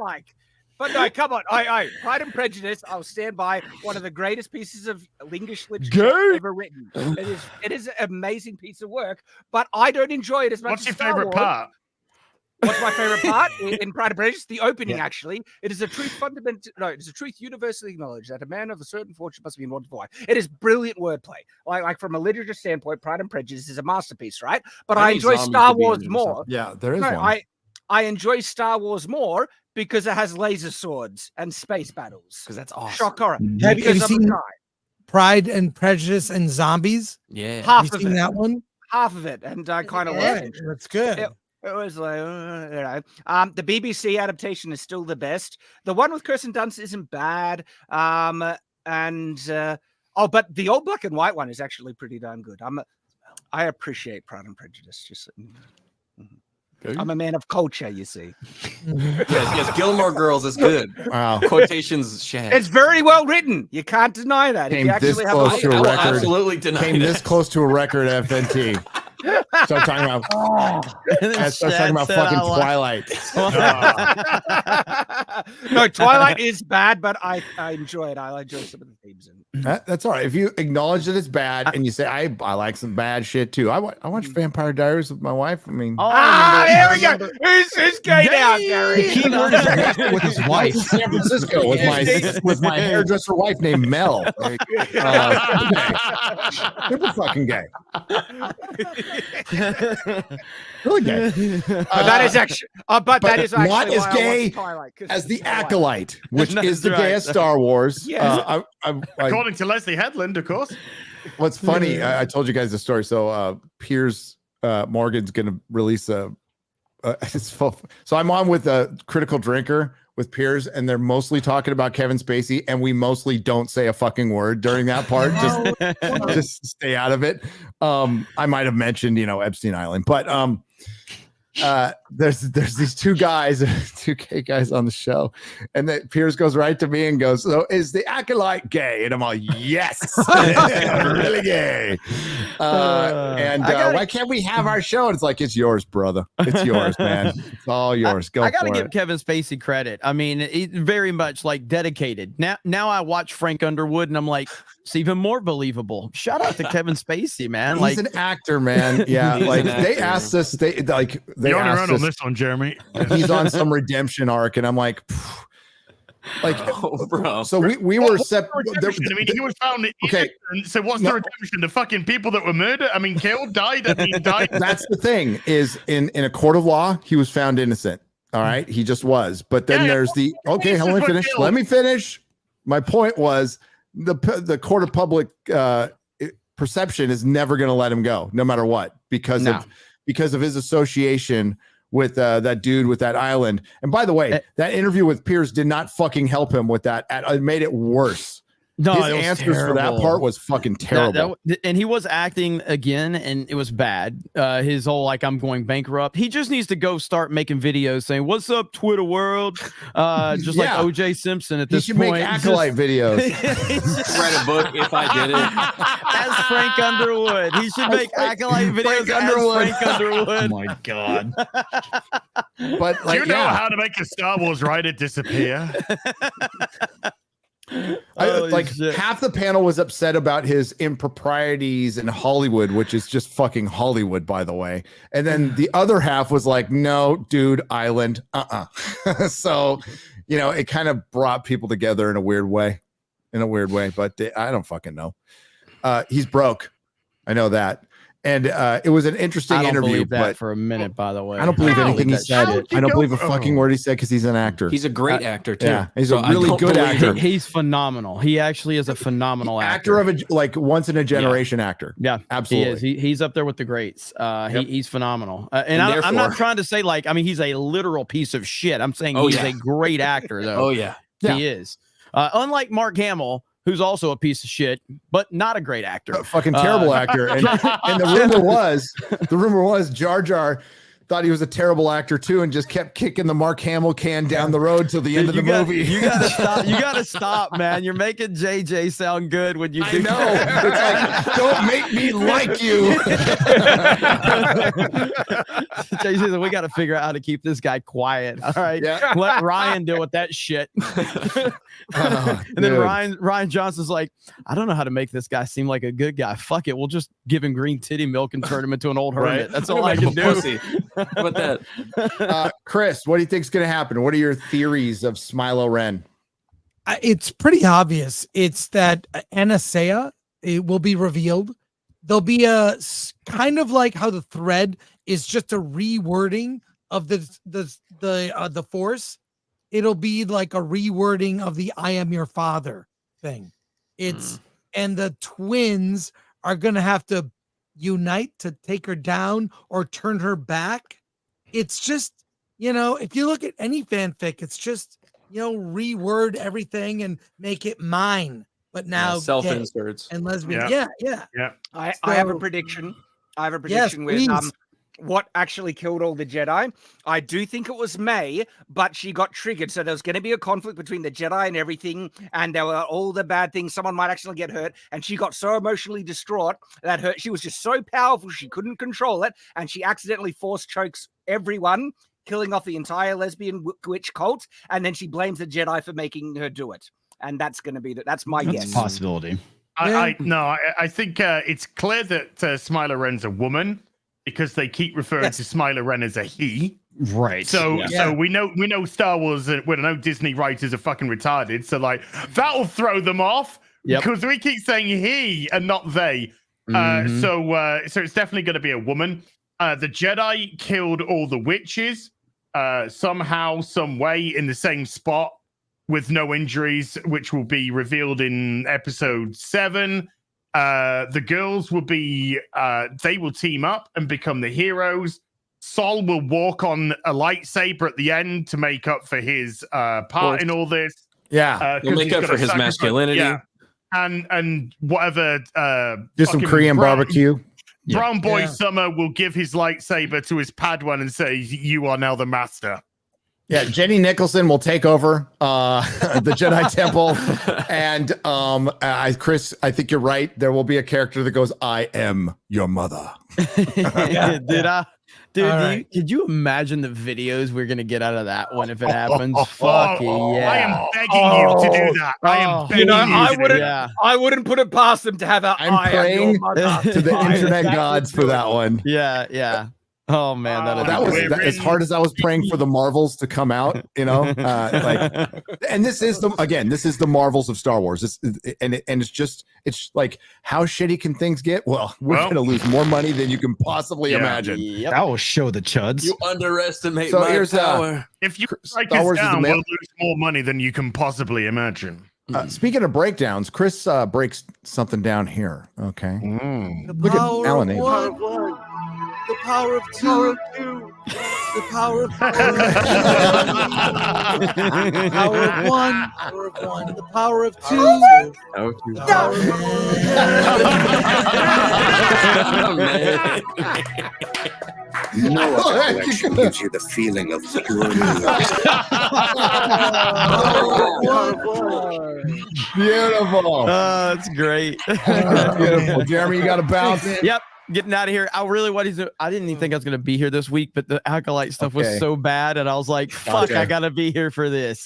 But no, come on. Pride and Prejudice, I'll stand by, one of the greatest pieces of English literature ever written. It is an amazing piece of work, but I don't enjoy it as much. What's as your Star favorite Wars. part? What's my favorite part in Pride and Prejudice? The opening, actually. It is a truth it is a truth universally acknowledged that a man of a certain fortune must be born to wife. It is brilliant wordplay. Like from a literature standpoint, Pride and Prejudice is a masterpiece, right? But I enjoy Star Wars more. Yeah, there is one. I enjoy Star Wars more because it has laser swords and space battles. Because that's awesome. Shock horror. Have you seen Pride and Prejudice and Zombies? Yeah. Half you of seen it. that one? Half of it. And I kind of like it. That's good. It was like, the BBC adaptation is still the best. The one with Kirsten Dunst isn't bad. But the old black and white one is actually pretty darn good. I appreciate Pride and Prejudice. Just I'm a man of culture, you see. yes, Gilmore Girls is good. Wow. Quotations, Shad. It's very well written. You can't deny that. Came this close to a record. Absolutely deny Came this close to a record at FNT. Start talking about fucking Twilight. No, Twilight is bad, but I enjoy it. I enjoy some of the themes in it. That's all right. If you acknowledge that it's bad and you say I like some bad shit too. I watch Vampire Diaries with my wife. I mean, here we go. Who's gay now, Gary? The key word is with his wife. San Francisco with my hairdresser wife named Mel. Super fucking gay. Really gay. That is actually, that is actually not as gay Twilight, as the Acolyte, which is the gayest Star Wars. Yes. According to Leslie Headland, of course. What's funny, I told you guys the story. So Piers Morgan's going to release so I'm on with a Critical Drinker with Piers, and they're mostly talking about Kevin Spacey, and we mostly don't say a fucking word during that part. Just stay out of it. I might have mentioned, Epstein Island, but there's these two guys, two gay guys on the show, and that Piers goes right to me and goes, "So is the Acolyte gay?" And I'm all, "Yes, really gay." Why can't we have our show? And it's like, it's yours, brother. It's yours, man. It's all yours. Go. I gotta for give it. Kevin Spacey credit. I mean, he's very much like dedicated. Now I watch Frank Underwood and I'm like, it's even more believable. Shout out to Kevin Spacey, man. He's an actor, man. Yeah, like they asked us, they You're on asked on us, this one, Jeremy. he's on some redemption arc, and I'm like, bro. So we were I mean, he was found innocent. So what's the redemption? The fucking people that were murdered? I mean, killed, died. I mean, died. That's the thing. Is in a court of law, he was found innocent. All right, he just was. But then there's the okay. Let me finish. Let me finish. My point was the court of public perception is never going to let him go, no matter what, because of his association with that dude with that island. And by the way, that interview with Piers did not fucking help him with that. It made it worse. No, his answers for that part was fucking terrible. And he was acting again, and it was bad. His whole like, I'm going bankrupt. He just needs to go start making videos saying, "What's up, Twitter world?" Just like OJ Simpson at this point. He should make Acolyte videos. Write a book if I did it. As Frank Underwood. He should make Acolyte videos as Frank Underwood. Oh my God. But like, do you know how to make a Star Wars writer disappear? Half the panel was upset about his improprieties in Hollywood, which is just fucking Hollywood, by the way. And then the other half was like, "No, dude, island, So, it kind of brought people together in a weird way, But I don't fucking know. He's broke. I know that. And it was an interesting interview. But for a minute, by the way, I don't believe anything he said. I don't believe a fucking word he said because he's an actor. He's a great actor too. Yeah, he's a really good actor. He's phenomenal. He actually is a phenomenal actor of a once in a generation actor. Yeah, absolutely. He's up there with the greats. He's phenomenal. And I'm not trying to say he's a literal piece of shit. I'm saying he's a great actor though. Oh yeah, he is. Unlike Mark Hamill, who's also a piece of shit, but not a great actor. A fucking terrible actor. And the rumor was Jar Jar thought he was a terrible actor too, and just kept kicking the Mark Hamill can down the road till the end of the movie. You gotta stop. You gotta stop, man. You're making JJ sound good when you do. I know. It's like, don't make me like you. JJ said, we got to figure out how to keep this guy quiet. All right. Yeah. Let Ryan deal with that shit. And then Ryan Johnson's like, I don't know how to make this guy seem like a good guy. Fuck it. We'll just give him green titty milk and turn him into an old hermit. That's all I can do. How about that? Chris, what do you think's going to happen? What are your theories of Smilo Ren? It's pretty obvious. It's that Anasea, it will be revealed. There'll be a kind of like how the thread is just a rewording of the Force. It'll be like a rewording of the "I am your father" thing. And the twins are gonna have to unite to take her down or turn her back. It's just, if you look at any fanfic, it's just, reword everything and make it mine. But now self-inserts and lesbian. Yeah. I have a prediction. With what actually killed all the Jedi. I do think it was May, but she got triggered. So there was going to be a conflict between the Jedi and everything. And there were all the bad things. Someone might actually get hurt. And she got so emotionally distraught that she was just so powerful, she couldn't control it. And she accidentally force chokes everyone, killing off the entire lesbian witch cult. And then she blames the Jedi for making her do it. And that's going to be that's my guess. That's a possibility. I think it's clear that Smilo Ren's a woman, because they keep referring to Smilo Ren as a he. Right. So we know Star Wars, we know Disney writers are fucking retarded. So that'll throw them off because we keep saying he and not they. So it's definitely going to be a woman. The Jedi killed all the witches somehow, some way in the same spot with no injuries, which will be revealed in episode 7. The girls will be they will team up and become the heroes. Sol will walk on a lightsaber at the end to make up for his part in all this. Yeah, he'll make up for his masculinity. Yeah. And whatever do some Korean barbecue. Brown Boy Summer will give his lightsaber to his Padawan and say, "You are now the master." Yeah, Jenny Nicholson will take over the Jedi Temple, and Chris, I think you're right. There will be a character that goes, "I am your mother." Could you imagine the videos we're gonna get out of that one if it happens? Fucking yeah! I am begging you to do that. I am begging I wouldn't put it past them to have a. I'm praying to the internet gods for that one. Yeah. Oh man, that was as hard as I was praying for the Marvels to come out, and this is the Marvels of Star Wars. It's like, how shitty can things get? Well, we're gonna lose more money than you can possibly imagine. That will show the chuds. You underestimate my power. If you break us down, we'll lose more money than you can possibly imagine. Speaking of breakdowns, Chris breaks something down here. Okay, look at Alan. The power of two. The power of two. The power of one. The power of two. No other collection gives you the feeling of pure Beautiful. That's great. Beautiful. Jeremy, you got to bounce. Yep. Getting out of here. I didn't even think I was going to be here this week, but the Acolyte stuff was so bad. And I was like, fuck, I got to be here for this.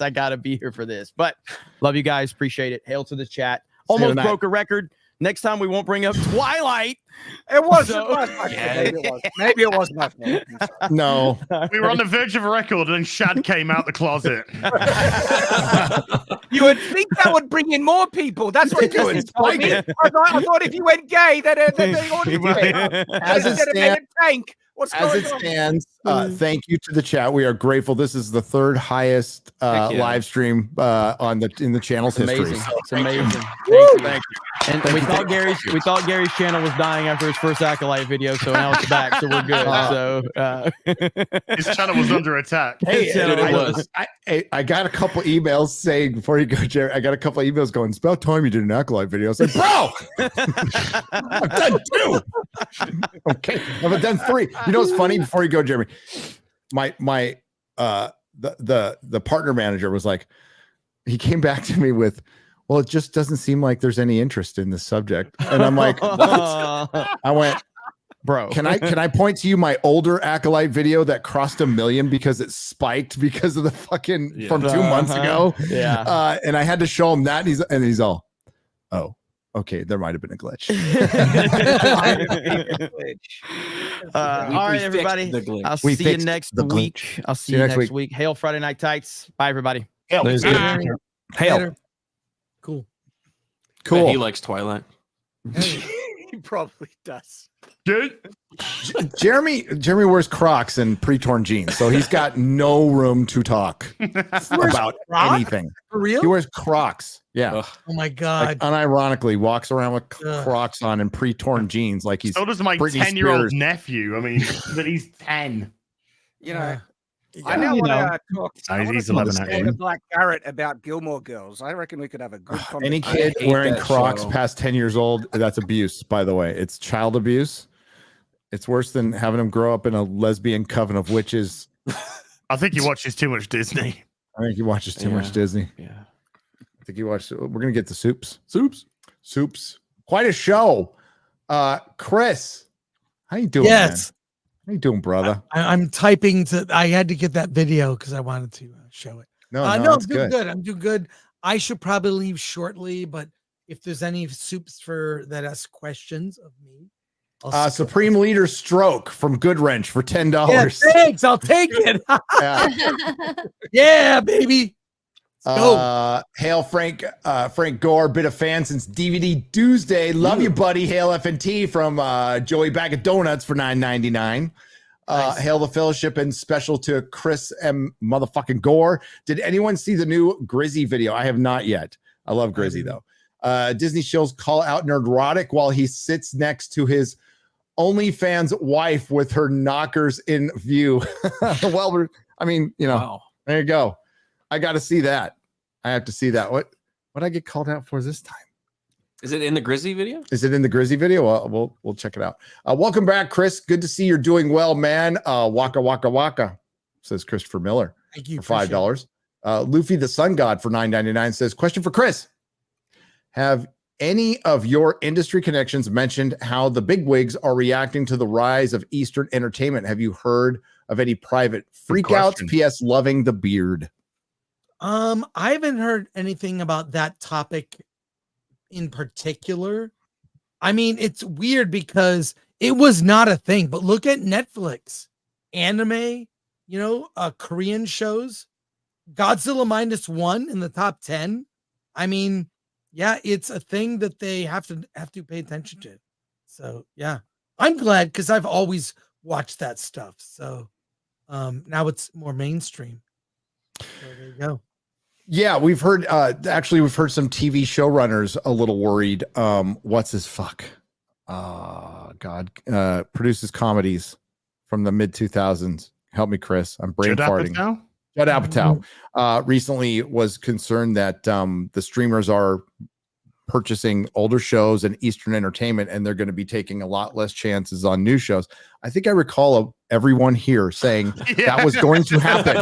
But love you guys. Appreciate it. Hail to the chat. Almost broke a record. Next time we won't bring up Twilight. It was maybe it was my fault. No. We were on the verge of a record and Shad came out the closet. You would think that would bring in more people. That's what Disney told me. I thought if you went gay, that they would As it stands, tank. Thank you to the chat. We are grateful. This is the third highest live stream in the channel's history. It's amazing. Thank you. And we thought Gary's channel was dying after his first Acolyte video, so now it's back, so we're good. His channel was under attack. I got a couple emails saying before you go, Jerry. I got a couple emails going. It's about time you did an Acolyte video. I was like, bro, I've done 2. Okay, I've done 3. You know what's funny? Before you go, Jeremy, the partner manager was like, he came back to me with, well, it just doesn't seem like there's any interest in this subject. And I'm like, what? I went, bro, can I point to you my older Acolyte video that crossed 1 million because it spiked because of the fucking from 2 months ago? Yeah. And I had to show him that, and he's all, oh, okay, there might have been a glitch. All right, everybody. I'll see you next week. I'll see you next week. Hail Friday Night Tights. Bye, everybody. Hail. Cool. He likes Twilight. He probably does. Jeremy wears Crocs and pre-torn jeans, so he's got no room to talk about anything. For real? He wears Crocs. Yeah. Oh my god. Like, unironically walks around with Crocs on and pre-torn jeans like he's. So does my 10-year-old nephew. I mean, that he's 10. You know. I now want to talk to Black Garrett about Gilmore Girls. I reckon we could have a good conversation. Any kid wearing Crocs past 10 years old, that's abuse, by the way. It's child abuse. It's worse than having him grow up in a lesbian coven of witches. I think he watches too much Disney. I think he watches too much Disney. Yeah. I think he watched. We're going to get the soups. Quite a show. Chris, how you doing? Yes. Man? How you doing, brother? I'm typing I had to get that video because I wanted to show it. No, I'm doing good. I'm doing good. I should probably leave shortly, but if there's any soups that ask questions of me, Supreme Leader Stroke from Good Wrench for $10. Yeah, thanks. I'll take it. Yeah, baby. Hail Frank Gore, bit of fan since DVD Tuesday. Love you, buddy. Hail FNT from Joey Bag of Donuts for $9.99. Nice. Hail the Fellowship and special to Chris M. motherfucking Gore. Did anyone see the new Grizzy video? I have not yet. I love Grizzy though. Disney shows call out Nerdrotic while he sits next to his OnlyFans wife with her knockers in view. Well, wow. There you go. I got to see that. I have to see that. What I get called out for this time? Is it in the Grizzy video? Is it in the Grizzy video? Well, we'll check it out. Welcome back, Chris. Good to see you're doing well, man. Waka waka waka, says Christopher Miller. Thank you for $5. Luffy the Sun God for $9.99 says, question for Chris. Have any of your industry connections mentioned how the bigwigs are reacting to the rise of Eastern entertainment? Have you heard of any private freakouts? P.S. Loving the beard. I haven't heard anything about that topic in particular. I mean, it's weird because it was not a thing, but look at Netflix, anime, Korean shows, Godzilla -1 in the top 10. I mean, yeah, it's a thing that they have to pay attention to. So yeah, I'm glad because I've always watched that stuff. So now it's more mainstream. So there you go. Yeah, we've heard we've heard some TV showrunners a little worried. What's his fuck? God, produces comedies from the mid 2000s. Help me, Chris. I'm brain farting. Judd Apatow recently was concerned that the streamers are purchasing older shows and Eastern entertainment, and they're going to be taking a lot less chances on new shows. I think I recall everyone here saying that was going to happen.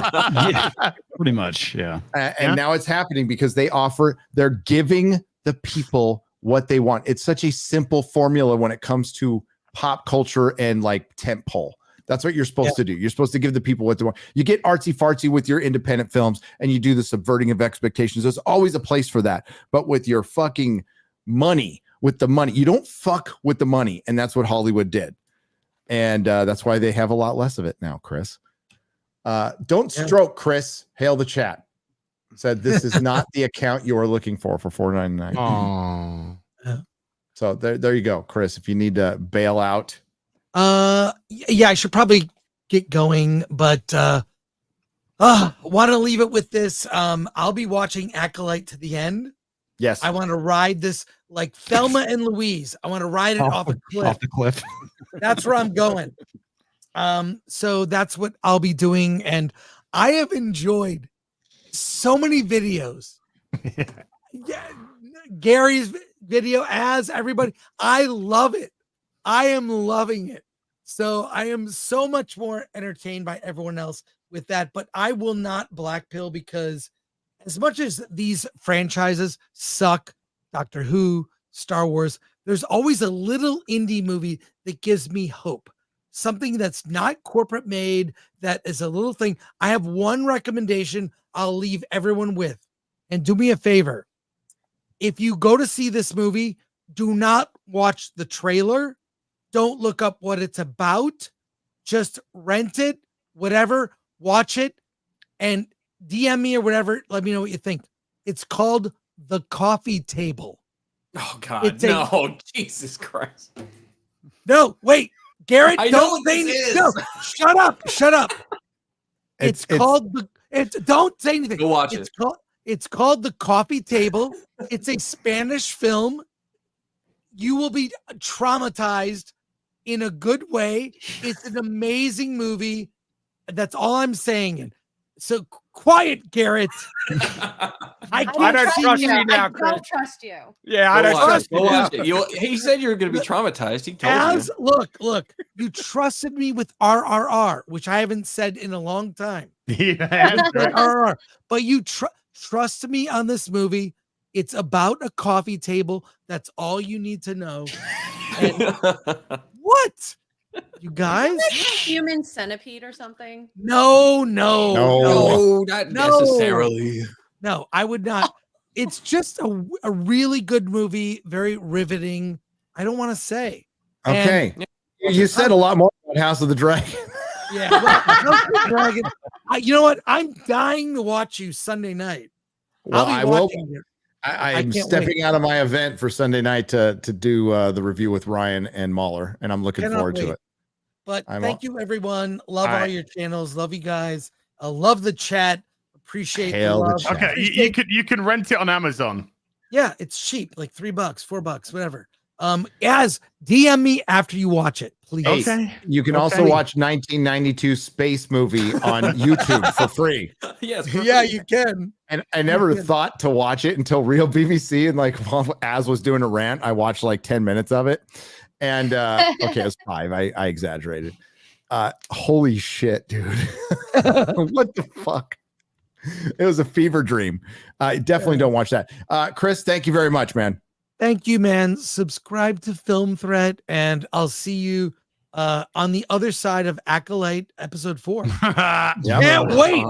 Yeah, pretty much. Yeah. And now it's happening because they're giving the people what they want. It's such a simple formula when it comes to pop culture and like tentpole. That's what you're supposed to do. You're supposed to give the people what they want. You get artsy fartsy with your independent films and you do the subverting of expectations. There's always a place for that. But with your fucking money, you don't fuck with the money. And that's what Hollywood did. And that's why they have a lot less of it now, Chris. Don't stroke, Chris. Hail the chat. Said this is not the account you are looking for $4.99. So there you go, Chris. If you need to bail out. Yeah, I should probably get going, but want to leave it with this. I'll be watching Acolyte to the end. Yes. I want to ride this like Thelma and Louise. I want to ride it off a cliff. Off the cliff. That's where I'm going. So that's what I'll be doing. And I have enjoyed so many videos. Gary's video, as everybody. I love it. I am loving it. So I am so much more entertained by everyone else with that, but I will not black pill because as much as these franchises suck, Doctor Who, Star Wars, there's always a little indie movie that gives me hope. Something that's not corporate made, that is a little thing. I have one recommendation I'll leave everyone with. And do me a favor. If you go to see this movie, do not watch the trailer. Don't look up what it's about. Just rent it, whatever, watch it, and DM me or whatever. Let me know what you think. It's called The Coffee Table. Oh, God. Jesus Christ. No, wait. Garrett, I don't know say what this anything. is. No, shut up. Don't say anything. Go watch it. It's called The Coffee Table. It's a Spanish film. You will be traumatized in a good way. It's an amazing movie. That's all I'm saying. So quiet, Garrett. I don't trust you now, Chris. I don't trust you. Yeah, I don't trust you. Go watch it. He said you were going to be traumatized. He told you. Look, you trusted me with RRR, which I haven't said in a long time. Yeah, RRR. But you trusted me on this movie. It's about a coffee table. That's all you need to know. And what? You guys? Isn't that Human Centipede or something? No, not necessarily. No, I would not. It's just a really good movie, very riveting. I don't want to say. Okay. You said a lot more about House of the Dragon. Yeah, House of the Dragon. You know what? I'm dying to watch you Sunday night. Well, I will. You. I'm stepping out of my event for Sunday night to do the review with Ryan and Mahler, and I'm looking forward to it. But thank you, everyone. Love all your channels. Love you guys. I love the chat. Appreciate the love. Okay, you can rent it on Amazon. Yeah, it's cheap, like $3, $4, whatever. As DM me after you watch it, please. Okay. You can also watch 1992 space movie on YouTube for free. Yes. Yeah, you can. And I never thought to watch it until Real BBC, and like while Az was doing a rant, I watched like 10 minutes of it. And okay, it was 5. I exaggerated. Holy shit, dude. What the fuck? It was a fever dream. Definitely don't watch that. Chris, thank you very much, man. Thank you, man. Subscribe to Film Threat, and I'll see you on the other side of Acolyte episode 4. Can't wait.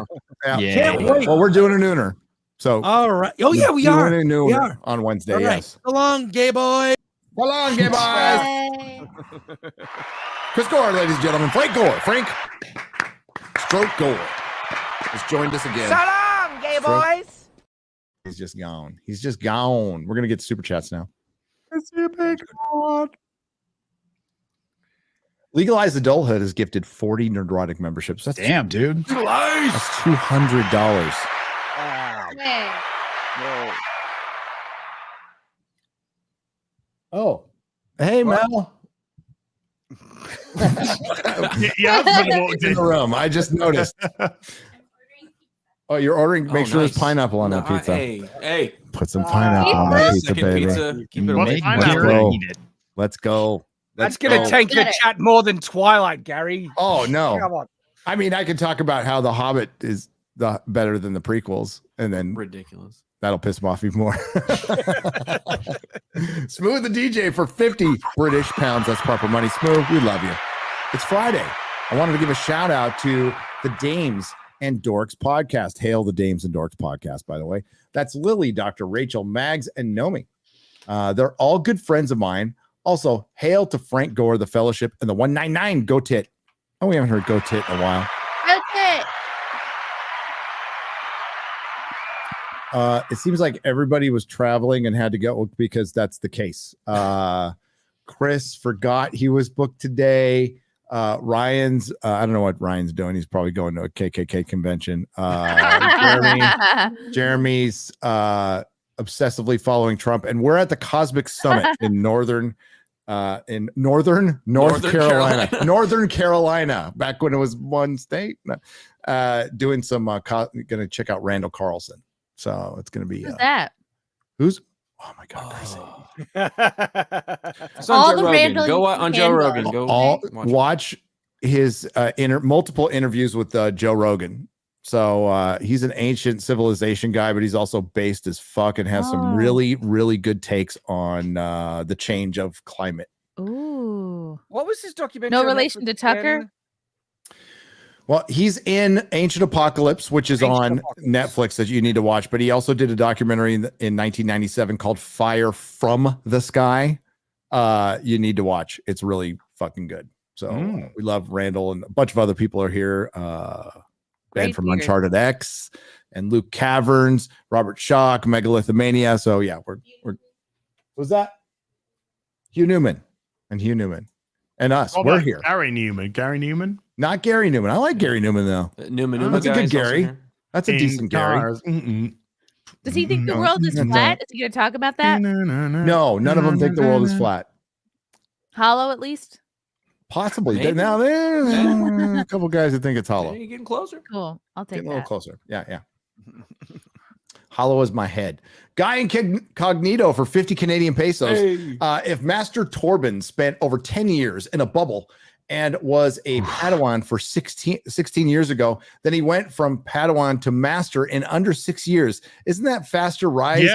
Can't wait. Well, we're doing a nooner. So all right. Oh yeah, we are. We are on Wednesday. All right. Yes. So long, gay boy. So long, gay boys. Chris Gore, ladies and gentlemen. Frank Gore. Frank Stroke Gore has joined us again. So long, gay boys. He's just gone. He's just gone. We're gonna get super chats now. Legalized Adulthood has gifted 40 Nerdrotic memberships. That's damn, dude. That's $200. Oh, hey, Mel. Yeah, in the room. I just noticed. Oh, you're ordering. Make sure there's pineapple on that pizza. Hey, put some pineapple on that pizza, baby. Keep it Let's go. That's gonna tank the chat more than Twilight, Gary. Oh no! Come on. I mean, I could talk about how The Hobbit is better than the prequels, and then ridiculous. That'll piss him off even more. Smooth the DJ for 50 British pounds. That's proper money. Smooth, we love you. It's Friday. I wanted to give a shout out to the Dames and Dorks podcast. Hail the Dames and Dorks podcast, by the way. That's Lily, Dr. Rachel, Mags, and Nomi. They're all good friends of mine. Also, hail to Frank Gore, the Fellowship, and the 199 Go Tit. Oh, we haven't heard Go Tit in a while. Go Tit. It seems like everybody was traveling and had to go because that's the case. Chris forgot he was booked today. Ryan's I don't know what Ryan's doing. He's probably going to a KKK convention. Jeremy's obsessively following Trump, and we're at the Cosmic Summit in North Carolina. Northern Carolina, back when it was one state. Doing some gonna check out Randall Carlson. So it's gonna be who's that? Who's oh my god, crazy. It's on Joe Rogan. Go on Joe Rogan. Go watch his multiple interviews with Joe Rogan. So he's an ancient civilization guy, but he's also based as fuck and has some really, really good takes on the change of climate. Ooh. What was his documentary? No relation to Tucker? Well, he's in Ancient Apocalypse, which is on Netflix that you need to watch. But he also did a documentary in 1997 called Fire from the Sky. You need to watch. It's really fucking good. So we love Randall, and a bunch of other people are here. Ben from Uncharted X and Luke Caverns, Robert Schock, Megalithomania. So yeah, we're who's that? Hugh Newman and us. We're here. Gary Newman. Not Gary Newman. I like Gary Newman though. That's a good Gary. That's a decent Gary. Does he think the world is flat? Is he going to talk about that? No, none of them think the world is flat. Hollow, at least. Possibly. Now there's a couple guys that think it's hollow. You're getting closer. Cool. I'll take a little closer. Yeah. Hollow is my head. Guy Incognito for 50 Canadian pesos. Hey. If Master Torben spent over 10 years in a bubble and was a Padawan for 16 years ago, then he went from Padawan to Master in under 6 years. Isn't that faster rise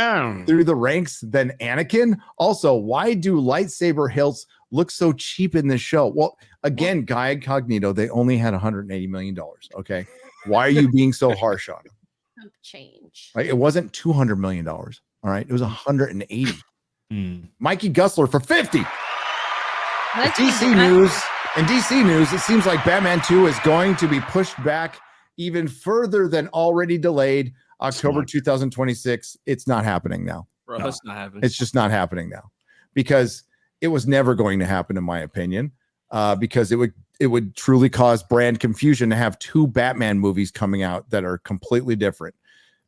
through the ranks than Anakin? Also, why do lightsaber hilts look so cheap in this show? Well, again, Guy Incognito, they only had $180 million. Okay. Why are you being so harsh on him? Change. Like, it wasn't $200 million. All right. It was 180. Mikey Gussler for 50. DC News. In DC News, it seems like Batman 2 is going to be pushed back even further than already delayed. October 2026. It's not happening now. Bro, No. it's not happening. It's just not happening now because it was never going to happen, in my opinion, because it would truly cause brand confusion to have two Batman movies coming out that are completely different.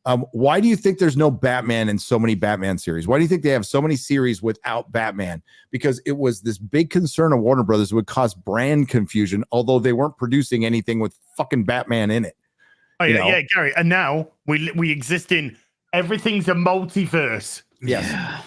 Why do you think there's no Batman in so many Batman series? Why do you think they have so many series without Batman? Because it was this big concern of Warner Brothers would cause brand confusion, although they weren't producing anything with fucking Batman in it. Oh yeah, Gary. And now we exist in everything's a multiverse. Yes.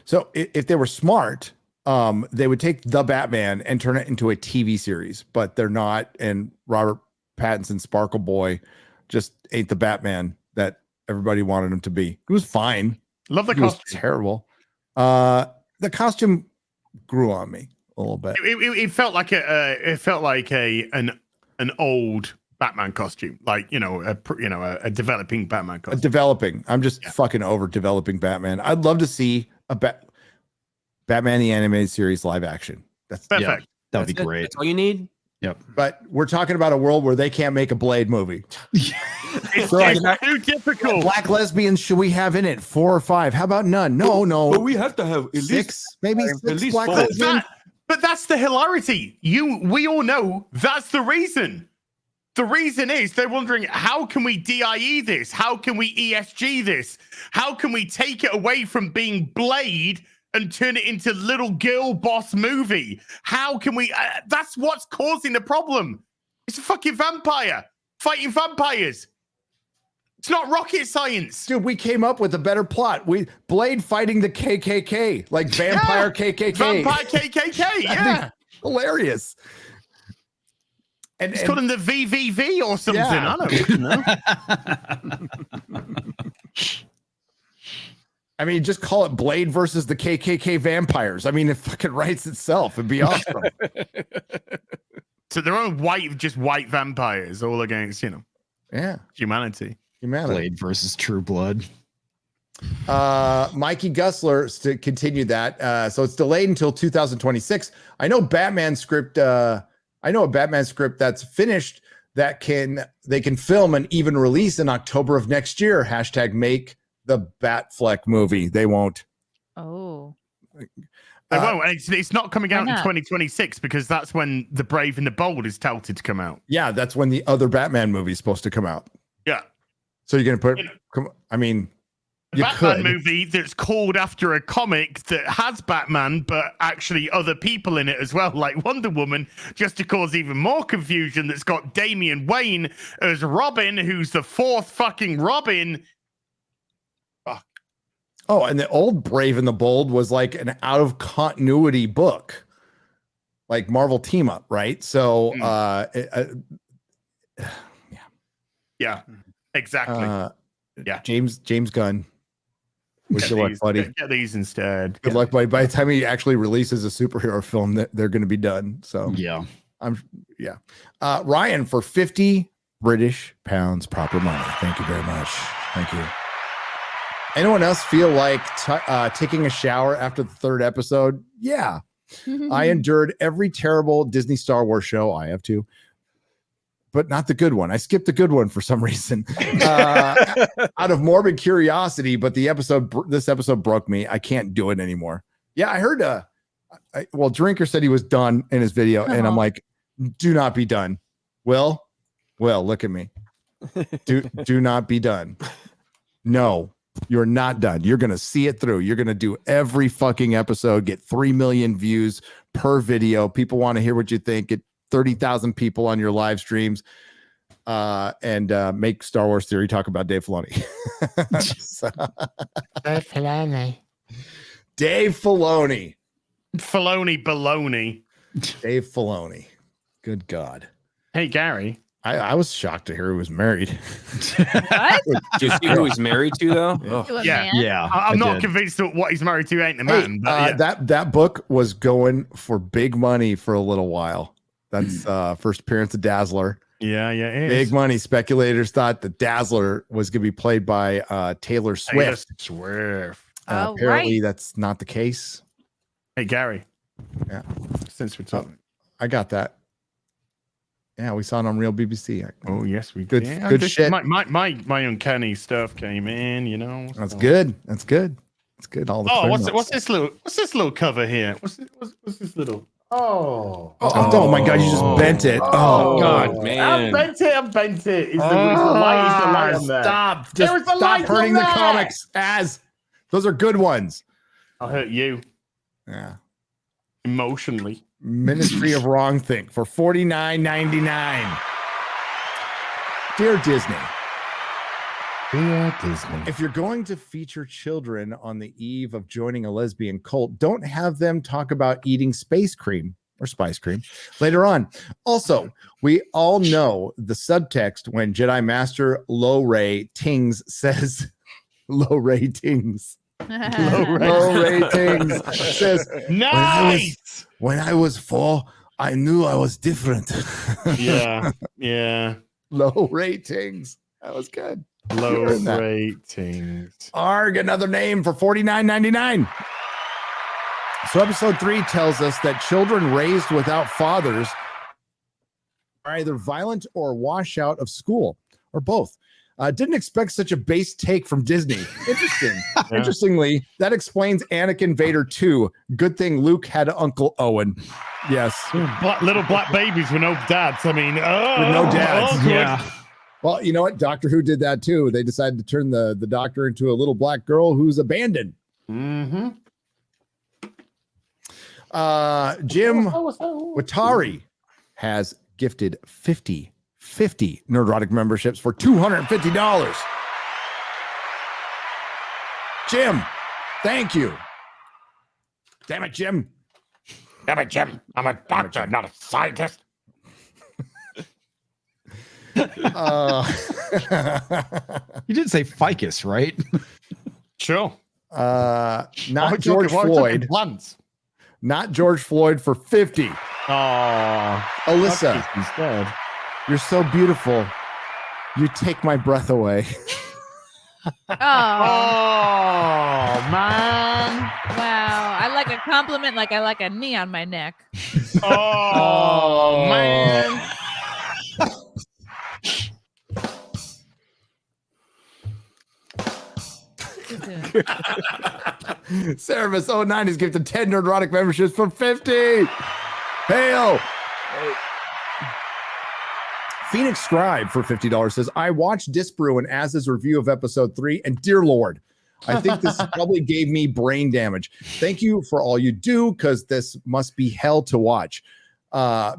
So if they were smart, they would take the Batman and turn it into a TV series, but they're not. And Robert Pattinson, Sparkle Boy, just ain't the Batman that everybody wanted him to be. It was fine. Love the costume. costume. Terrible. The costume grew on me a little bit. It felt like an old Batman costume, like a developing Batman costume. I'm just fucking over developing Batman. I'd love to see a Batman the animated series live action. That's perfect. That would be great. That's all you need. Yep. But we're talking about a world where they can't make a Blade movie. It's like, too difficult. Black lesbians should we have in it? 4 or 5? How about none? No. But we have to have at 6, least maybe at 6 least black 4. lesbians. But that's the hilarity. We all know that's the reason. The reason is they're wondering, how can we DIE this? How can we ESG this? How can we take it away from being Blade and turn it into little girl boss movie? How can we? That's what's causing the problem. It's a fucking vampire fighting vampires. It's not rocket science. Dude, we came up with a better plot. Blade fighting the KKK, like vampire KKK. Vampire KKK, yeah. Hilarious. It's called him the VVV or something. Yeah. I don't know. I mean, just call it Blade versus the KKK vampires. I mean, it fucking writes itself. It'd be awesome. So they're all just white vampires, all against, humanity. Blade versus True Blood. Mikey Gusler to continue that. So it's delayed until 2026. I know a Batman script that's finished that they can film and even release in October of next year. # make the Batfleck movie. They won't. Oh. They won't. It's not coming out in 2026 because that's when The Brave and the Bold is touted to come out. Yeah, that's when the other Batman movie is supposed to come out. Yeah. So you're gonna put? I mean, you Batman could. movie that's called after a comic that has Batman, but actually other people in it as well, like Wonder Woman, just to cause even more confusion. That's got Damian Wayne as Robin, who's the 4th fucking Robin. Oh, and the old Brave and the Bold was like an out of continuity book, like Marvel Team Up, right? So, yeah, exactly. Yeah, James Gunn. Wish you luck, buddy. Get these instead. Good luck, buddy. By the time he actually releases a superhero film, they're going to be done. So yeah, Ryan for 50 British pounds, proper money. Thank you very much. Thank you. Anyone else feel like taking a shower after the 3rd episode? Yeah. I endured every terrible Disney Star Wars show. I have to, but not the good one. I skipped the good one for some reason out of morbid curiosity, but this episode broke me. I can't do it anymore. Yeah, I heard Drinker said he was done in his video, and I'm like, do not be done. Will, look at me. Do not be done. No. You're not done. You're going to see it through. You're going to do every fucking episode, get 3 million views per video. People want to hear what you think. Get 30,000 people on your live streams and make Star Wars Theory talk about Dave Filoni. Dave Filoni. Dave Filoni. Filoni baloney. Dave Filoni. Good God. Hey, Gary. I was shocked to hear he was married. What? Do you see who he's married to, though? To a Yeah. man? Yeah. I'm not convinced that what he's married to ain't the man. But that book was going for big money for a little while. That's first appearance of Dazzler. Yeah, it is. Big money. Speculators thought that Dazzler was going to be played by Taylor Swift. Apparently, that's not the case. Hey, Gary. Yeah. Since we're talking, I got that. Yeah, we saw it on Real BBC. Oh yes, we good. did. Good shit. My uncanny stuff came in. That's good. That's good. It's good. All the what's this little cover here? What's this little? Oh my God! You just bent it. Oh God, man! I bent it. Is the light on there? Stop! Just stop hurting the comics. As those are good ones. I'll hurt you. Yeah. Emotionally. Ministry of Wrong Think for $49.99. Dear Disney. Dear Disney. If you're going to feature children on the eve of joining a lesbian cult, don't have them talk about eating space cream or spice cream later on. Also, we all know the subtext when Jedi Master Low Ray Tings says low ratings. Low ratings says nice. When I was 4, I knew I was different. Yeah. Low ratings. That was good. Low ratings. Arg, another name for $49.99. So episode 3 tells us that children raised without fathers are either violent or wash out of school, or both. Didn't expect such a base take from Disney. Interesting. Yeah. Interestingly, that explains Anakin Vader 2. Good thing Luke had Uncle Owen. Yes. Little black babies with no dads. I mean, with no dads. Yeah. Well, you know what? Doctor Who did that too. They decided to turn the doctor into a little black girl who's abandoned. Mm-hmm. Jim Watari has gifted 50 Nerdrotic memberships for $250. Jim, thank you. Damn it, Jim. Damn it, Jim. I'm a doctor, not a scientist. You did say ficus, right? Sure. Not George Floyd. Not George Floyd for 50. Oh, Alyssa, instead. You're so beautiful. You take my breath away. Oh, man. Wow. I like a compliment like I like a knee on my neck. Oh, man. Cerebus 09 is gifted 10 Nerdrotic memberships for 50. Hail. Phoenix Scribe for $50 says, I watched Disbrew and Az's review of episode 3, and dear Lord, I think this probably gave me brain damage. Thank you for all you do, because this must be hell to watch.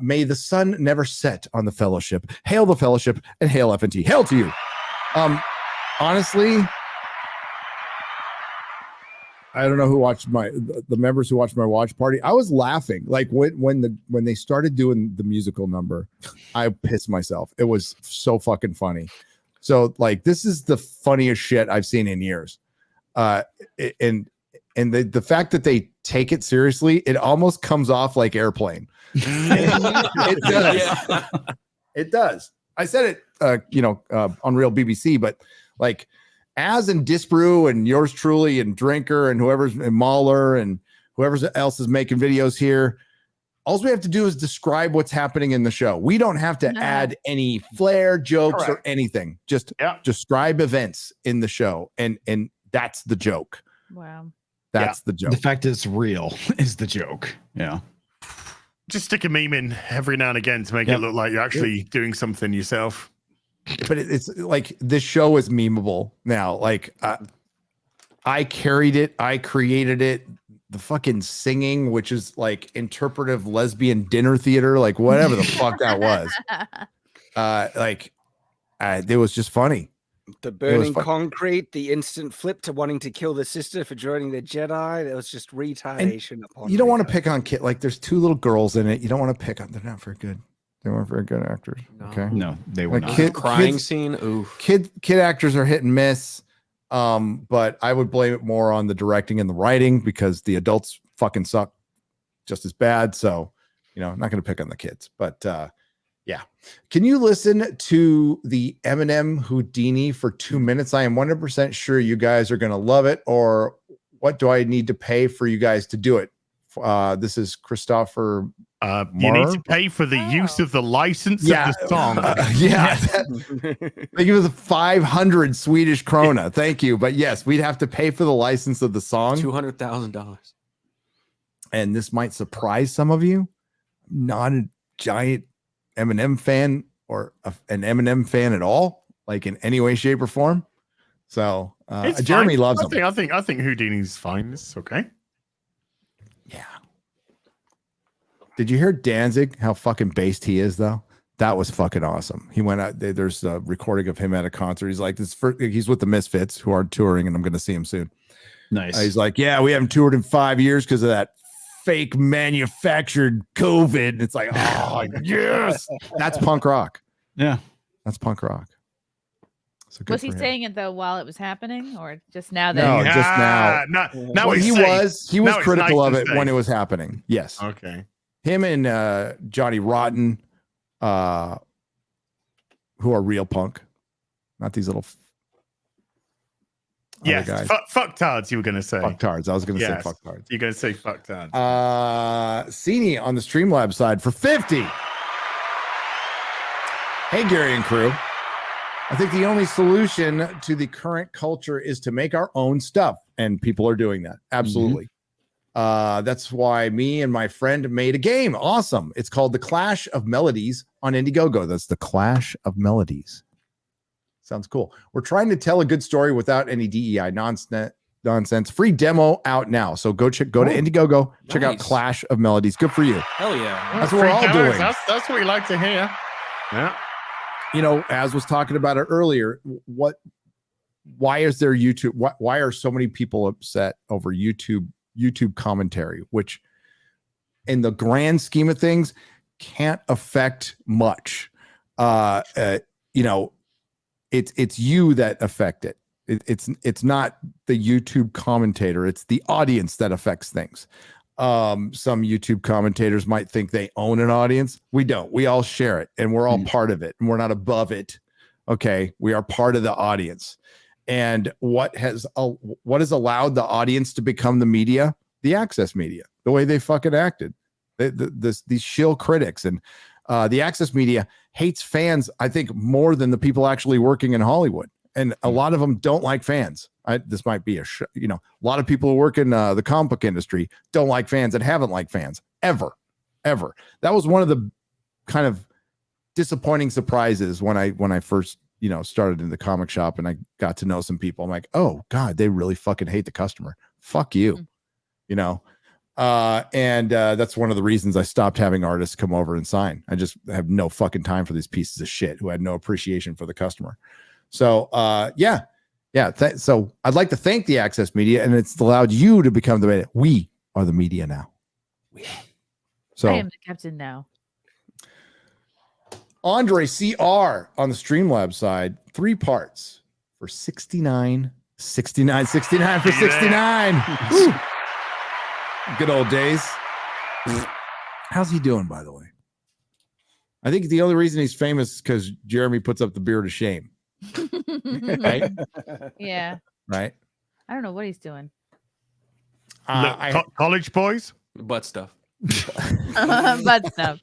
May the sun never set on the Fellowship. Hail the Fellowship and hail FNT. Hail to you. Honestly, I don't know who watched the members who watched my watch party. I was laughing like when they started doing the musical number. I pissed myself. It was so fucking funny. So like this is the funniest shit I've seen in years. And the fact that they take it seriously, it almost comes off like Airplane. It does. Yeah. It does. I said it, on Real BBC, but like. Az and Disbrew and yours truly and Drinker and and Mahler and whoever else is making videos here. All we have to do is describe what's happening in the show. We don't have to add any flair, jokes, or anything. Just describe events in the show, and that's the joke. Wow, that's the joke. The fact that it's real is the joke. Yeah. Just stick a meme in every now and again to make it look like you're actually doing something yourself. But it's like this show is memeable now. Like I carried it, I created it. The fucking singing, which is like interpretive lesbian dinner theater, like whatever the fuck that was. It was just funny. The burning concrete, the instant flip to wanting to kill the sister for joining the Jedi. That was just retardation upon. You don't want to pick on kid. Like there's 2 little girls in it. You don't want to pick on. They're not very good. They weren't very good actors. Okay. No, they were not. Crying scene. Ooh. Kid actors are hit and miss. But I would blame it more on the directing and the writing because the adults fucking suck just as bad. So, I'm not going to pick on the kids. But yeah. Can you listen to the Eminem Houdini for 2 minutes? I am 100% sure you guys are going to love it. Or what do I need to pay for you guys to do it? This is Christopher. You need to pay for the use of the license of the song. They give us 500 Swedish krona. Thank you. But yes, we'd have to pay for the license of the song. $200,000. And this might surprise some of you. not a giant Eminem fan or an Eminem fan at all, like in any way, shape, or form. So Jeremy loves him. I think Houdini's fine. It's okay. Yeah. Did you hear Danzig? How fucking based he is, though. That was fucking awesome. He went out. There's a recording of him at a concert. He's like, he's with the Misfits, who are touring, and I'm going to see him soon. Nice. He's like, yeah, we haven't toured in 5 years because of that fake manufactured COVID. And it's like, oh yes, that's punk rock. Yeah, that's punk rock. So was he saying it though while it was happening, or just now that? No, just now. Now well, he was critical of it when it was happening. Yes. Okay. Him and Johnny Rotten, who are real punk, not these little. Yes, fucktards. You were going to say fucktards. I was going to say fucktards. You're going to say fucktards. Cini on the Streamlab side for 50. Hey, Gary and crew. I think the only solution to the current culture is to make our own stuff, and people are doing that. Absolutely. That's why me and my friend made a game. Awesome. It's called The Clash of Melodies on Indiegogo. That's The Clash of Melodies. Sounds cool. We're trying to tell a good story without any DEI nonsense. Free demo out now. So go to Indiegogo, check out Clash of Melodies. Good for you. Hell yeah. That's what we're all doing. That's what we like to hear. Yeah. You know, as was talking about it earlier, why is there YouTube? Why are so many people upset over YouTube commentary, which in the grand scheme of things can't affect much. You know, it's you that affect it. It's not the YouTube commentator, it's the audience that affects things. Some YouTube commentators might think they own an audience. We don't. We all share it, and we're all part of it, and we're not above it. Okay, we are part of the audience. And what has allowed the audience to become the media? The access media, the way they fucking acted. These shill critics, and the access media hates fans, I think, more than the people actually working in Hollywood. And a lot of them don't like fans. This might be a lot of people who work in the comic book industry don't like fans and haven't liked fans ever. That was one of the kind of disappointing surprises when I first started in the comic shop and I got to know some people. I'm like, oh God, they really fucking hate the customer. Fuck you, and that's one of the reasons I stopped having artists come over and sign. I just have no fucking time for these pieces of shit who had no appreciation for the customer. So so I'd like to thank the access media, and it's allowed you to become the media. We are the media now. So I am the captain now. Andre CR on the Streamlab side, 3 parts for 69 for 69. Woo. Good old days. How's he doing, by the way? I think the only reason he's famous is because Jeremy puts up the beer to shame. Right? Yeah. Right. I don't know what he's doing. College boys? Butt stuff. Butt stuff.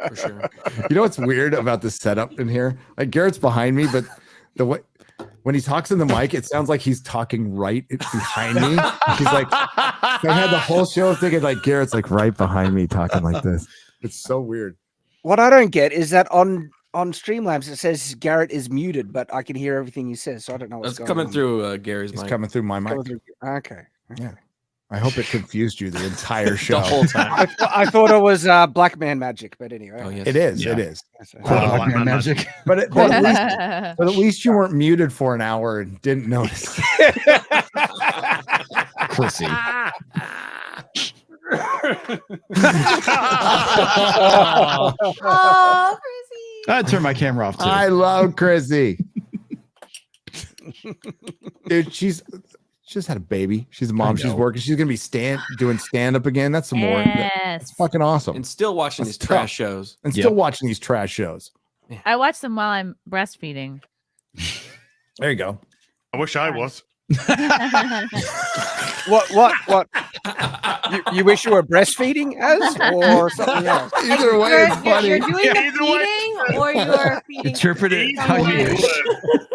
For sure. You know what's weird about the setup in here? Like Garrett's behind me, but the way when he talks in the mic, it sounds like he's talking right behind me. He's like, I had the whole show thinking like Garrett's like right behind me talking like this. It's so weird. What I don't get is that on Streamlabs it says Garrett is muted, but I can hear everything he says, so I don't know what's going coming on. through Gary's It's mic. coming through my mic. Okay. Yeah. I hope it confused you the entire show. The whole time. I thought it was Black Man Magic, but anyway. Oh, yes. It is. Yeah. it is. Black Man Magic. But at least you weren't muted for an hour and didn't notice. Chrissy. Oh, Chrissy. I'd turn my camera off too. I love Chrissy. Dude, she's just had a baby. She's a mom. She's working. She's gonna be doing stand up again. That's some more. That's fucking awesome. And still watching That's these trash tough. shows. And still watching these trash shows. I watch them while I'm breastfeeding. There you go. I wish I was. What? You wish you were breastfeeding or something else? Either way, it's funny. You're doing the feeding or you're feeding. Interpret it how you wish.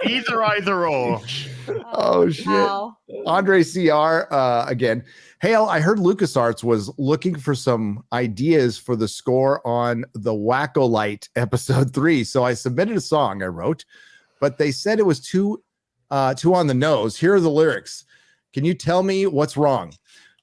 Either or. Oh shit. Wow. Andre CR again. Hale, I heard LucasArts was looking for some ideas for the score on the Acolyte episode 3. So I submitted a song I wrote, but they said it was too on the nose. Here are the lyrics. Can you tell me what's wrong?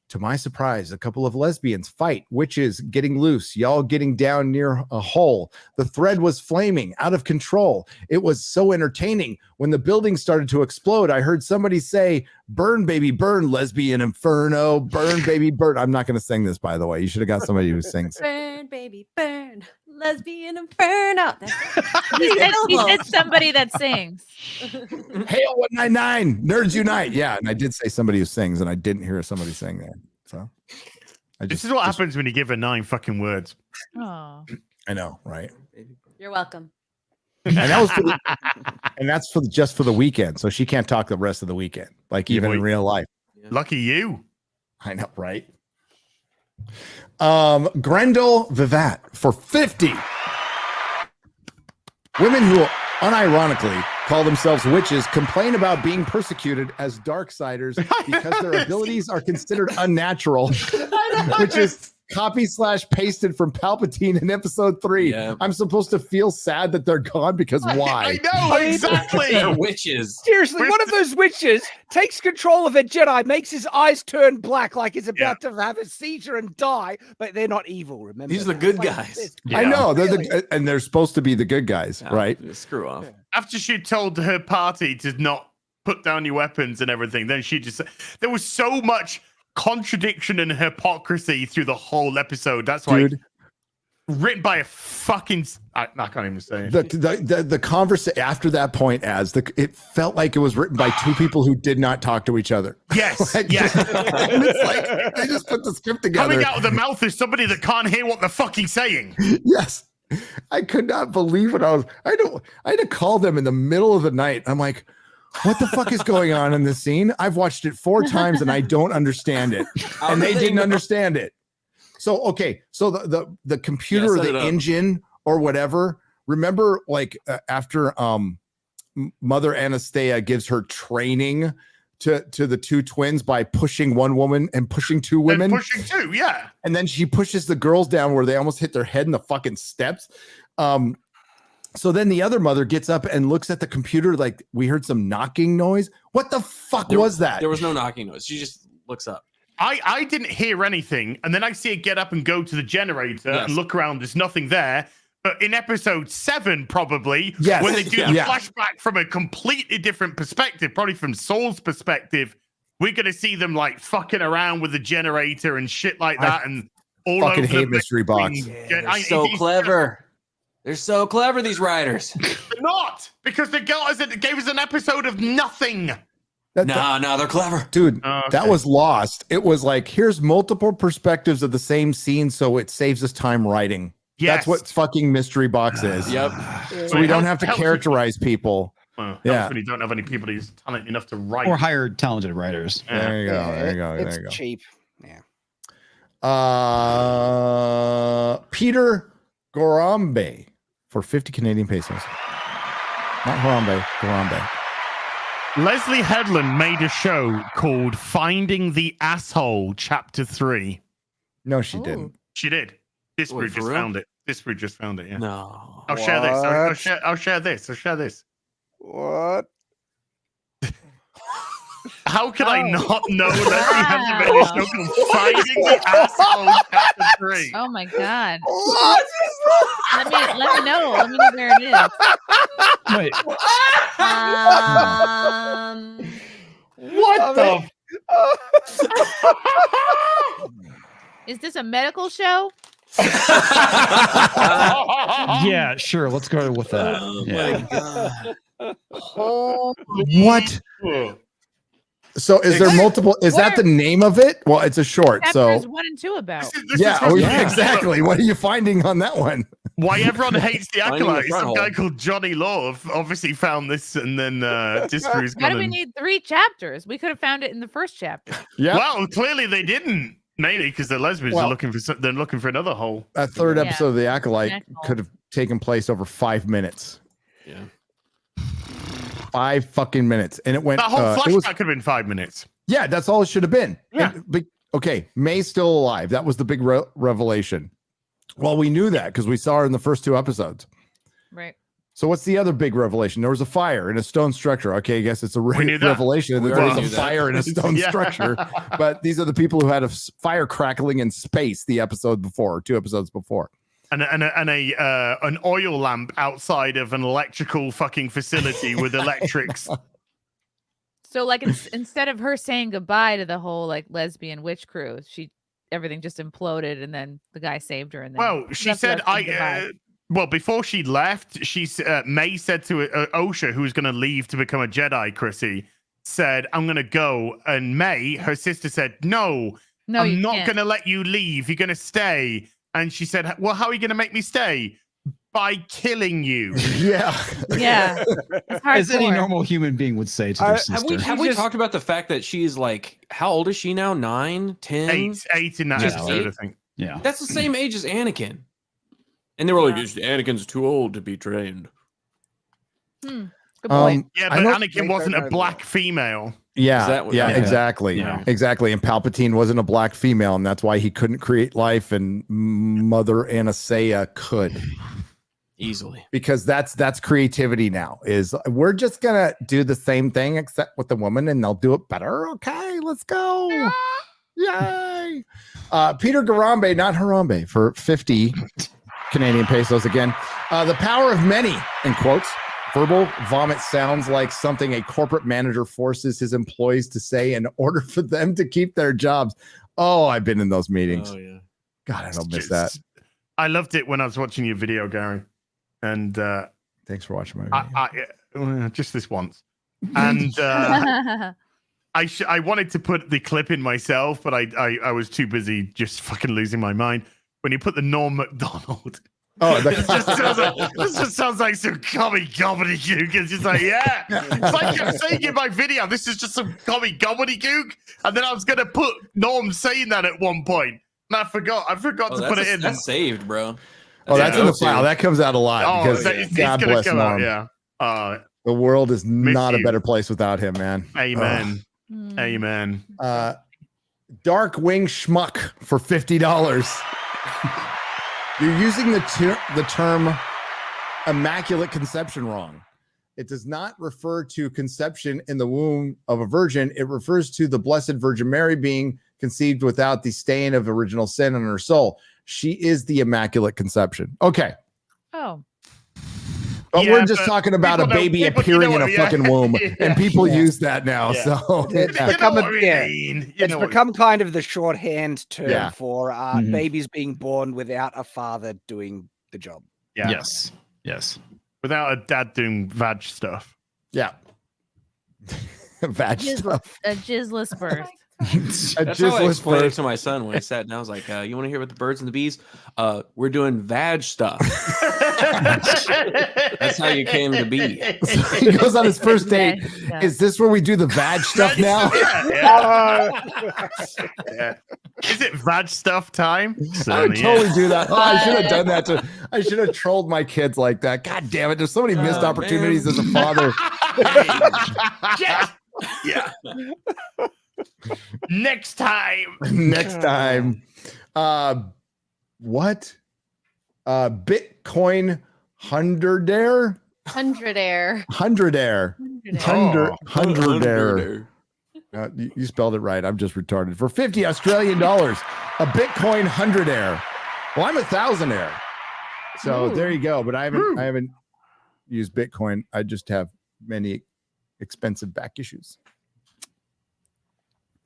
To my surprise, a couple of lesbians fight, witches getting loose, y'all getting down near a hole. The thread was flaming, out of control. It was so entertaining. When the building started to explode, I heard somebody say, burn, baby, burn, lesbian inferno, burn, baby, burn. I'm not going to sing this, by the way. You should have got somebody who sings. Burn, baby, burn, lesbian inferno. He said somebody that sings. Hail 199, Nerds Unite. Yeah, and I did say somebody who sings, and I didn't hear somebody sing there. So this is what happens when you give her 9 fucking words. Oh, I know, right? You're welcome. And that was that's just for the weekend, so she can't talk the rest of the weekend, like even in real life. Lucky you. I know, right? Grendel Vivat for 50. Women who unironically call themselves witches complain about being persecuted as Darksiders because their abilities are considered unnatural, which is copy/pasted from Palpatine in episode 3. Yeah. I'm supposed to feel sad that they're gone because why? I know, exactly. They're witches. Seriously, one of those witches takes control of a Jedi, makes his eyes turn black like he's about to have a seizure and die, but they're not evil, remember? These are the good guys. I know, and they're supposed to be the good guys, right? Screw off. After she told her party to not put down your weapons and everything, then she just... There was so much contradiction and hypocrisy through the whole episode. That's why... Dude. Written by a fucking... I can't even say it. The conversation after that point, it felt like it was written by two people who did not talk to each other. Yes, yes. It's like they just put the script together. Coming out of the mouth is somebody that can't hear what they're fucking saying. Yes. I could not believe what I had to call them in the middle of the night. I'm like, what the fuck is going on in this scene? I've watched it 4 times and I don't understand it. And they didn't understand it. So, okay. So the computer, or the engine or whatever, remember like after Mother Anastasia gives her training to the 2 twins by pushing one woman and pushing 2 women. And pushing 2, yeah. And then she pushes the girls down where they almost hit their head in the fucking steps. So then the other mother gets up and looks at the computer like, we heard some knocking noise. What the fuck was that? There was no knocking noise. She just looks up. I didn't hear anything. And then I see her get up and go to the generator and look around. There's nothing there. But in episode 7, probably, when they do the flashback from a completely different perspective, probably from Saul's perspective, we're going to see them like fucking around with the generator and shit like that. And all fucking over hate Mystery Box. They're so clever. They're so clever, these writers. They're not, because they gave us an episode of nothing. No, they're clever. Dude, that was lost. It was like, here's multiple perspectives of the same scene, so it saves us time writing. Yes. That's what fucking Mystery Box is. Yep. So we don't have to characterize people. When you don't have any people who's talented enough to write. Or hire talented writers. Yeah. There you go. There you go. It's there you go. cheap. Yeah. Peter Gorambe for 50 Canadian pesos. Not Harambe, Gorambe. Leslie Headland made a show called Finding the Asshole Chapter 3. No, she didn't. She did. This Wait, just for real? found it. This just found it, yeah. No. I'll share this. I'll share this. I'll share this. What? How can I not know Leslie Headland made a show called Finding the Asshole Chapter 3? Oh my god. Let me know. Let me know where it is. Wait. What the? Is this a medical show? Yeah, sure. Let's go with that. Oh yeah. my Oh, What? So is there multiple? Is that the name of it? Well, it's a short. chapters So 1 and 2 about. Exactly. What are you finding on that one? Why everyone hates the Finding the Acolyte? front Some guy hole. called Johnny Love obviously found this, and then Disparu's Why gone. do we need 3 chapters? We could have found it in the first chapter. Yeah. Well, clearly they didn't. Maybe because the lesbians are looking for they're looking for another hole. That third Yeah. episode of the Acolyte Next hole. could have taken place over 5 minutes. Yeah. 5 fucking minutes, and it went. That whole it flashback was, could have been 5 minutes. Yeah, that's all it should have been. Yeah. Okay, May's still alive. That was the big revelation. Well, we knew that because we saw her in the first 2 episodes. Right. So what's the other big revelation? There was a fire in a stone structure. Okay, I guess it's a revelation that there was a fire in a stone structure. But these are the people who had a fire crackling in space the episode before, 2 episodes before. And an oil lamp outside of an electrical fucking facility with electrics. So like instead of her saying goodbye to the whole like lesbian witch crew, everything just imploded, and then the guy saved her. And then she said, well, before she left, May said to Osha, who was going to leave to become a Jedi, Chrissy, said, I'm going to go. And May, her sister, said, no, I'm not going to let you leave. You're going to stay. And she said, well, how are you going to make me stay? By killing you. Yeah. Yeah. As any normal human being would say to their sister. Have we talked about the fact that she's like, how old is she now? 9, 10? 8 in that episode, I think. Yeah. That's the same age as Anakin. And they were like, Anakin's too old to be trained. Good point. Yeah, but Anakin wasn't a black female. Yeah, exactly. Yeah. Exactly. And Palpatine wasn't a black female, and that's why he couldn't create life, and Mother Anastasia could. Easily. Because that's creativity now, is we're just going to do the same thing except with the woman, and they'll do it better. Okay, let's go. Yay. Peter Garambe, not Harambe, for 50 Canadian pesos again. The power of many, in quotes. Verbal vomit sounds like something a corporate manager forces his employees to say in order for them to keep their jobs. Oh, I've been in those meetings. Oh, yeah. God, I don't miss that. I loved it when I was watching your video, Gary. And thanks for watching my video. Just this once. And I wanted to put the clip in myself, but I was too busy just fucking losing my mind. When you put the Norm Macdonald. Oh, this just sounds like some commie gobbledygook. It's just like, yeah. It's like I'm saying in my video, this is just some commie gobbledygook. And then I was going to put Norm saying that at one point. And I forgot to put it in. That's saved, bro. That's in the file. That comes out a lot. Because God bless Norm. Yeah. The world is not a better place without him, man. Amen. Amen. Dark Wing Schmuck for $50. You're using the term immaculate conception wrong. It does not refer to conception in the womb of a virgin. It refers to the Blessed Virgin Mary being conceived without the stain of original sin in her soul. She is the immaculate conception. Okay. Oh. But we're just talking about a baby appearing in a fucking womb, and people use that now. Yeah. So it's become kind of the shorthand term for babies being born without a father doing the job. Yeah. Yes. Without a dad doing vag stuff. Yeah. Vag stuff. A jizzless birth. That's how I explained it to my son when he sat down. I was like, you want to hear about the birds and the bees? We're doing vag stuff. That's how you came to be. So he goes on his first date. Is this where we do the vag stuff now? Yeah. Is it vag stuff time? I would totally do that. Oh, I should have done that. I should have trolled my kids like that. God damn it. There's so many missed opportunities as a father. Yeah. Next time. What? Bitcoin Hundredaire? Hundredaire. Hundredaire. You spelled it right. I'm just retarded. For 50 Australian dollars, a Bitcoin Hundredaire. Well, I'm a thousandaire. So there you go. But I haven't used Bitcoin. I just have many expensive back issues.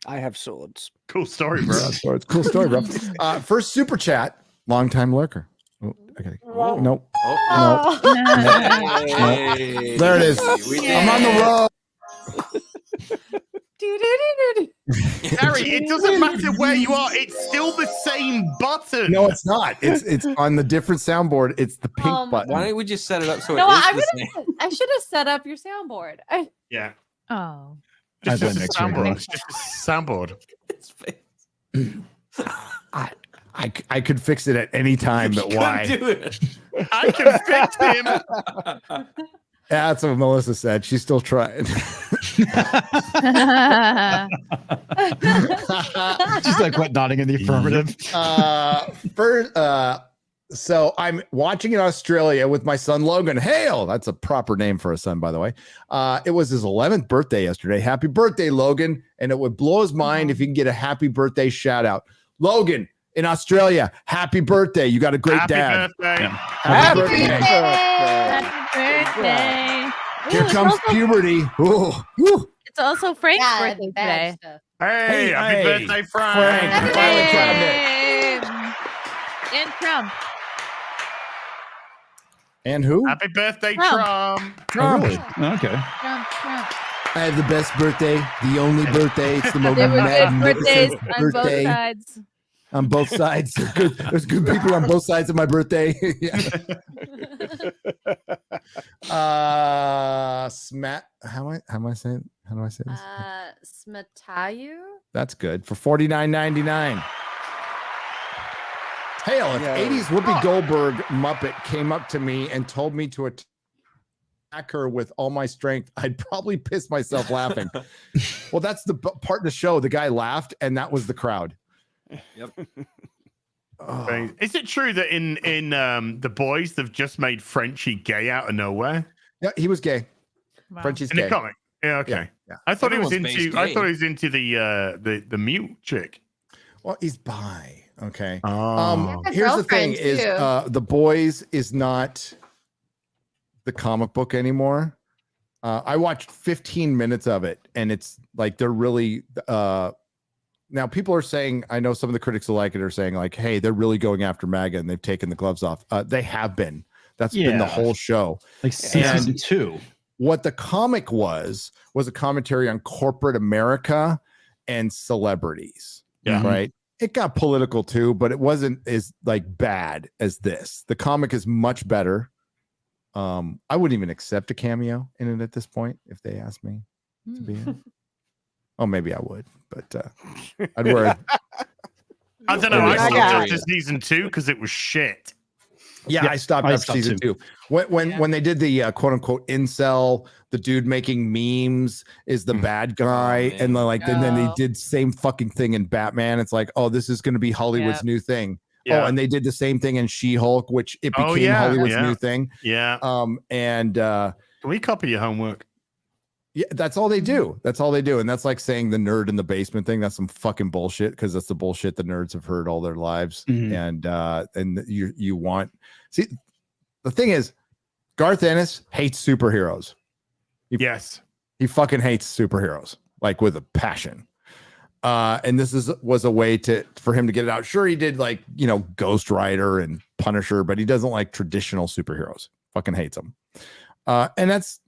I have swords. Cool story, bro. Cool story, bro. First super chat, longtime lurker. Oh, okay. Nope. Nope. There it is. I'm on the road. Harry, it doesn't matter where you are. It's still the same button. No, it's not. It's on the different soundboard. It's the pink button. Why don't we just set it up so I should have set up your soundboard. Yeah. Oh. Just a soundboard. I could fix it at any time, but why? Do it. I can fix him. That's what Melissa said. She's still trying. Just like what, nodding in the affirmative. So I'm watching in Australia with my son Logan. Hale, that's a proper name for a son, by the way. It was his 11th birthday yesterday. Happy birthday, Logan! And it would blow his mind if he can get a happy birthday shout out. Logan in Australia, happy birthday! You got a great dad. Birthday. Yeah. Happy birthday! Happy birthday! Here comes puberty. Ooh. Woo. It's also Frank's birthday today. Hey, happy birthday, Frank! Hey. And Trump. And who? Happy birthday, Trump. Trump! Okay. Trump. I have the best birthday, the only birthday. It's the most There were good magnificent birthdays on both sides. On both sides. There's good people on both sides of my birthday. How do I say this? Smatayu? That's good for $49.99. Hell, if 80s Whoopi Goldberg Muppet came up to me and told me to attack her with all my strength, I'd probably piss myself laughing. Well, that's the part of the show. The guy laughed, and that was the crowd. Yep. Oh. Is it true that in The Boys they've just made Frenchie gay out of nowhere? Yeah, he was gay. Wow. Frenchie's In gay. the comic. Yeah, okay. Yeah. I thought Everyone's based I gay. thought he was into the mute chick. Well, he's bi. Okay. Oh. Here's the thing: girlfriend, is too. The Boys is not the comic book anymore. I watched 15 minutes of it, and it's like they're really. Now people are saying, I know some of the critics who like it are saying, like, "Hey, they're really going after MAGA, and they've taken the gloves off." They have been. That's been the whole show. Like season 2. What the comic was a commentary on corporate America and celebrities. Yeah. Right. It got political too, but it wasn't as like bad as this. The comic is much better. I wouldn't even accept a cameo in it at this point if they asked me to be in it. Oh, maybe I would, but I'd wear. I don't know. I stopped after season 2 because it was shit. Yeah, I stopped after season 2. When they did the quote unquote incel, the dude making memes is the bad guy, and then they did same fucking thing in Batman. It's like, oh, this is going to be Hollywood's new thing. Yeah. Oh, and they did the same thing in She-Hulk, which it became Hollywood's new thing. Yeah. And can we copy your homework? Yeah, that's all they do. That's all they do. And that's like saying the nerd in the basement thing. That's some fucking bullshit, because that's the bullshit the nerds have heard all their lives. And you want see the thing is, Garth Ennis hates superheroes. He fucking hates superheroes, like with a passion. And this was a way for him to get it out. Sure, he did like, Ghost Rider and Punisher, but he doesn't like traditional superheroes. Fucking hates them. And that's,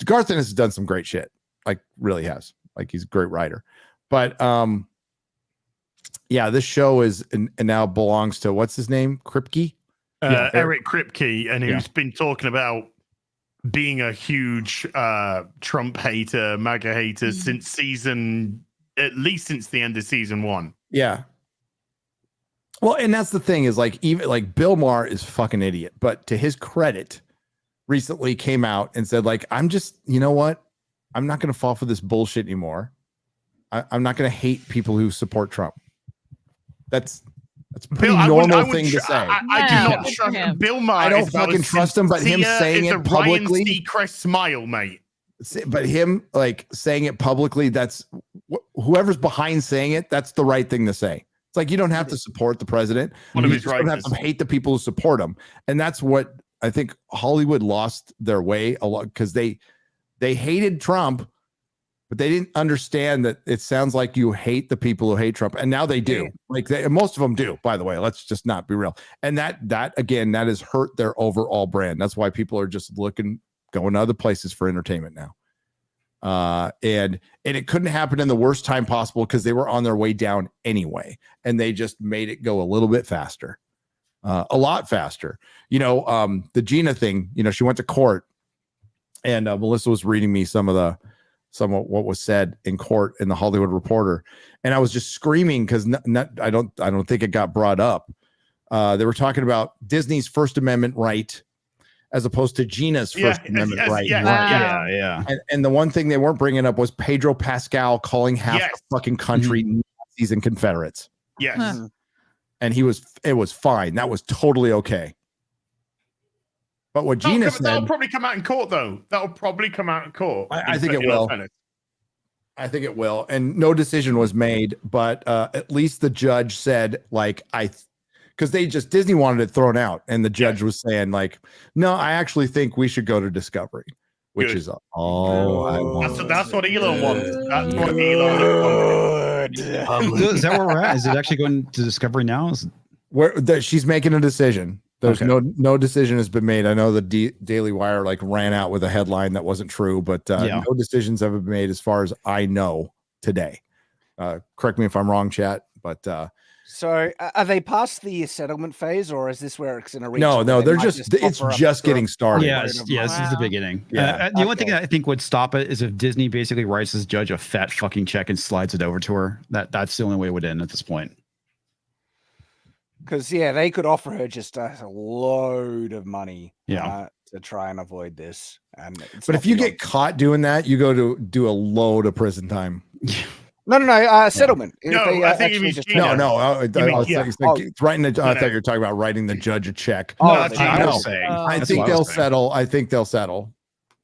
Garth Ennis has done some great shit. Like, really has. Like, he's a great writer. But this show is and now belongs to, what's his name? Kripke? Eric Kripke, and he's been talking about being a huge Trump hater, MAGA hater at least since the end of season 1. Yeah. Well, and that's the thing is, like, even like Bill Maher is fucking idiot, but to his credit, recently came out and said, like, I'm just, you know what? I'm not going to fall for this bullshit anymore. I'm not going to hate people who support Trump. That's a pretty normal thing to say. I do not trust him. Bill Maher. I don't fucking trust him, but him saying it publicly. Ryan Seacrest smile, mate. But him like saying it publicly, that's whoever's behind saying it, that's the right thing to say. It's like, you don't have to support the president. You just don't have to hate the people who support him. And that's what I think Hollywood lost their way a lot, because they hated Trump, but they didn't understand that it sounds like you hate the people who hate Trump. And now they do. Like, most of them do, by the way. Let's just not be real. And that again, that has hurt their overall brand. That's why people are just going to other places for entertainment now. And it couldn't happen in the worst time possible, because they were on their way down anyway. And they just made it go a little bit faster. A lot faster. The Gina thing, she went to court, and Melissa was reading me some of what was said in court in the Hollywood Reporter, and I was just screaming because I don't think it got brought up. They were talking about Disney's First Amendment right as opposed to Gina's First Amendment right. Yeah. And the one thing they weren't bringing up was Pedro Pascal calling half the fucking country Nazis and Confederates. Yes. And it was fine. That was totally okay. But what Gina said, that'll probably come out in court, though. That'll probably come out in court. I think it will. I think it will. And no decision was made, but at least the judge said, like, because Disney wanted it thrown out, and the judge was saying, like, no, I actually think we should go to Discovery, which is all I want. That's what Elon wants. That's what Elon wants. Is that where we're at? Is it actually going to Discovery now? She's making a decision. There's no decision has been made. I know the Daily Wire ran out with a headline that wasn't true, but no decisions have been made as far as I know today. Correct me if I'm wrong, chat. But so are they past the settlement phase, or is this where it's going to reach? No, it's just getting started. Yes, this is the beginning. The only thing that I think would stop it is if Disney basically writes this judge a fat fucking check and slides it over to her. That's the only way it would end at this point. Because they could offer her just a load of money to try and avoid this. But if you get caught doing that, you go to do a load of prison time. No, settlement. I think it means no. I thought you were talking about writing the judge a check. I think they'll settle.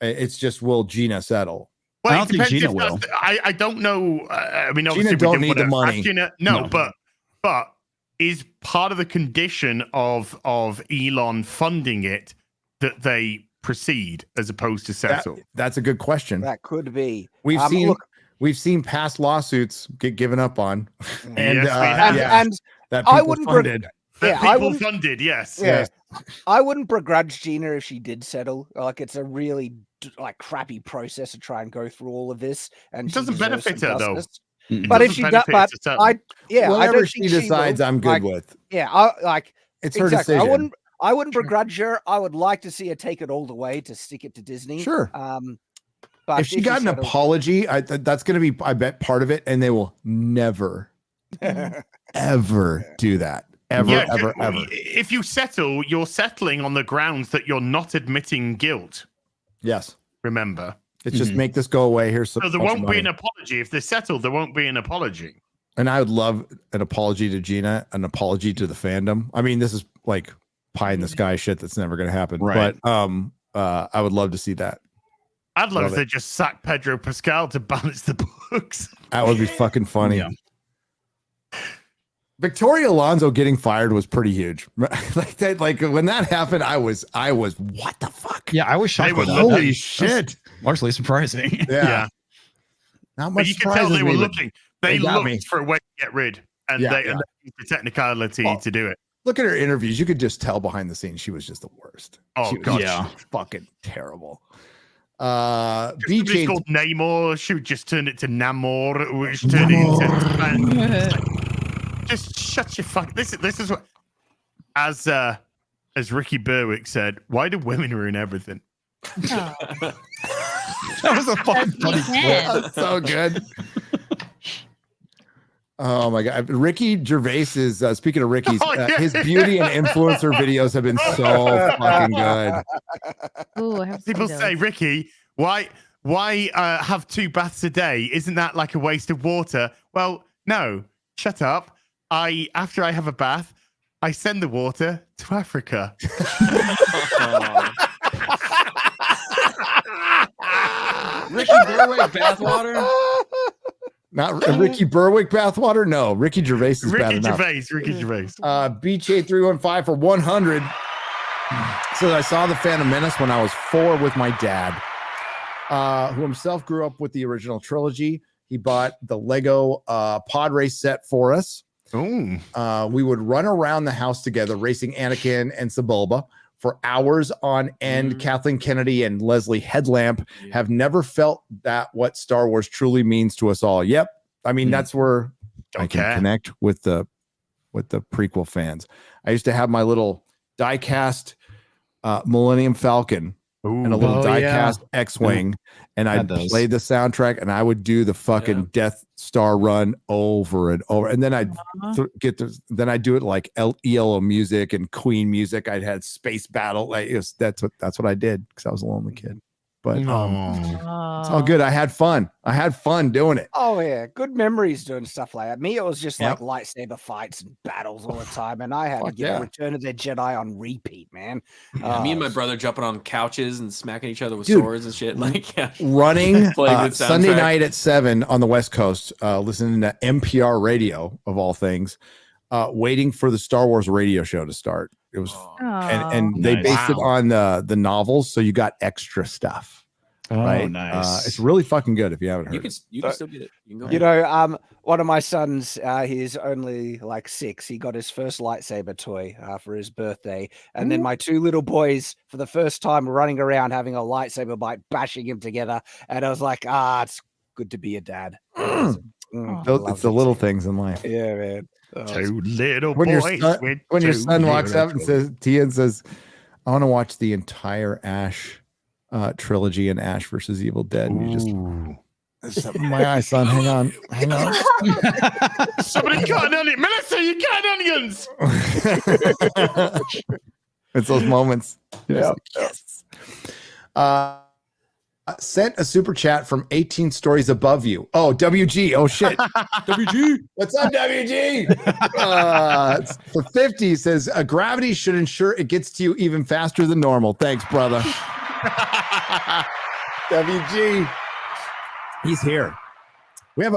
It's just, will Gina settle? Well, I don't think Gina will. I don't know. I mean, Gina don't need the money. But is part of the condition of Elon funding it that they proceed as opposed to settle? That's a good question. That could be. We've seen past lawsuits get given up on, and that I wouldn't funded. Funded, yes. I wouldn't begrudge Gina if she did settle. It's a really crappy process to try and go through all of this, and it doesn't benefit her though. But if she does, whatever she decides, I'm good with. It's her decision. I wouldn't begrudge her. I would like to see her take it all the way to stick it to Disney. Sure. But if she got an apology, that's going to be, I bet, part of it, and they will never, ever do that. Ever. If you settle, you're settling on the grounds that you're not admitting guilt. Yes. Remember. It's just make this go away. Here's some. So there won't be an apology. If they settle, there won't be an apology. And I would love an apology to Gina, an apology to the fandom. I mean, this is like pie in the sky shit that's never going to happen. Right. But I would love to see that. I'd love if they just sacked Pedro Pascal to balance the books. That would be fucking funny. Yeah. Victoria Alonso getting fired was pretty huge. Like when that happened, I was what the fuck? Yeah, I was shocked. Holy shit! Largely surprising. Yeah. Not much. But you can tell they were looking. They looked me for a way to get rid, and they used the technicality to do it. Look at her interviews. You could just tell behind the scenes she was just the worst. Oh god, she was fucking terrible. BJ called Namor. She would just turn it to Namor, which turned it into. Just shut your fuck. This is what, as Ricky Berwick said. Why do women ruin everything? That was a fucking funny clip. That's so good. Oh my god, Ricky Gervais is speaking of Ricky's. His beauty and influencer videos have been so fucking good. Ooh, people say, Ricky, why have 2 baths a day? Isn't that like a waste of water? Well, no, shut up. After I have a bath, I send the water to Africa. Ricky Berwick bathwater? Not Ricky Berwick bathwater? No, Ricky Gervais is bad enough. Ricky Gervais. BJ315 for 100. So I saw The Phantom Menace when I was 4 with my dad, who himself grew up with the original trilogy. He bought the Lego pod race set for us. Ooh. We would run around the house together, racing Anakin and Sebulba for hours on end. Kathleen Kennedy and Leslie Headlamp have never felt that what Star Wars truly means to us all. Yep. I mean, that's where I can connect with the prequel fans. I used to have my little die-cast Millennium Falcon and a little die-cast X-Wing, and I'd play the soundtrack, and I would do the fucking Death Star run over and over, and then I'd then I'd do it like ELO music and Queen music. I'd had Space Battle. Like that's what I did because I was a lonely kid. But it's all good. I had fun. Doing it. Oh yeah, good memories doing stuff like that. Me, it was just like lightsaber fights and battles all the time, and I had to get Return of the Jedi on repeat, man. Me and my brother jumping on couches and smacking each other with swords and shit. Like running Sunday night at 7 on the West Coast, listening to NPR radio of all things, waiting for the Star Wars radio show to start. It was, and they based it on the novels, so you got extra stuff. Right, nice. It's really fucking good. If you haven't heard, you can still get it. You can go you know, one of my sons, he's only like 6. He got his first lightsaber toy for his birthday, and then my 2 little boys, for the first time, running around having a lightsaber fight, bashing him together, and I was like, it's good to be a dad. It's the little things in life. Yeah, man. 2 little when boys. When your son walks up and says, Tian says, I want to watch the entire Ash trilogy and Ash versus Evil Dead. And you just my eye, son. Hang on. Somebody cut an onion. Melissa, you cut onions. It's those moments. Yeah. Yes. Sent a super chat from 18 stories above you. Oh, WG. Oh shit. WG. What's up, WG? For 50 says gravity should ensure it gets to you even faster than normal. Thanks, brother. WG. He's here. We have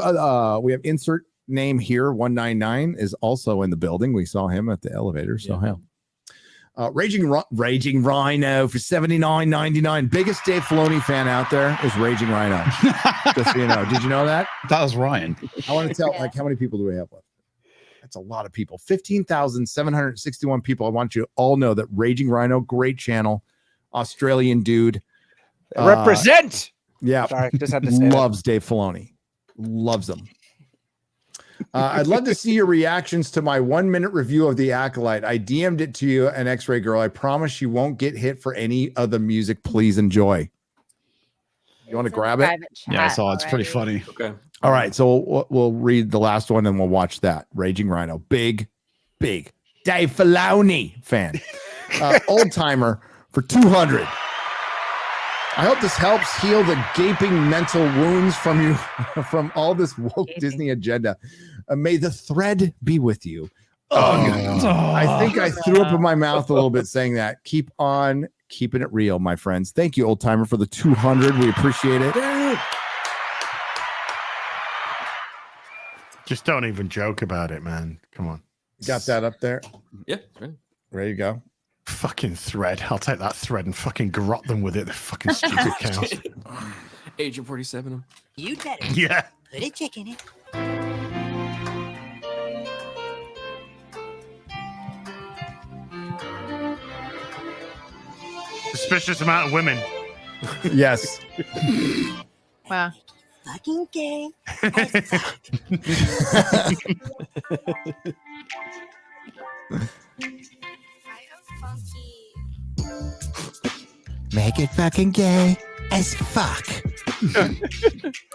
insert name here. 199 is also in the building. We saw him at the elevator. So hell. Raging Rhino for $79.99. Biggest Dave Filoni fan out there is Raging Rhino. Just so you know. Did you know that? That was Ryan. I want to tell how many people do we have left? That's a lot of people. 15,761 people. I want you to all know that Raging Rhino, great channel, Australian dude. Represent. Yeah. Sorry, just had to say loves Dave Filoni. Loves him. I'd love to see your reactions to my 1-minute review of The Acolyte. I DM'd it to you, an X-Ray Girl. I promise you won't get hit for any of the music. Please enjoy. You want to grab it? Yeah, I saw it. It's pretty funny. Okay. All right. So we'll read the last one and we'll watch that. Raging Rhino. Big Dave Filoni fan. Old timer for 200. I hope this helps heal the gaping mental wounds from you from all this woke Disney agenda. May the thread be with you. I think I threw up in my mouth a little bit saying that. Keep on keeping it real, my friends. Thank you, old timer, for the 200. We appreciate it. Just don't even joke about it, man. Come on. Got that up there? Yeah. Ready to go? Fucking thread. I'll take that thread and fucking garrot them with it. The fucking stupid cows. Agent 47. You better. Yeah. Put a chick in it. Suspicious amount of women. Yes. Wow. Fucking gay. Make it fucking gay as fuck.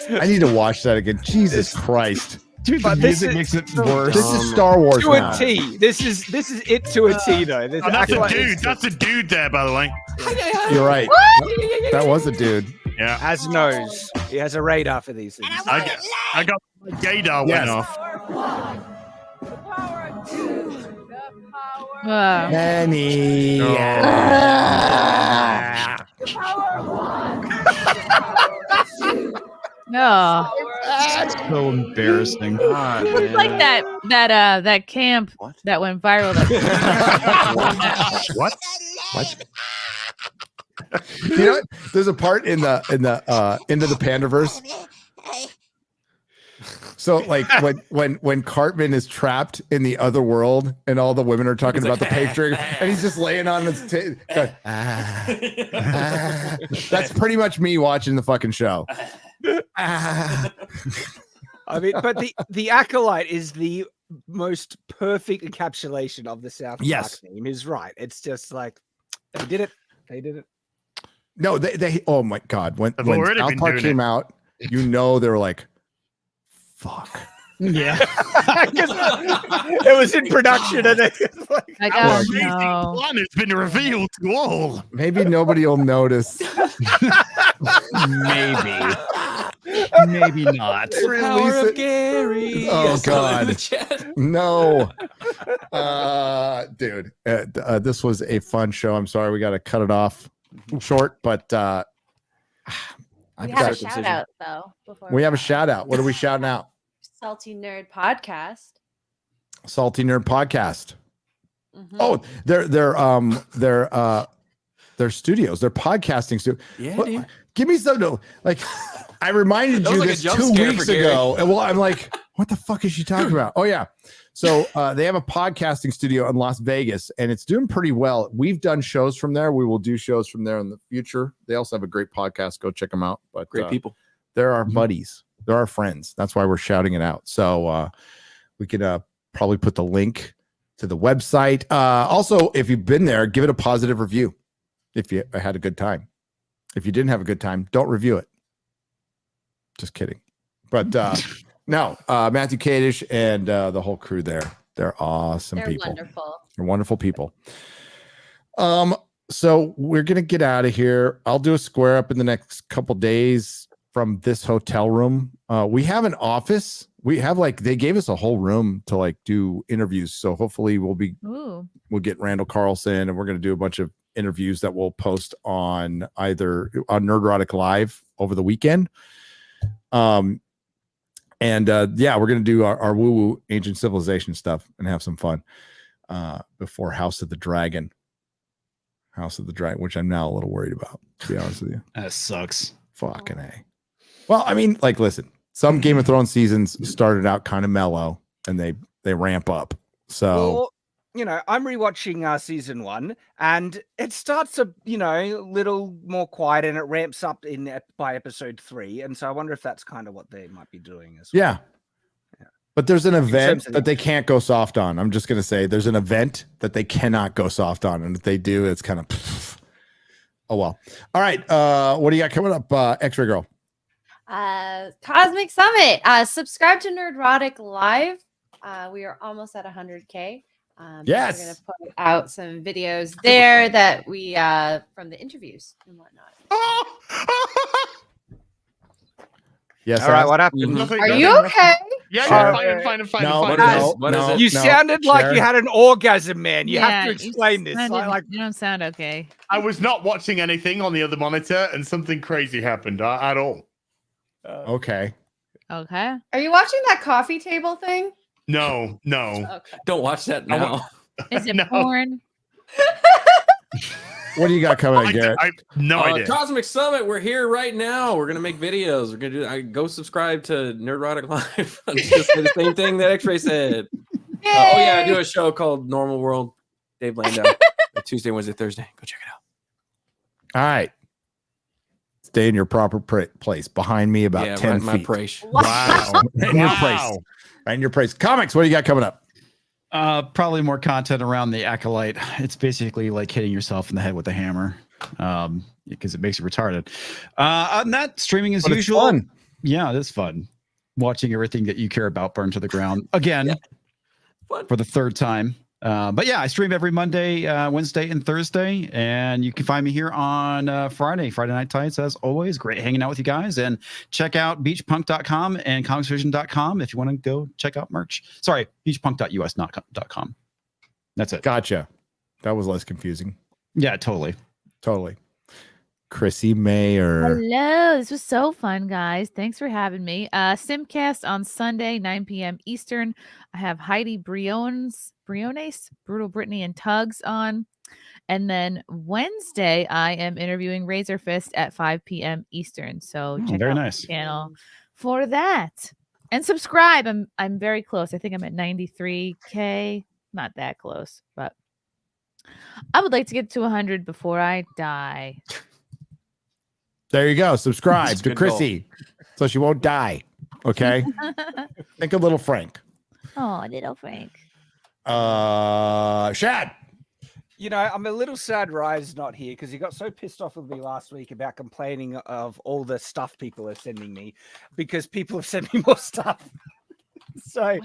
I need to watch that again. Jesus Christ. Dude, the music makes it worse. This is Star Wars to now. a T. This is it to a T though. Oh, that's a dude. That's a dude there, by the way. You're right. That was a dude. Yeah. Has nose. He has a radar for these things. I got my gaydar went off. Penny. No. That's so embarrassing. It's like that camp that went viral. What? You know, there's a part in the Into the Pandaverse. So like when Cartman is trapped in the other world and all the women are talking about the paper trigger and he's just laying on his that's pretty much me watching the fucking show. I mean, but the Acolyte is the most perfect encapsulation of the South Park theme. Is right. It's just like they did it. No, they oh my God. When already South been Park doing came it. out, they were like, fuck. Yeah. It was in production and it's like, Our amazing plan has been revealed to all. Maybe nobody will notice. Maybe. Maybe not. Power of Gary. Oh Someone in the God. chat. No. Dude, this was a fun show. I'm sorry we got to cut it off short, but We have a shout out though. Before we have a shout out. What are we shouting out? Salty Nerd Podcast. Salty Nerd Podcast. Mhm. Oh, their studios, their podcasting studio. Yeah, What- dude. Give me some like I reminded That you was like a this jump 2 scare weeks for Gary. ago. And well, I'm like, what the fuck is she talking about? Oh, yeah. So they have a podcasting studio in Las Vegas and it's doing pretty well. We've done shows from there. We will do shows from there in the future. They also have a great podcast. Go check them out. But Great people. They're our buddies. They're our friends. That's why we're shouting it out. So we could probably put the link to the website. Also, if you've been there, give it a positive review if you had a good time. If you didn't have a good time, don't review it. Just kidding. But no, Matthew Kadish and the whole crew there. They're awesome They're people. wonderful. They're wonderful people. So we're gonna get out of here. I'll do a square up in the next couple days from this hotel room. We have an office. We have they gave us a whole room to do interviews. So hopefully we'll get Randall Carlson and we're gonna do a bunch of interviews that we'll post on either on Nerdrotic Live over the weekend. We're gonna do our woo-woo ancient civilization stuff and have some fun before House of the Dragon, which I'm now a little worried about, to be honest with you. That sucks. Fucking A. Well, I mean, listen, some Game of Thrones seasons started out kind of mellow and they ramp up. So I'm rewatching season 1 and it starts a little more quiet and it ramps up by episode 3. And so I wonder if that's kind of what they might be doing as well. Yeah. But there's an event that they can't go soft on. I'm just going to say there's an event that they cannot go soft on. And if they do, it's kind of, oh, well. All right. What do you got coming up, X-Ray Girl? Cosmic Summit. Subscribe to Nerdrotic Live. We are almost at 100K. Yes. We're going to put out some videos there that we, from the interviews and whatnot. Yes. All right. What happened? Are you okay? Yeah, fine. You sounded like you had an orgasm, man. You have to explain this. You don't sound okay. I was not watching anything on the other monitor, and something crazy happened at all. Okay. Okay. Are you watching that coffee table thing? No. Okay. Don't watch that now. Is it porn? What do you got coming up, Garrett? I no idea. Cosmic Summit, we're here right now. We're gonna make videos. We're gonna go subscribe to Nerdrotic Live. I'm just saying the same thing that X-Ray said. I do a show called Normal World. Dave Landau. Tuesday, Wednesday, Thursday. Go check it out. All right. Stay in your proper place behind me about 10 my feet. praise. Wow. Right in your place. Comics, what do you got coming up? Probably more content around the Acolyte. It's basically like hitting yourself in the head with a hammer because it makes you retarded. On that, streaming as usual. Fun. Yeah, it is fun. Watching everything that you care about burn to the ground again for the third time. But yeah, I stream every Monday, Wednesday, and Thursday. And you can find me here on Friday Night Tights, as always. Great hanging out with you guys. And check out beachpunk.com and comicsvision.com if you want to go check out merch. Sorry, beachpunk.us.com. That's it. Gotcha. That was less confusing. Yeah, totally. Chrissy Mayer. Hello. This was so fun, guys. Thanks for having me. Simcast on Sunday, 9 p.m. Eastern. I have Heidi Briones, Brutal Brittany, and Tugs on. And then Wednesday, I am interviewing Razor Fist at 5 p.m. Eastern. So check out my channel for that. And subscribe. I'm very close. I think I'm at 93K. Not that close, but I would like to get to 100 before I die. There you go. Subscribe to Chrissy so she won't die. Okay. Think of little Frank. Oh, little Frank. Shad. You know, I'm a little sad Ryan's not here because he got so pissed off with me last week about complaining of all the stuff people are sending me because people have sent me more stuff. So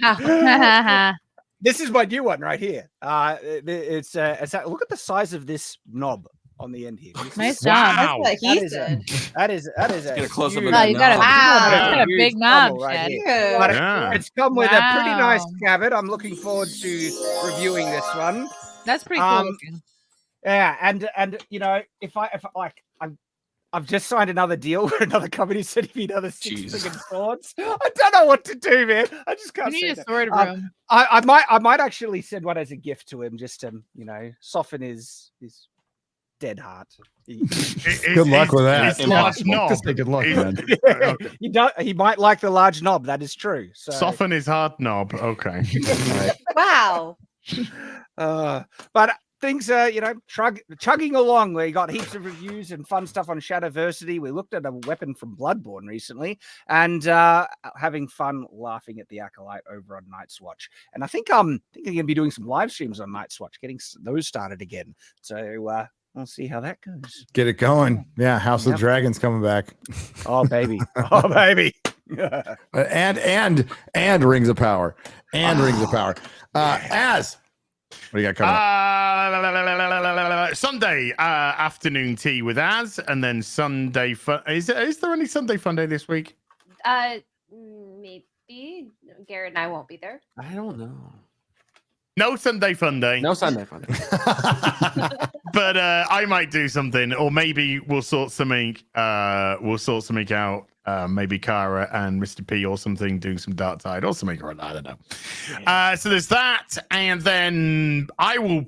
this is my new one right here. It's look at the size of this knob on the end here. Nice job. That's what he said. That is Get a close up. Oh, you got a big knob, right Shad. here. But it's come with a pretty nice Wow. scabbard. I'm looking forward to reviewing this one. That's pretty cool. looking. Yeah, and you know, if I've just signed another deal where another company sending me another 6 friggin' swords. I don't know what to do, man. I just can't. You need see a sword that. room. I might actually send one as a gift to him, just to soften his dead heart. Good luck with that. Just say good luck, man. He might like the large knob. That is true. So. Soften his hard knob. Okay. Wow. But things are, chugging along. We got heaps of reviews and fun stuff on Shadowversity. We looked at a weapon from Bloodborne recently, and having fun laughing at the Acolyte over on Night's Watch. And I think they're going to be doing some live streams on Night's Watch, getting those started again. So we'll see how that goes. Get it going. Yeah, House of the Dragon's coming back. Oh baby, oh baby. and Rings of Power. Rings of Power. As what do you got coming up? Sunday afternoon tea with Az, and then Sunday fun. Is there any Sunday fun day this week? Maybe Garrett and I won't be there. I don't know. No Sunday fun day. No Sunday fun day. But I might do something, or maybe we'll sort something. We'll sort something out. Maybe Kara and Mr. P or something doing some Dark Tide or something, or I don't know. So there's that, and then I'm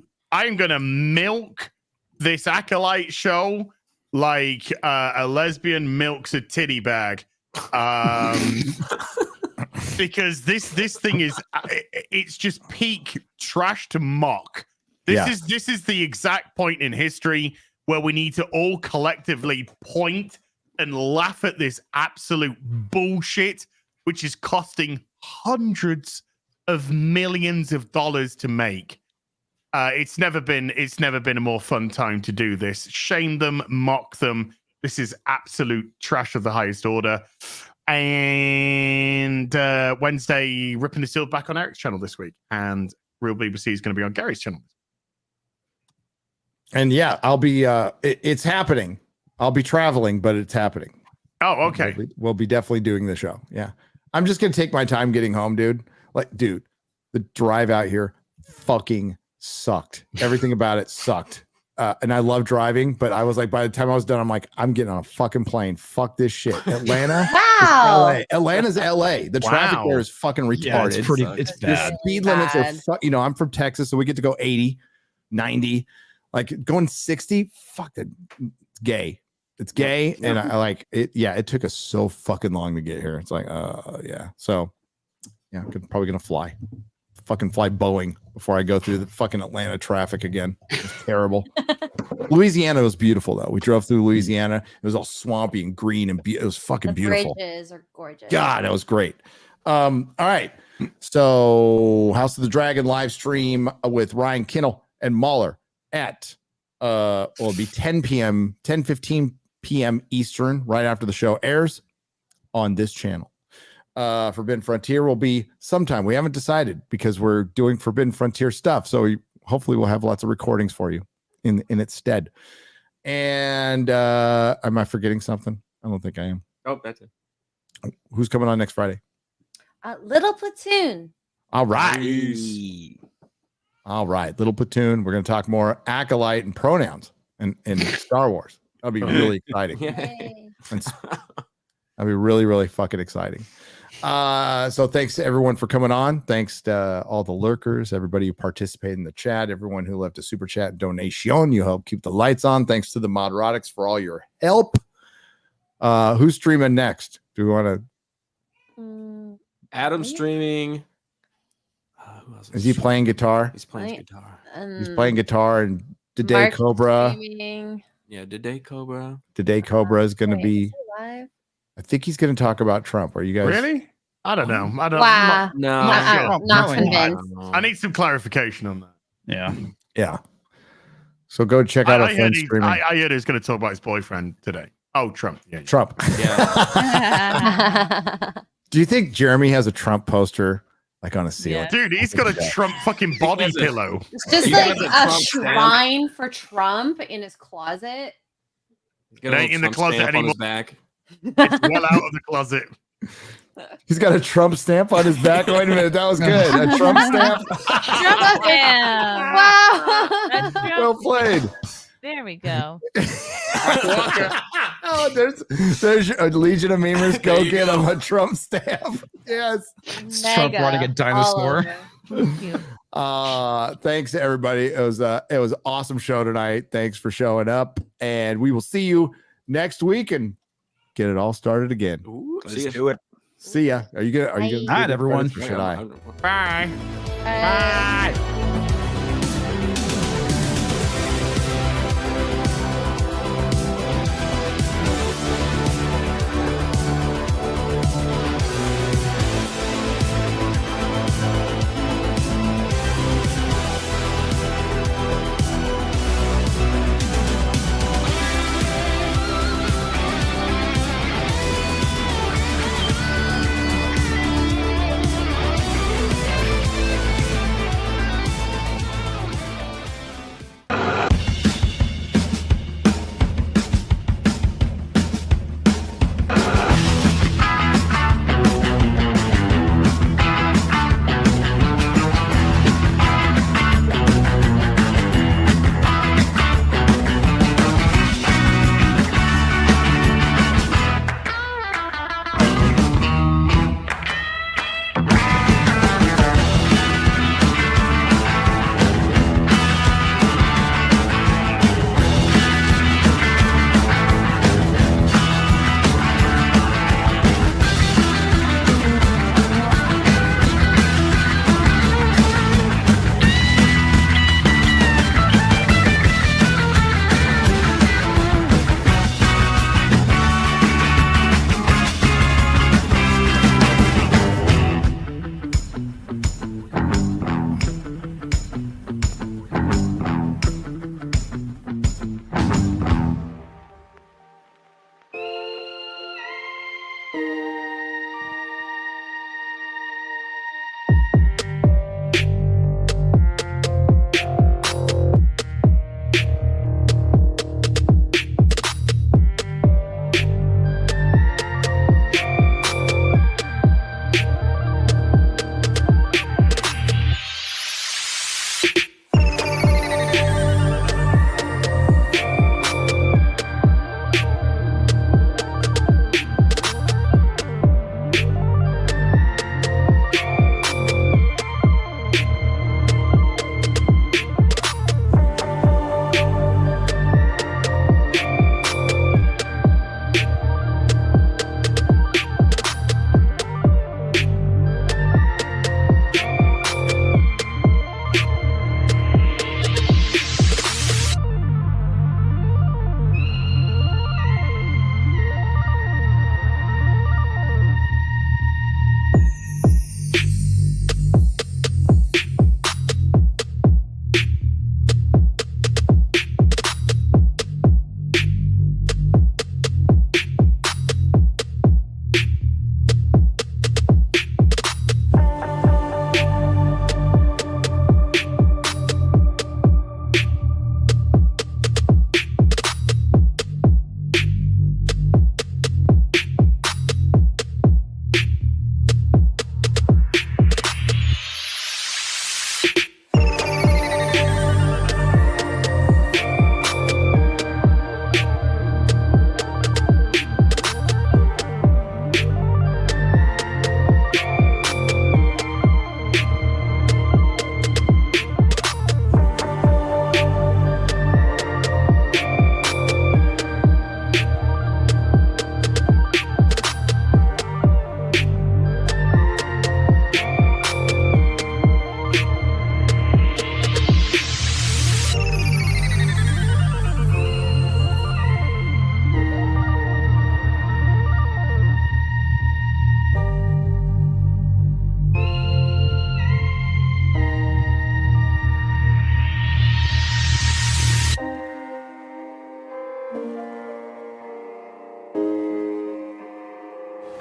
gonna milk this Acolyte show like a lesbian milks a titty bag. Because this thing is it's just peak trash to mock. This is the exact point in history where we need to all collectively point and laugh at this absolute bullshit, which is costing hundreds of millions of dollars to make. It's never been a more fun time to do this. Shame them, mock them. This is absolute trash of the highest order. And Wednesday, Ripping the Seal back on Eric's channel this week, and Real BBC is going to be on Gary's channel. And yeah, I'll be. It's happening. I'll be traveling, but it's happening. Oh, okay. We'll be definitely doing the show. Yeah, I'm just gonna take my time getting home, dude. Dude, the drive out here fucking sucked. Everything about it sucked. And I love driving, but I was like, by the time I was done, I'm like, I'm getting on a fucking plane. Fuck this shit. Atlanta. Wow. LA. Atlanta's LA. The traffic there is fucking retarded. It's bad. The speed limits are, I'm from Texas, so we get to go 80, 90, like going 60. Fuck that. It's gay. It's gay. And I like it. Yeah. It took us so fucking long to get here. It's like, yeah. So yeah, I'm probably going to fly Boeing before I go through the fucking Atlanta traffic again. It's terrible. Louisiana was beautiful though. We drove through Louisiana. It was all swampy and green and it was fucking beautiful. Bridges are gorgeous. God, that was great. All right. So House of the Dragon live stream with Ryan Kinnell and Mahler at it'll be 10:15 p.m. Eastern, right after the show airs on this channel. Forbidden Frontier will be sometime. We haven't decided because we're doing Forbidden Frontier stuff. So hopefully we'll have lots of recordings for you in its stead. And am I forgetting something? I don't think I am. Oh, that's it. Who's coming on next Friday? Little Platoon. All right. All right. Little Platoon. We're going to talk more Acolyte and pronouns in Star Wars. That'll be really exciting. That'll be really, really fucking exciting. So thanks to everyone for coming on. Thanks to all the lurkers, everybody who participated in the chat, everyone who left a super chat donation. You help keep the lights on. Thanks to the Nerdrotics for all your help. Who's streaming next? Do we want to? Adam's streaming. Who else is he playing guitar? He's playing guitar. He's playing guitar and Today Cobra. Yeah, Today Cobra. Today Cobra is going to be. I think he's going to talk about Trump. Are you guys really? I don't know. I don't. Wow. Not convinced. I need some clarification on that. Yeah. So go check out our I friend streaming. I heard he's going to talk about his boyfriend today. Oh, Trump. Yeah. Trump. Do you think Jeremy has a Trump poster like on a ceiling? Dude, he's got a Trump fucking body pillow. It's just like a shrine for Trump in his closet. It ain't in the closet anymore. Back. It's well out of the closet. He's got a Trump stamp on his back. Wait a minute, that was good. A Trump stamp. Trump stamp. Wow. That's Trump. Well played. There we go. Oh, there's a legion of memers. Go get him a Trump stamp. Yes. Trump running a dinosaur. Thanks to everybody. It was an awesome show tonight. Thanks for showing up, and we will see you next week and get it all started again. Let's do it. See ya. Are you gonna? Good night, everyone. Or should I? Bye. Bye.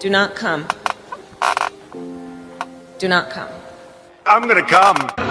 Do not come. Do not come. I'm gonna come.